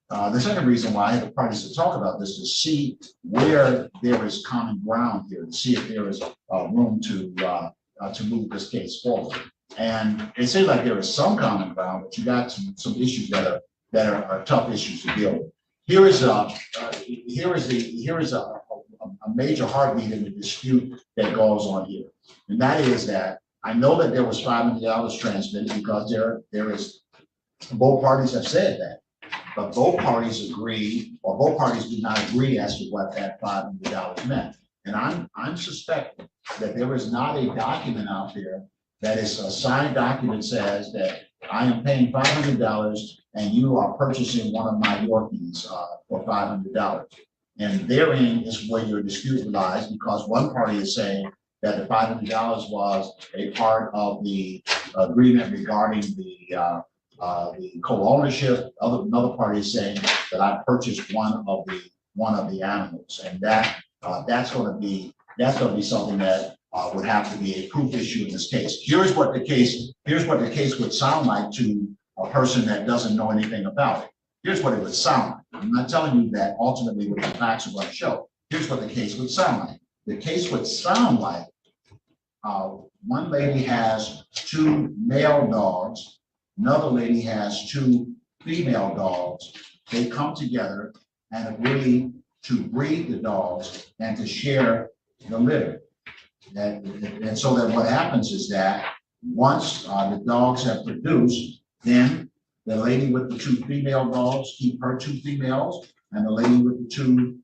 the second reason why I had the parties to talk about this is to see where there is common ground here, to see if there is room to move this case forward. And it seems like there is some common ground, but you got some issues that are tough issues to deal with. Here is a major heartbeat in the dispute that goes on here, and that is that I know that there was $500 transmitted because there is both parties have said that. But both parties agree, or both parties do not agree as to what that $500 meant. And I'm suspecting that there is not a document out there that is a signed document says that I am paying $500 and you are purchasing one of my Yorkies for $500. And therein is where your dispute lies because one party is saying that the $500 was a part of the agreement regarding the co-ownership. Another party is saying that I purchased one of the animals, and that's going to be something that would have to be a proof issue in this case. Here's what the case would sound like to a person that doesn't know anything about it. Here's what it would sound like. I'm not telling you that ultimately what the facts are going to show. Here's what the case would sound like. The case would sound like one lady has 2 male dogs. Another lady has 2 female dogs. They come together and agree to breed the dogs and to share the litter. And so that what happens is that once the dogs have produced, then the lady with the 2 female dogs keep her 2 females, and the lady with the 2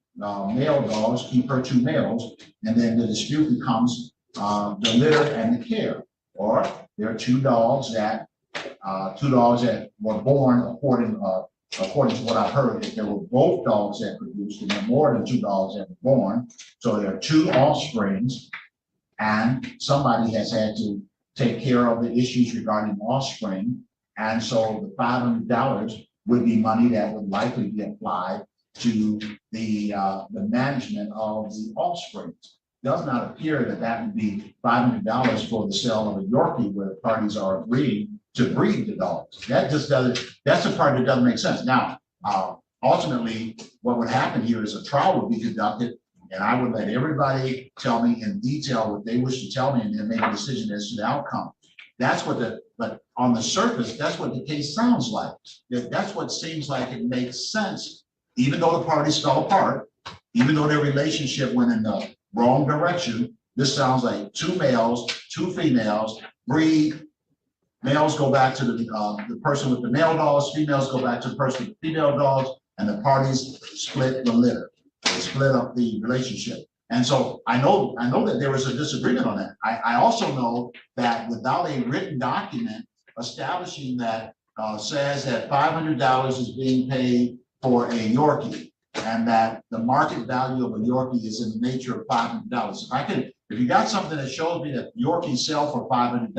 male dogs keep her 2 males, and then the dispute becomes the litter and the care. Or there are 2 dogs that were born according to what I've heard, if there were both dogs that produced, and there are more than 2 dogs that were born, so there are 2 offsprings, and somebody has had to take care of the issues regarding offspring, and so the $500 would be money that would likely be applied to the management of the offspring. Does not appear that would be $500 for the sale of a Yorkie where the parties are agreeing to breed the dogs. That's the part that doesn't make sense. Now, ultimately, what would happen here is a trial would be conducted, and I would let everybody tell me in detail what they wish to tell me and then make a decision as to the outcome. But on the surface, that's what the case sounds like. That's what seems like it makes sense, even though the parties fell apart, even though their relationship went in the wrong direction. This sounds like 2 males, 2 females, breed. Males go back to the person with the male dogs, females go back to the person with the female dogs, and the parties split the litter. They split up the relationship. And so I know that there was a disagreement on that. I also know that without a written document establishing that says that $500 is being paid for a Yorkie, and that the market value of a Yorkie is in the nature of $500. If you got something that shows me that Yorkies sell for $500,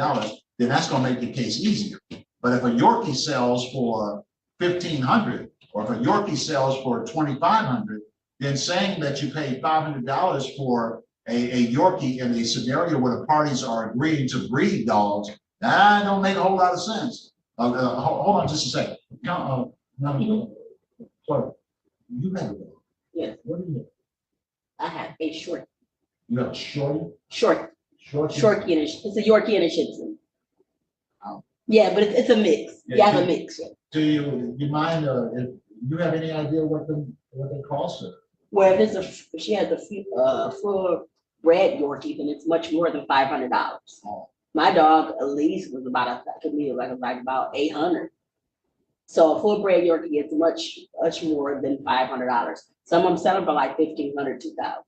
then that's going to make the case easier. But if a Yorkie sells for $1,500, or if a Yorkie sells for $2,500, then saying that you pay $500 for a Yorkie in a scenario where the parties are agreeing to breed dogs, that don't make a whole lot of sense. Hold on just a second. Sorry. You have a dog. Yes. What do you have? I have a short. You have a shorty? Short, Short? Yorkie and it's a Yorkie and a Shih Tzu. Oh. Yeah, but it's a mix. Yeah, Yeah, a mix. Do you mind, if you have any idea what they cost? Well, if she has a full red Yorkie, then it's much more than $500. Oh. My dog, Elise, was about about 800. So a full bred Yorkie is much more than $500. Some of them selling for like 1,500, 2,000.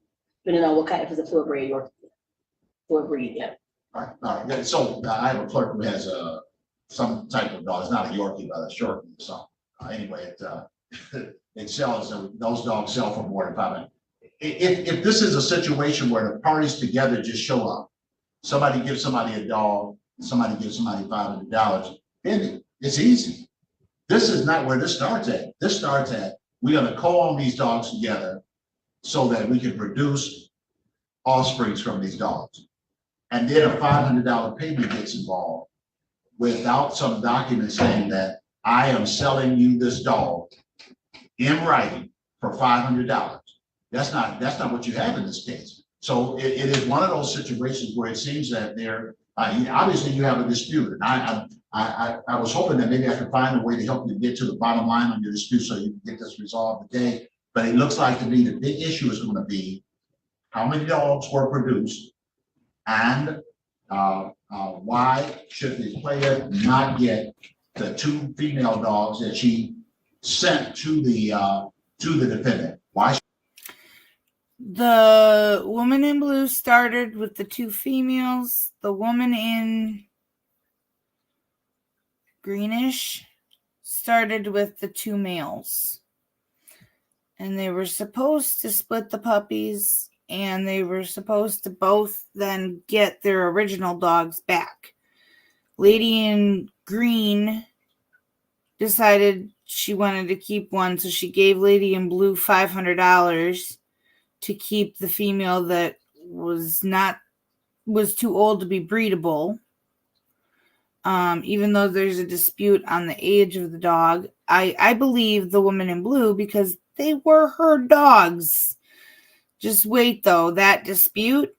Depending on what kind, if it's a full bred Yorkie, full breed, yeah. All right. Yeah, so I have a clerk who has some type of dog. It's not a Yorkie, but a short. So anyway, it sells. Those dogs sell for more than $500. If this is a situation where the parties together just show up, somebody gives somebody a dog, somebody gives somebody $500, then it's easy. This is not where this starts at. This starts at, we're going to co-own these dogs together so that we can produce offsprings from these dogs. And then a $500 payment gets involved without some document saying that I am selling you this dog in writing for $500. That's not what you have in this case. So it is one of those situations where it seems that there, obviously you have a dispute. And I was hoping that maybe I could find a way to help you get to the bottom line on your dispute so you can get this resolved today. But it looks like to me the big issue is going to be how many dogs were produced and why should the player not get the 2 female dogs that she sent to the defendant? Why? The woman in blue started with the 2 females. The woman in greenish started with the 2 males. And they were supposed to split the puppies, and they were supposed to both then get their original dogs back. Lady in green decided she wanted to keep one, so she gave Lady in blue $500 to keep the female that was too old to be breedable. Even though there's a dispute on the age of the dog, I believe the woman in blue because they were her dogs. Just wait though, that dispute,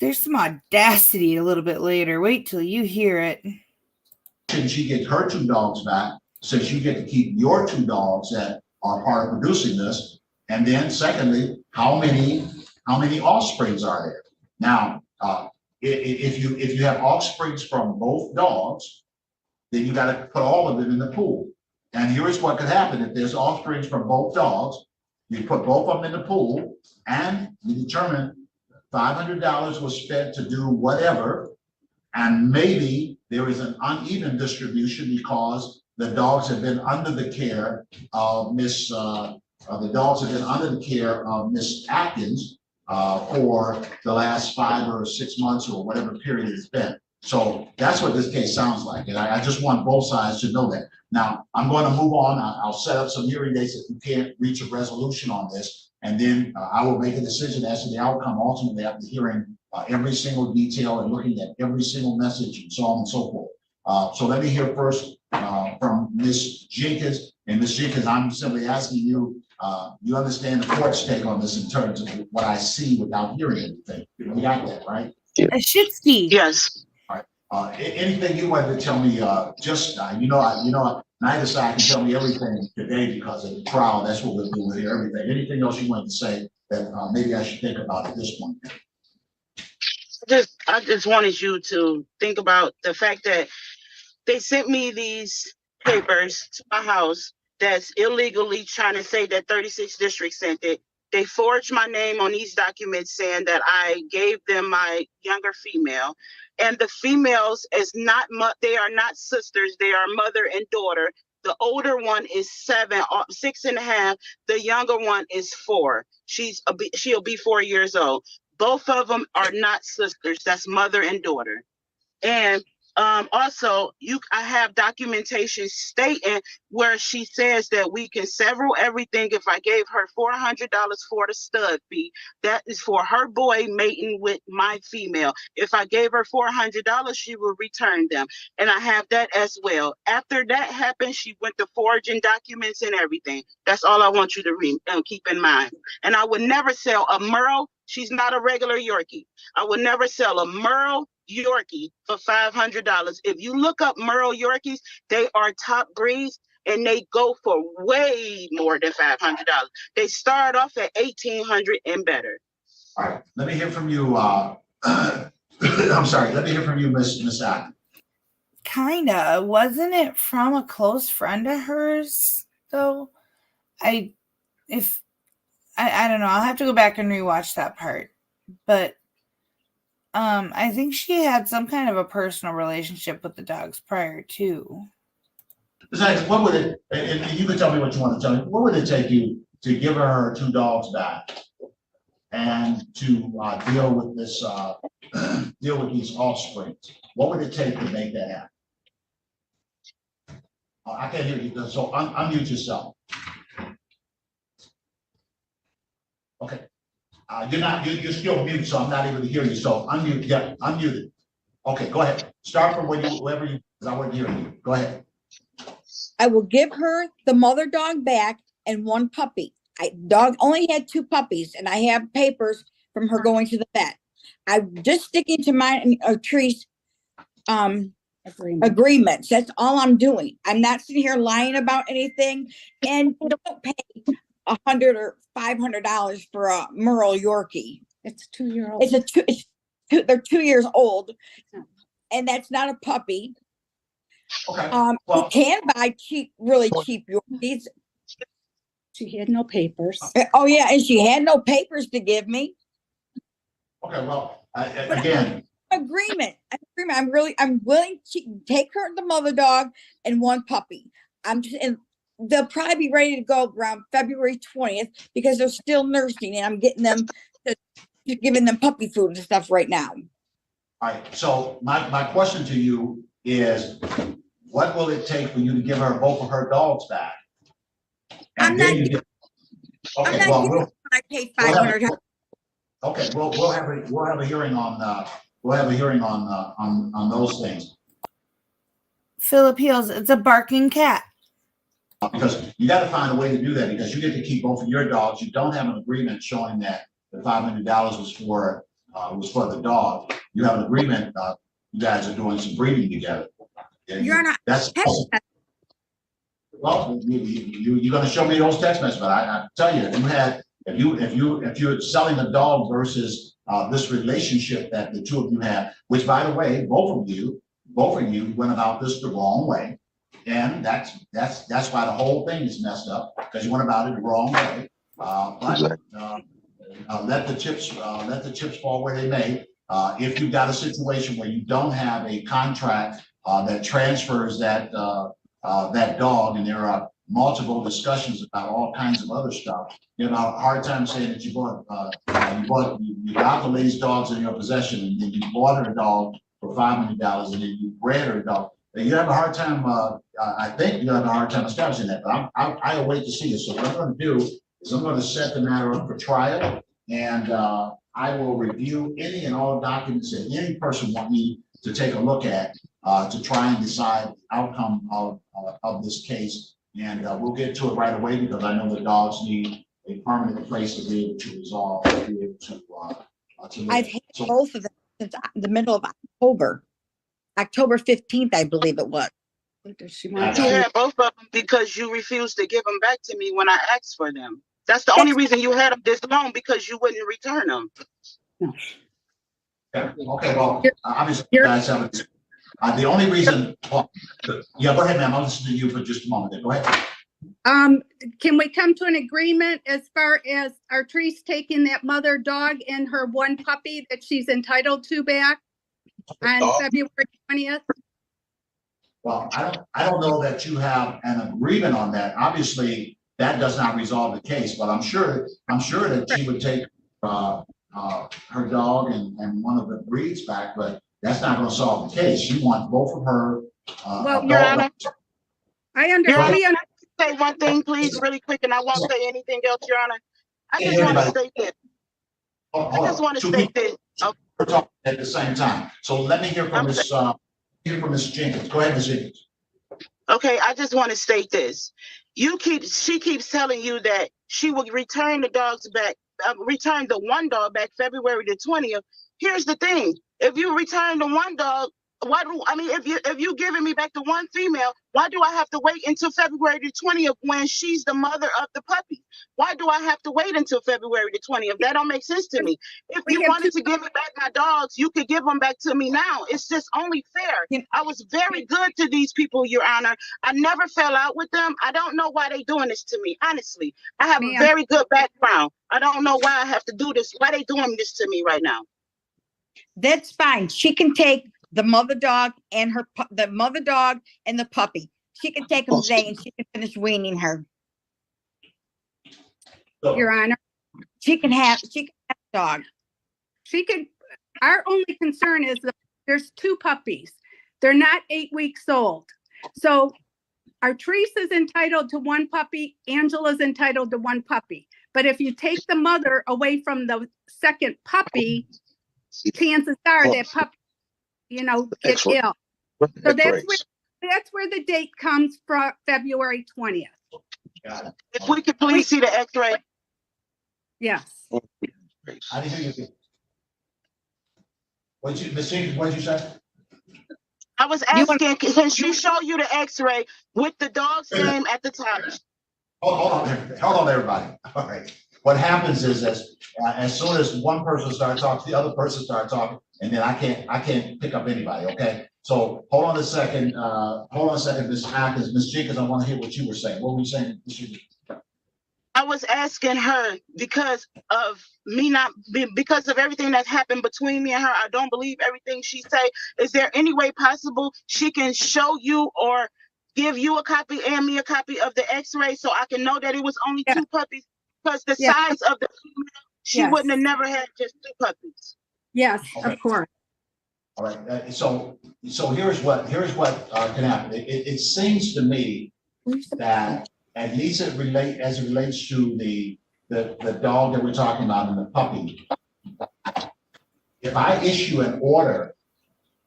there's some audacity a little bit later. Wait till you hear it. Should she get her 2 dogs back since you get to keep your 2 dogs that are part of producing this? And then secondly, how many offsprings are there? Now, if you have offsprings from both dogs, then you got to put all of them in the pool. And here's what could happen if there's offsprings from both dogs. You put both of them in the pool, and you determine $500 was spent to do whatever, and maybe there is an uneven distribution because the dogs have been under the care of Miss Atkins for the last 5 or 6 months or whatever period it's been. So that's what this case sounds like, and I just want both sides to know that. Now, I'm going to move on. I'll set up some hearing dates if we can't reach a resolution on this, and then I will make a decision as to the outcome ultimately after hearing every single detail and looking at every single message and so on and so forth. So let me hear first from Ms. Jenkins. And Ms. Jenkins, I'm simply asking you, you understand the court's take on this in terms of what I see without hearing anything. You got that, right? A shitsy. Yes. Anything you wanted to tell me, neither side can tell me everything today because of the trial. That's what we'll do with here, everything. Anything else you wanted to say that maybe I should think about at this point? I just wanted you to think about the fact that they sent me these papers to my house that's illegally trying to say that 36th District sent it. They forged my name on these documents saying that I gave them my younger female. And the females they are not sisters, they are mother and daughter. The older one is 6.5. The younger one is 4. She'll be 4 years old. Both of them are not sisters. That's mother and daughter. And Also, I have documentation stating where she says that we can settle everything. If I gave her $400 for the stud fee, that is for her boy mating with my female. If I gave her $400, she will return them. And I have that as well. After that happened, she went to forging documents and everything. That's all I want you to keep in mind. And I would never sell a Merle. She's not a regular Yorkie. I would never sell a Merle Yorkie for $500. If you look up Merle Yorkies, they are top breeds and they go for way more than $500. They start off at $1,800 and better. All right, let me hear from you. I'm sorry, let me hear from you, Miss Ack. Kinda. Wasn't it from a close friend of hers, though? I don't know. I'll have to go back and rewatch that part. But I think she had some kind of a personal relationship with the dogs prior to. Besides, what would it, and you can tell me what you want to tell me, what would it take you to give her 2 dogs back and to deal with this, deal with these offsprings? What would it take to make that happen? I can't hear you, so unmute yourself. Okay. You're still muted, so I'm not able to hear you. So unmute, yeah, unmuted. Okay, go ahead. Start from wherever you, because I wasn't hearing you. Go ahead. I will give her the mother dog back and 1 puppy. Dog only had 2 puppies, and I have papers from her going to the vet. I'm just sticking to my Tree's agreements. That's all I'm doing. I'm not sitting here lying about anything. And you don't pay $100 or $500 for a Merle Yorkie. It's 2-year-old. They're 2 years old, and that's not a puppy. Okay. You can buy really cheap Yorkies. She had no papers. Oh yeah, and she had no papers to give me. Okay, well, again. Agreement. I'm willing to take her the mother dog and 1 puppy. And they'll probably be ready to go around February 20th because they're still nursing, and I'm getting them giving them puppy food and stuff right now. All right, so my question to you is, what will it take for you to give her both of her dogs back? And then you get, okay, well, I paid $500. Okay, we'll have a hearing on those things. Philip Heels, it's a barking cat. Because you got to find a way to do that, because you get to keep both of your dogs. You don't have an agreement showing that the $500 was for the dog. You have an agreement. You guys are doing some breeding together. You're not. Well, you're going to show me those text messages, but I tell you, if you're selling a dog versus this relationship that the 2 of you have, which, by the way, both of you went about this the wrong way, and that's why the whole thing is messed up, because you went about it the wrong way. But let the chips fall where they may. If you've got a situation where you don't have a contract that transfers that dog, and there are multiple discussions about all kinds of other stuff, you have a hard time saying that you got the lady's dogs in your possession, and then you bought her a dog for $500, and then you bred her a dog. You have a hard time. I think you have a hard time establishing that. But I await to see it. So what I'm going to do is I'm going to set the matter up for trial, and I will review any and all documents that any person want me to take a look at to try and decide the outcome of this case. And we'll get to it right away, because I know the dogs need a permanent place to be able to resolve, to be able to live. I've had both of them since the middle of October 15th, I believe it was. You had both of them because you refused to give them back to me when I asked for them. That's the only reason you had them this long, because you wouldn't return them. Yeah. Okay, well, obviously, you guys have the only reason. Well, yeah, go ahead, ma'am. I'll listen to you for just a moment. Go ahead. Can we come to an agreement as far as Artrice taking that mother dog and her 1 puppy that she's entitled to back on February 20th? Well, I don't know that you have an agreement on that. Obviously, that does not resolve the case, but I'm sure that she would take her dog and 1 of the breeds back. But That's not gonna solve the case. She wants both of her, Well, Your adult Honor, I Your understand. Honor, can I say one thing, please, really quick, and I won't say anything else, Your Honor. I just want to state this. I just want to state this. Oh, We're talking at the same time. So let me hear from Ms. Jenkins. Go ahead, Ms. Jenkins. okay, I just want to state this. She keeps telling you that she will return the dogs back, return the one dog back February the 20th. Here's the thing. If you return the one dog, if you giving me back the one female, why do I have to wait until February the 20th when she's the mother of the puppy? Why do I have to wait until February the 20th? That don't make sense to me. If you wanted to give me back my dogs, you could give them back to me now. It's just only fair. I was very good to these people, Your Honor. I never fell out with them. I don't know why they doing this to me. Honestly, I have a very good background. I don't know why I have to do this. Why they doing this to me right now? That's fine. She can take the mother dog and the mother dog and the puppy. She can take them today and she can finish weaning her. Your Honor, she can have the dog. Our only concern is that there's 2 puppies. They're not 8 weeks old. So Artrice is entitled to 1 puppy. Angela's entitled to 1 puppy. But if you take the mother away from the second puppy, chances are that puppy, get ill. So that's where the date comes from, February 20th. If we could please see the X-ray. Yes. I didn't hear you. Ms. Jenkins, what did you say? I was asking, can she show you the X-ray with the dog's name at the top? Hold on, everybody. All right. What happens is as soon as one person starts talking, the other person starts talking, and then I can't pick up anybody. Okay. So hold on a second. Ms. Atkins, Ms. Jenkins, I want to hear what you were saying. What were you saying, Ms. Jenkins? I was asking her because of everything that's happened between me and her. I don't believe everything she say. Is there any way possible she can show you or give you a copy and me a copy of the X-ray so I can know that it was only 2 puppies? Because the size of the female, she wouldn't have never had just 2 puppies. Yes, okay. Of course. All right. So here's what can happen. It seems to me that at least as it relates to the dog that we're talking about and the puppy, if I issue an order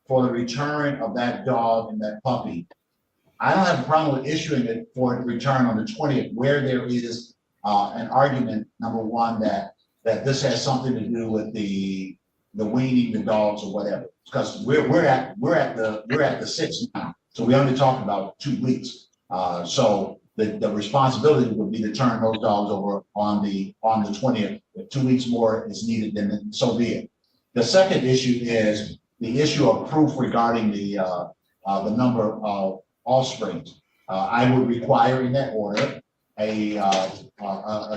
for the return of that dog and that puppy, I don't have a problem with issuing it for return on the 20th, where there is an argument, number one, that this has something to do with the weaning the dogs or whatever, because we're at the 6th now, so we only talked about 2 weeks. So the responsibility would be to turn those dogs over on the 20th. If 2 weeks more is needed, then so be it. The second issue is the issue of proof regarding the number of offspring. I would require in that order a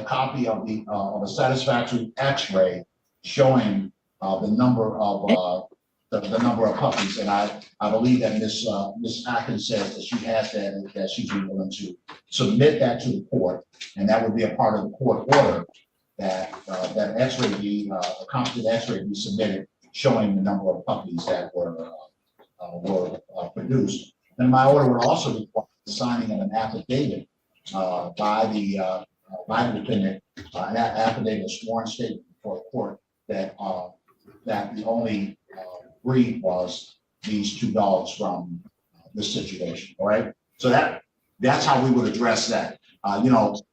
copy of a satisfactory X-ray showing the number of puppies, and I believe that Ms. Atkins says that she has that and that she's willing to submit that to the court, and that would be a part of the court order that that X-ray be a competent X-ray be submitted showing the number of puppies that were produced. And my order would also require the signing of an affidavit by the defendant, an affidavit, a sworn statement before the court that the only breed was these 2 dogs from this situation. All right. So that's how we would address that.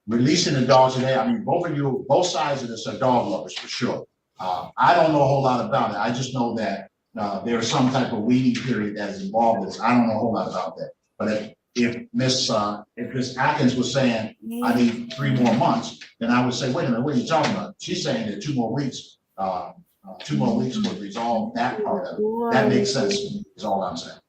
Releasing the dogs today. I mean, both sides of this are dog lovers for sure. I don't know a whole lot about it. I just know that there's some type of weaning period that is involved with this. I don't know a whole lot about that. But if Miss Atkins was saying I need 3 more months, then I would say, wait a minute, what are you talking about? She's saying that 2 more weeks. 2 more weeks would resolve that part of it. That makes sense to me, is all I'm saying.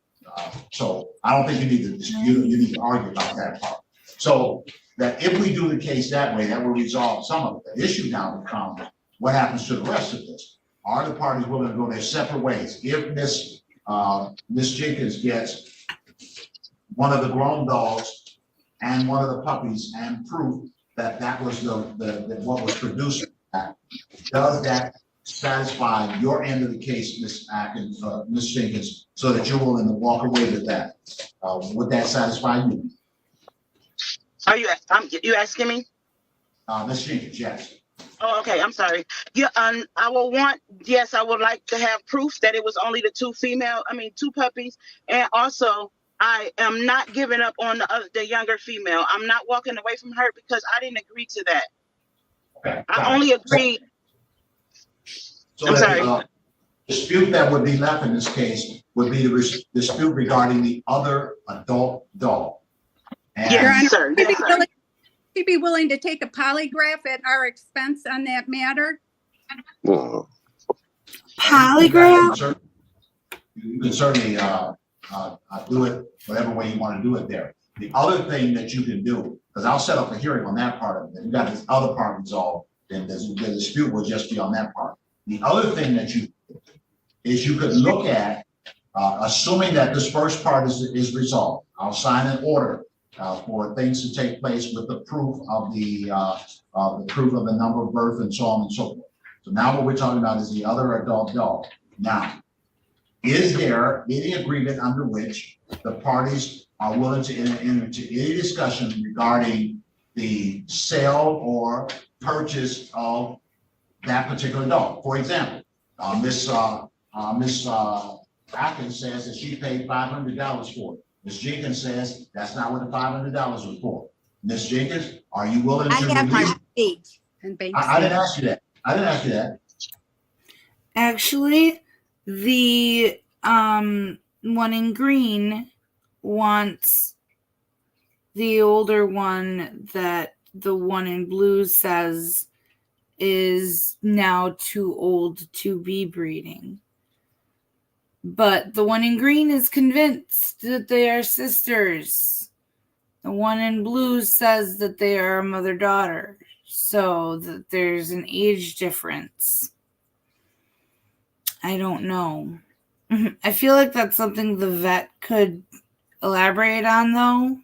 So I don't think you need to argue about that part. So that if we do the case that way, that will resolve some of it. The issue now becomes what happens to the rest of this. Are the parties willing to go their separate ways? If Miss Jenkins gets one of the grown dogs and one of the puppies and proof that was what was produced, does that satisfy your end of the case, Ms. Atkins, Ms. Jenkins, so that you're willing to walk away with that. Would that satisfy you? Are you asking me? Ms. Jenkins, yes. Oh, okay, I'm sorry. Yeah, I would like to have proof that it was only the two puppies. And also, I am not giving up on the younger female. I'm not walking away from her because I didn't agree to that. Okay, I only agreed. So I'm sorry. Dispute that would be left in this case would be the dispute regarding the other adult dog. And Your Honor, sir. would you be willing to take a polygraph at our expense on that matter? Polygraph? You can certainly do it whatever way you want to do it there. The other thing that you can do, because I'll set up a hearing on that part of it, you got this other part resolved, then the dispute will just be on that part. The other thing that you could look at, assuming that this first part is resolved, I'll sign an order for things to take place with the proof of the number of birth and so on and so forth. So now what we're talking about is the other adult dog. Now, is there any agreement under which the parties are willing to enter into any discussion regarding the sale or purchase of that particular dog? For example, Miss Atkins says that she paid $500 for it. Ms. Jenkins says that's not what the $500 was for. Ms. Jenkins, are you willing to I have my release? receipt. I didn't ask you that. I didn't ask you that. Actually, the one in green wants the older one that the one in blue says is now too old to be breeding. But the one in green is convinced that they are sisters. The one in blue says that they are mother-daughter, so that there's an age difference. I don't know. I feel like that's something the vet could elaborate on, though.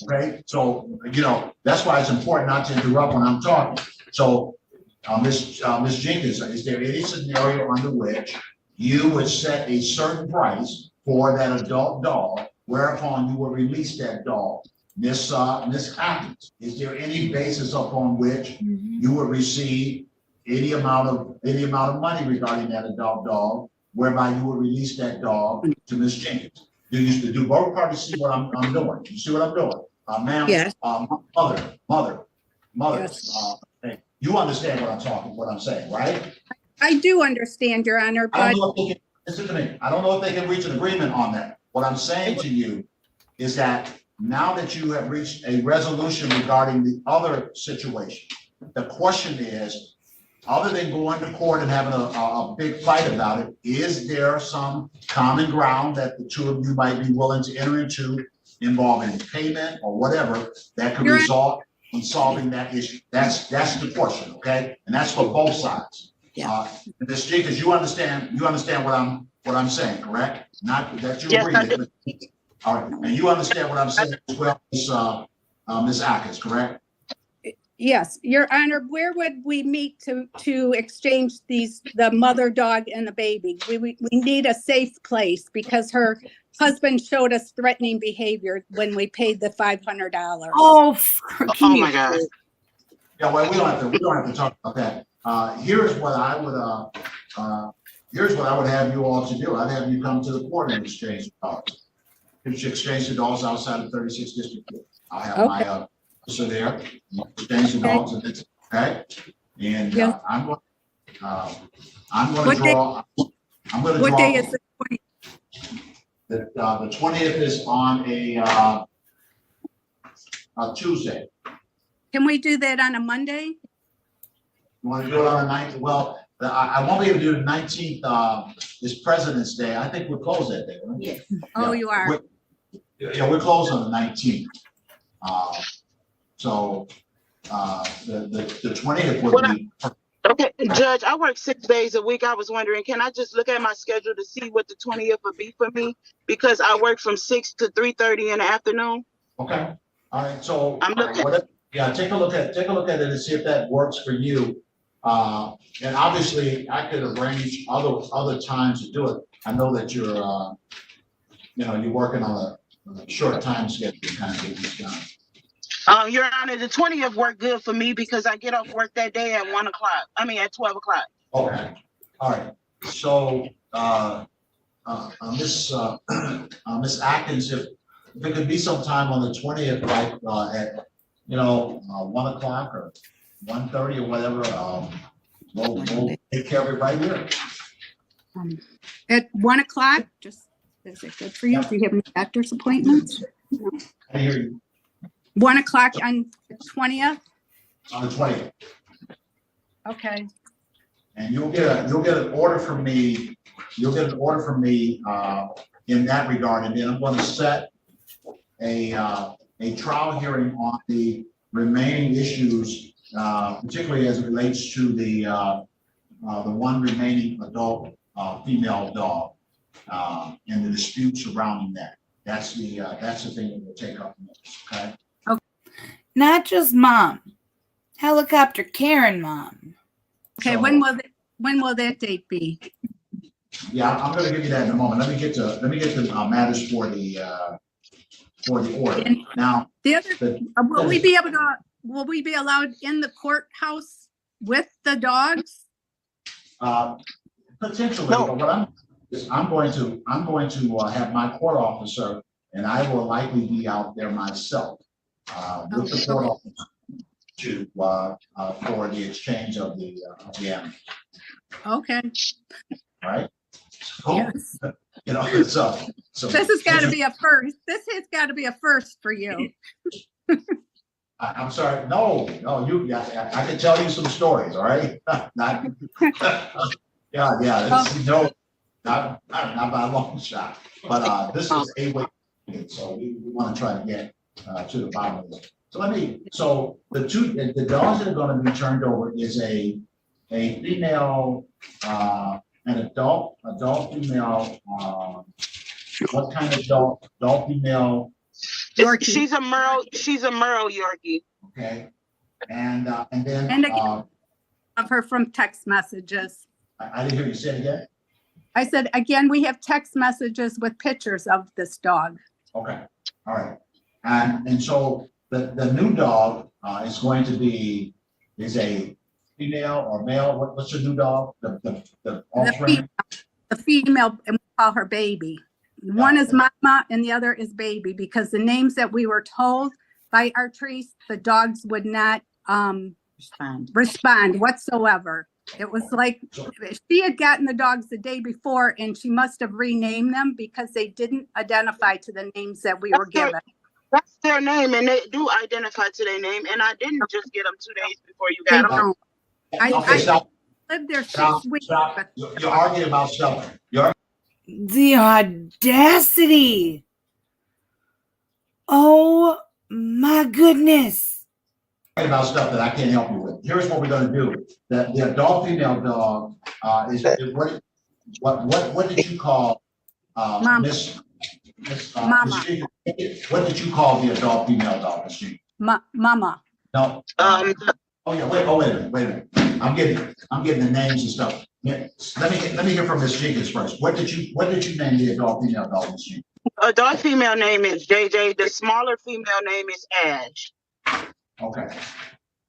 Okay, so, that's why it's important not to interrupt when I'm talking. So, Ms. Jenkins, is there any scenario under which you would set a certain price for that adult dog, whereupon you will release that dog? Miss Atkins, is there any basis upon which you would receive any amount of money regarding that adult dog, whereby you would release that dog to Miss Jenkins? Do both parties see what I'm doing? You see what I'm doing? Ma'am, Yes. Mother, Yes. you understand what I'm saying, right? I do understand, Your Honor, but Listen to me. I don't know if they can reach an agreement on that. What I'm saying to you is that now that you have reached a resolution regarding the other situation, the question is, other than going to court and having a big fight about it, is there some common ground that the two of you might be willing to enter into involving payment or whatever that could result in solving that issue? That's the question, okay? And that's for both sides. Ms. Jenkins, you understand what I'm saying, correct? Not that you agree with it. All right, and you understand what I'm saying as well, Ms. Atkins, correct? yes, Your Honor, where would we meet to exchange the mother dog and the baby? We need a safe place because her husband showed us threatening behavior when we paid the $500. Oh my God. Yeah, well, we don't have to talk about that. Here's what I would have you all to do. I'd have you come to the court and exchange the dogs. You should exchange the dogs outside of 36th District Court. I'll have my officer there, exchange the dogs, and it's okay. And I'm going to draw. What day is the 20th? The 20th is on a Tuesday. Can we do that on a Monday? You want to do it on the 19th? Well, I won't be able to do the 19th. Is President's Day. I think we're closed that day, right? Yes. Oh, you are. We're closed on the 19th. So the 20th would be. Okay, Judge, I work 6 days a week. I was wondering, can I just look at my schedule to see what the 20th would be for me? Because I work from 6 to 3:30 in the afternoon. Okay. All right. So I'm looking. Yeah, take a look at it and see if that works for you. And obviously I could arrange other times to do it. I know that you're, you're working on a short time schedule to kind of get this done. Your Honor, the 20th worked good for me because I get off work that day at 1 o'clock. I mean, at 12 o'clock. Okay, all right. So, Miss Atkins, if it could be sometime on the 20th, like, at, 1 o'clock or 1:30 or whatever, we'll take care of it right here. At 1 o'clock, just, is it good for you? Do you have any doctor's appointments? No. I hear you. 1 o'clock on the 20th? On the 20th. Okay. And you'll get an order from me. You'll get an order from me in that regard, and then I'm going to set a trial hearing on the remaining issues, particularly as it relates to the one remaining adult female dog and the dispute surrounding that. That's the thing that we'll take up next. Okay. Okay. Not just mom, helicopter Karen mom. Okay. So, when will that date be? Yeah, I'm going to give you that in a moment. Let me get to matters for the order. And Now, will we be allowed in the courthouse with the dogs? Potentially, but what I'm going to have my court officer, and I will likely be out there myself with the court officer to for the exchange of the animals. Okay. All right. So, yes. So this has got to be a first. This has got to be a first for you. I'm sorry. No, I can tell you some stories. All right. Not not by a long shot. But this is a way, so we want to try to get to the bottom of this. So the dogs that are going to be turned over is a female, an adult female. What kind of adult female? Yorkie. She's a Merle Yorkie. Okay, and then again, of her from text messages. I didn't hear you say it again. I said again, we have text messages with pictures of this dog. Okay, all right, and so the new dog is going to be a female or male. What's your new dog? The female, and we call her Baby. One is Mama and the other is Baby, because the names that we were told by Artrice, the dogs would not respond whatsoever. It was like she had gotten the dogs the day before and she must have renamed them because they didn't identify to the names that we were given. That's their name, and they do identify to their name, and I didn't just get them 2 days before you got them. I lived there 6 weeks. You're arguing about stuff. The audacity. Oh my goodness. About stuff that I can't help you with. Here's what we're going to do. The adult female dog is what did you call Miss Mama. What did you call the adult female dog, Miss Jenkins? Mama. No. Oh yeah. Wait a minute. I'm getting the names and stuff. Yeah. Let me hear from Miss Jenkins first. What did you name the adult female dog, Miss Jenkins? Adult female name is JJ. The smaller female name is Ash. Okay.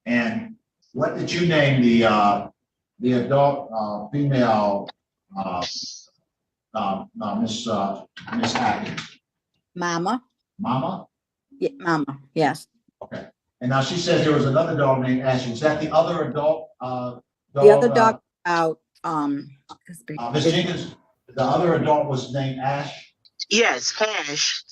And what did you name the adult female Miss Atkins? Mama. Mama? Yeah, Mama. Yes. Okay. And now she said there was another dog named Ash. Was that the other adult dog? The other dog out Miss Jenkins, the other adult was named Ash? Yes, Ash.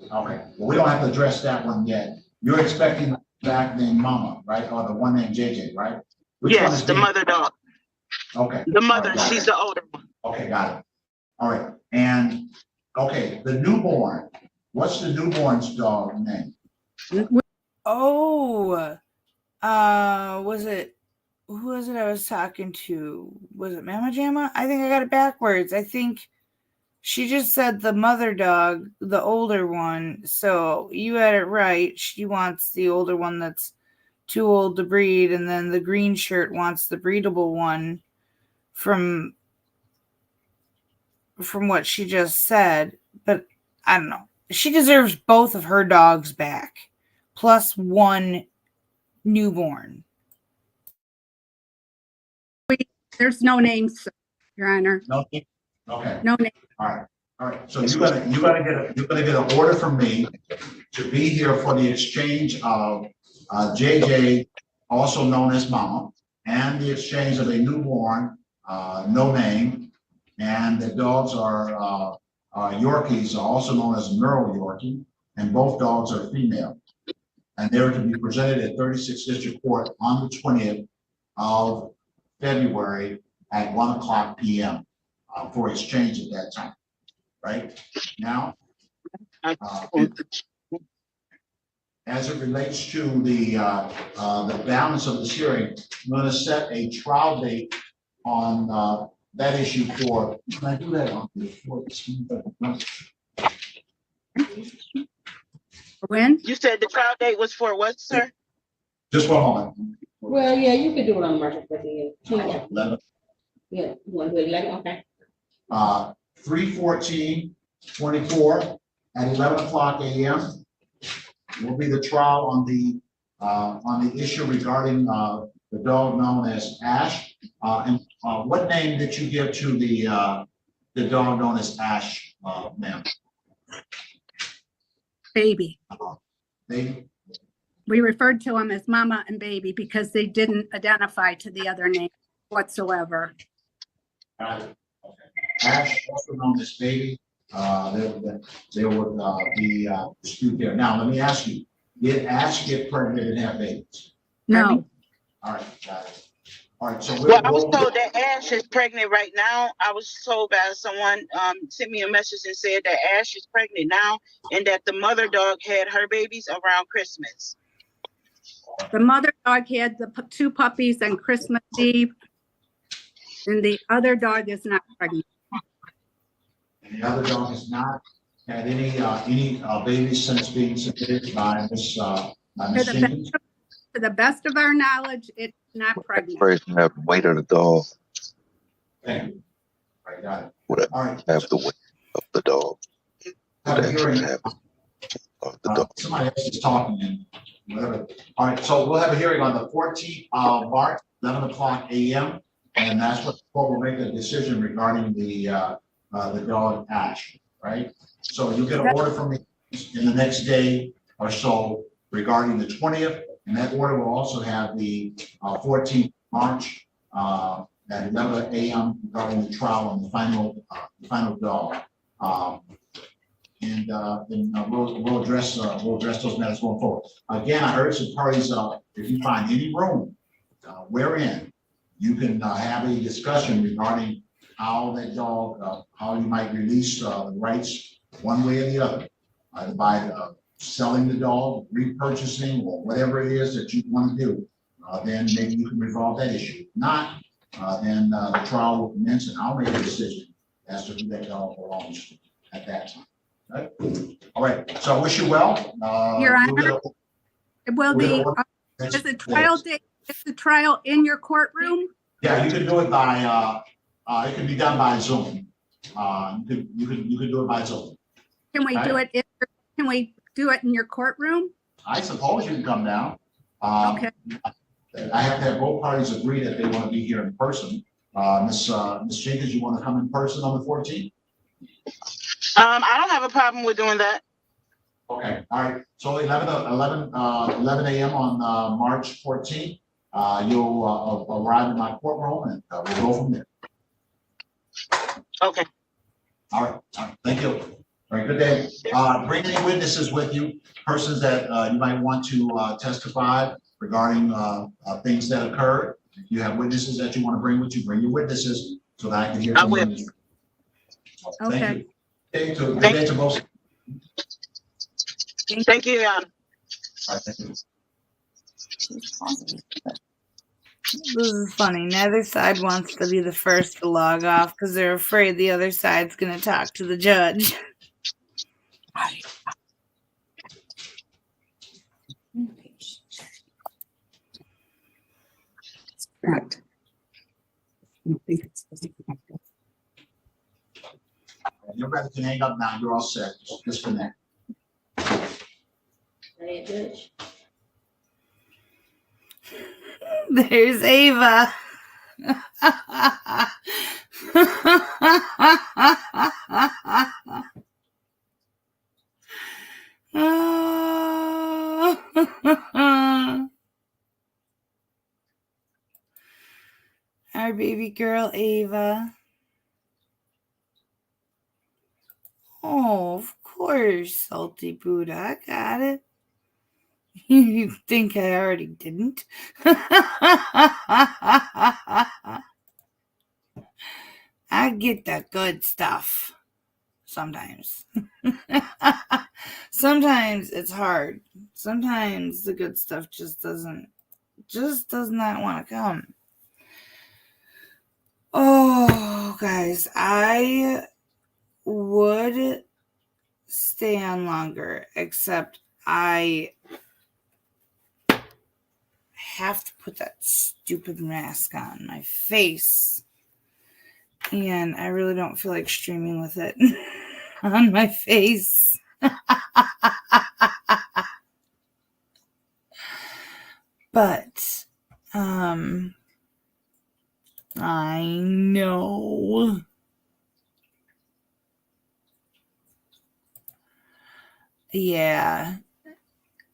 Okay. Well, we don't have to address that one yet. You're expecting the dog named Mama, right? Or the one named JJ, right? Which yes, the mother dog. Okay. The mother, right, she's the older one. Okay, got it. All right. And okay, the newborn. What's the newborn's dog name? Oh, who was it I was talking to? Was it Mama Jamma? I think I got it backwards. I think She just said the mother dog, the older one. So you had it right. She wants the older one that's too old to breed, and then the green shirt wants the breedable one from what she just said. But I don't know. She deserves both of her dogs back, plus one newborn. There's no names, Your Honor. No, okay. No name. All right. So you're gonna get an order from me to be here for the exchange of JJ, also known as Mama, and the exchange of a newborn, no name, and the dogs are Yorkies, also known as Merle Yorkie, and both dogs are female. And they're to be presented at 36th District Court on the 20th of February at 1:00 p.m. For exchange at that time. Right now, as it relates to the balance of this hearing, I'm going to set a trial date on that issue for. Can I do that on the 14th? When? You said the trial date was for what, sir? Just one moment. Well, yeah, you could do it on March 14th. 11. Yeah, you want to do it 11? Okay. 3/14/24 at 11:00 a.m. will be the trial on the issue regarding the dog known as Ash. And what name did you give to the dog known as Ash, ma'am? Baby. Baby. We referred to him as Mama and Baby because they didn't identify to the other name whatsoever. Ash, also known as Baby, there would be dispute there. Now, let me ask you, did Ash get pregnant and have babies? No. All right, got it. All right, so Well, I was told that Ash is pregnant right now. I was told by someone sent me a message and said that Ash is pregnant now and that the mother dog had her babies around Christmas. The mother dog had the two puppies on Christmas Eve, and the other dog is not pregnant. And the other dog has not had any babies since being submitted by Miss Jenkins. To the best of our knowledge, it's not pregnant. Person have the weight of the dog. Thank you. I got it. Would All right. have the weight of the dog. Have a hearing. Of the dog. Somebody else is talking and whatever. All right, so we'll have a hearing on the 14th of March, 11:00 a.m. And that's what the court will make a decision regarding the dog Ash, right? So you get an order from me in the next day or so regarding the 20th, and that order will also have the 14th March at 11 a.m. regarding the trial on the final dog. And we'll address those matters going forward. Again, I urge the parties, if you find any room wherein you can have a discussion regarding how that dog, how you might release the rights one way or the other, either by selling the dog, repurchasing, or whatever it is that you want to do, then maybe you can resolve that issue. If not, then the trial will commence and I'll make a decision as to who that dog belongs to at that time. Right. All right, so I wish you well. Your Honor, will the is the trial date? Is the trial in your courtroom? Yeah, you can do it by. It can be done by Zoom. You can do it by Zoom. Can we do it? Can we do it in your courtroom? I suppose you can come down. Okay. I have to have both parties agree that they want to be here in person. Ms. Jenkins, you want to come in person on the 14th? I don't have a problem with doing that. Okay, all right. So 11 a.m. on March 14th, you'll arrive in my courtroom and we'll go from there. Okay. All right. Thank you. All right, good day. Bring any witnesses with you, persons that you might want to testify regarding things that occurred. If you have witnesses that you want to bring with you, bring your witnesses so that I can hear. I will. Thank you. Good day to both. Thank you, Your Honor. All right, thank you. This is funny. Neither side wants to be the first to log off because they're afraid the other side's going to talk to the judge. Correct. Everybody can hang up now. You're all set. Just disconnect. There's Ava. Our baby girl, Ava. Oh, of course, Salty Buddha. I got it. You think I already didn't? I get the good stuff sometimes. Sometimes it's hard. Sometimes the good stuff just does not want to come. Oh, guys, I would stay on longer, except I have to put that stupid mask on my face. And I really don't feel like streaming with it on my face. But, I know. Yeah.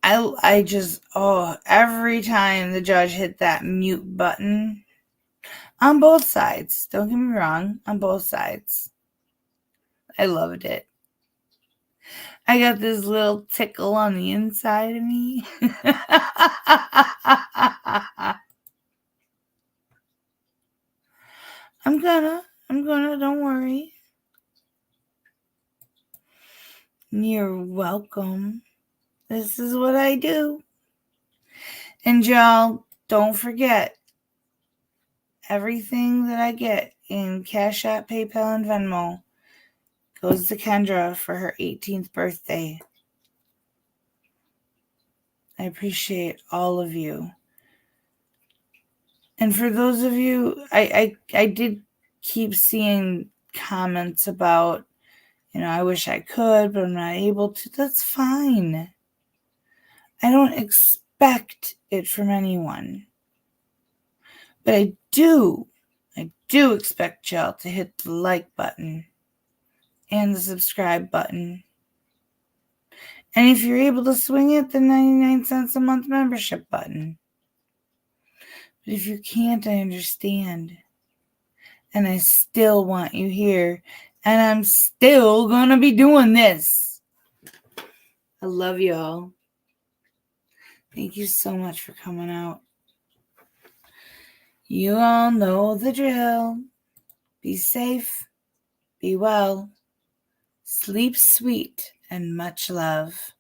I just, every time the judge hit that mute button, on both sides, don't get me wrong, on both sides, I loved it. I got this little tickle on the inside of me. I'm gonna, don't worry. You're welcome. This is what I do. And y'all, don't forget, everything that I get in Cash App, PayPal, and Venmo goes to Kendra for her 18th birthday. I appreciate all of you. And for those of you, I did keep seeing comments about, I wish I could, but I'm not able to. That's fine. I don't expect it from anyone. But I do expect y'all to hit the like button and the subscribe button. And if you're able to swing it, the 99 cents a month membership button. But if you can't, I understand. And I still want you here. And I'm still gonna be doing this. I love y'all. Thank you so much for coming out. You all know the drill. Be safe. Be well. Sleep sweet and much love.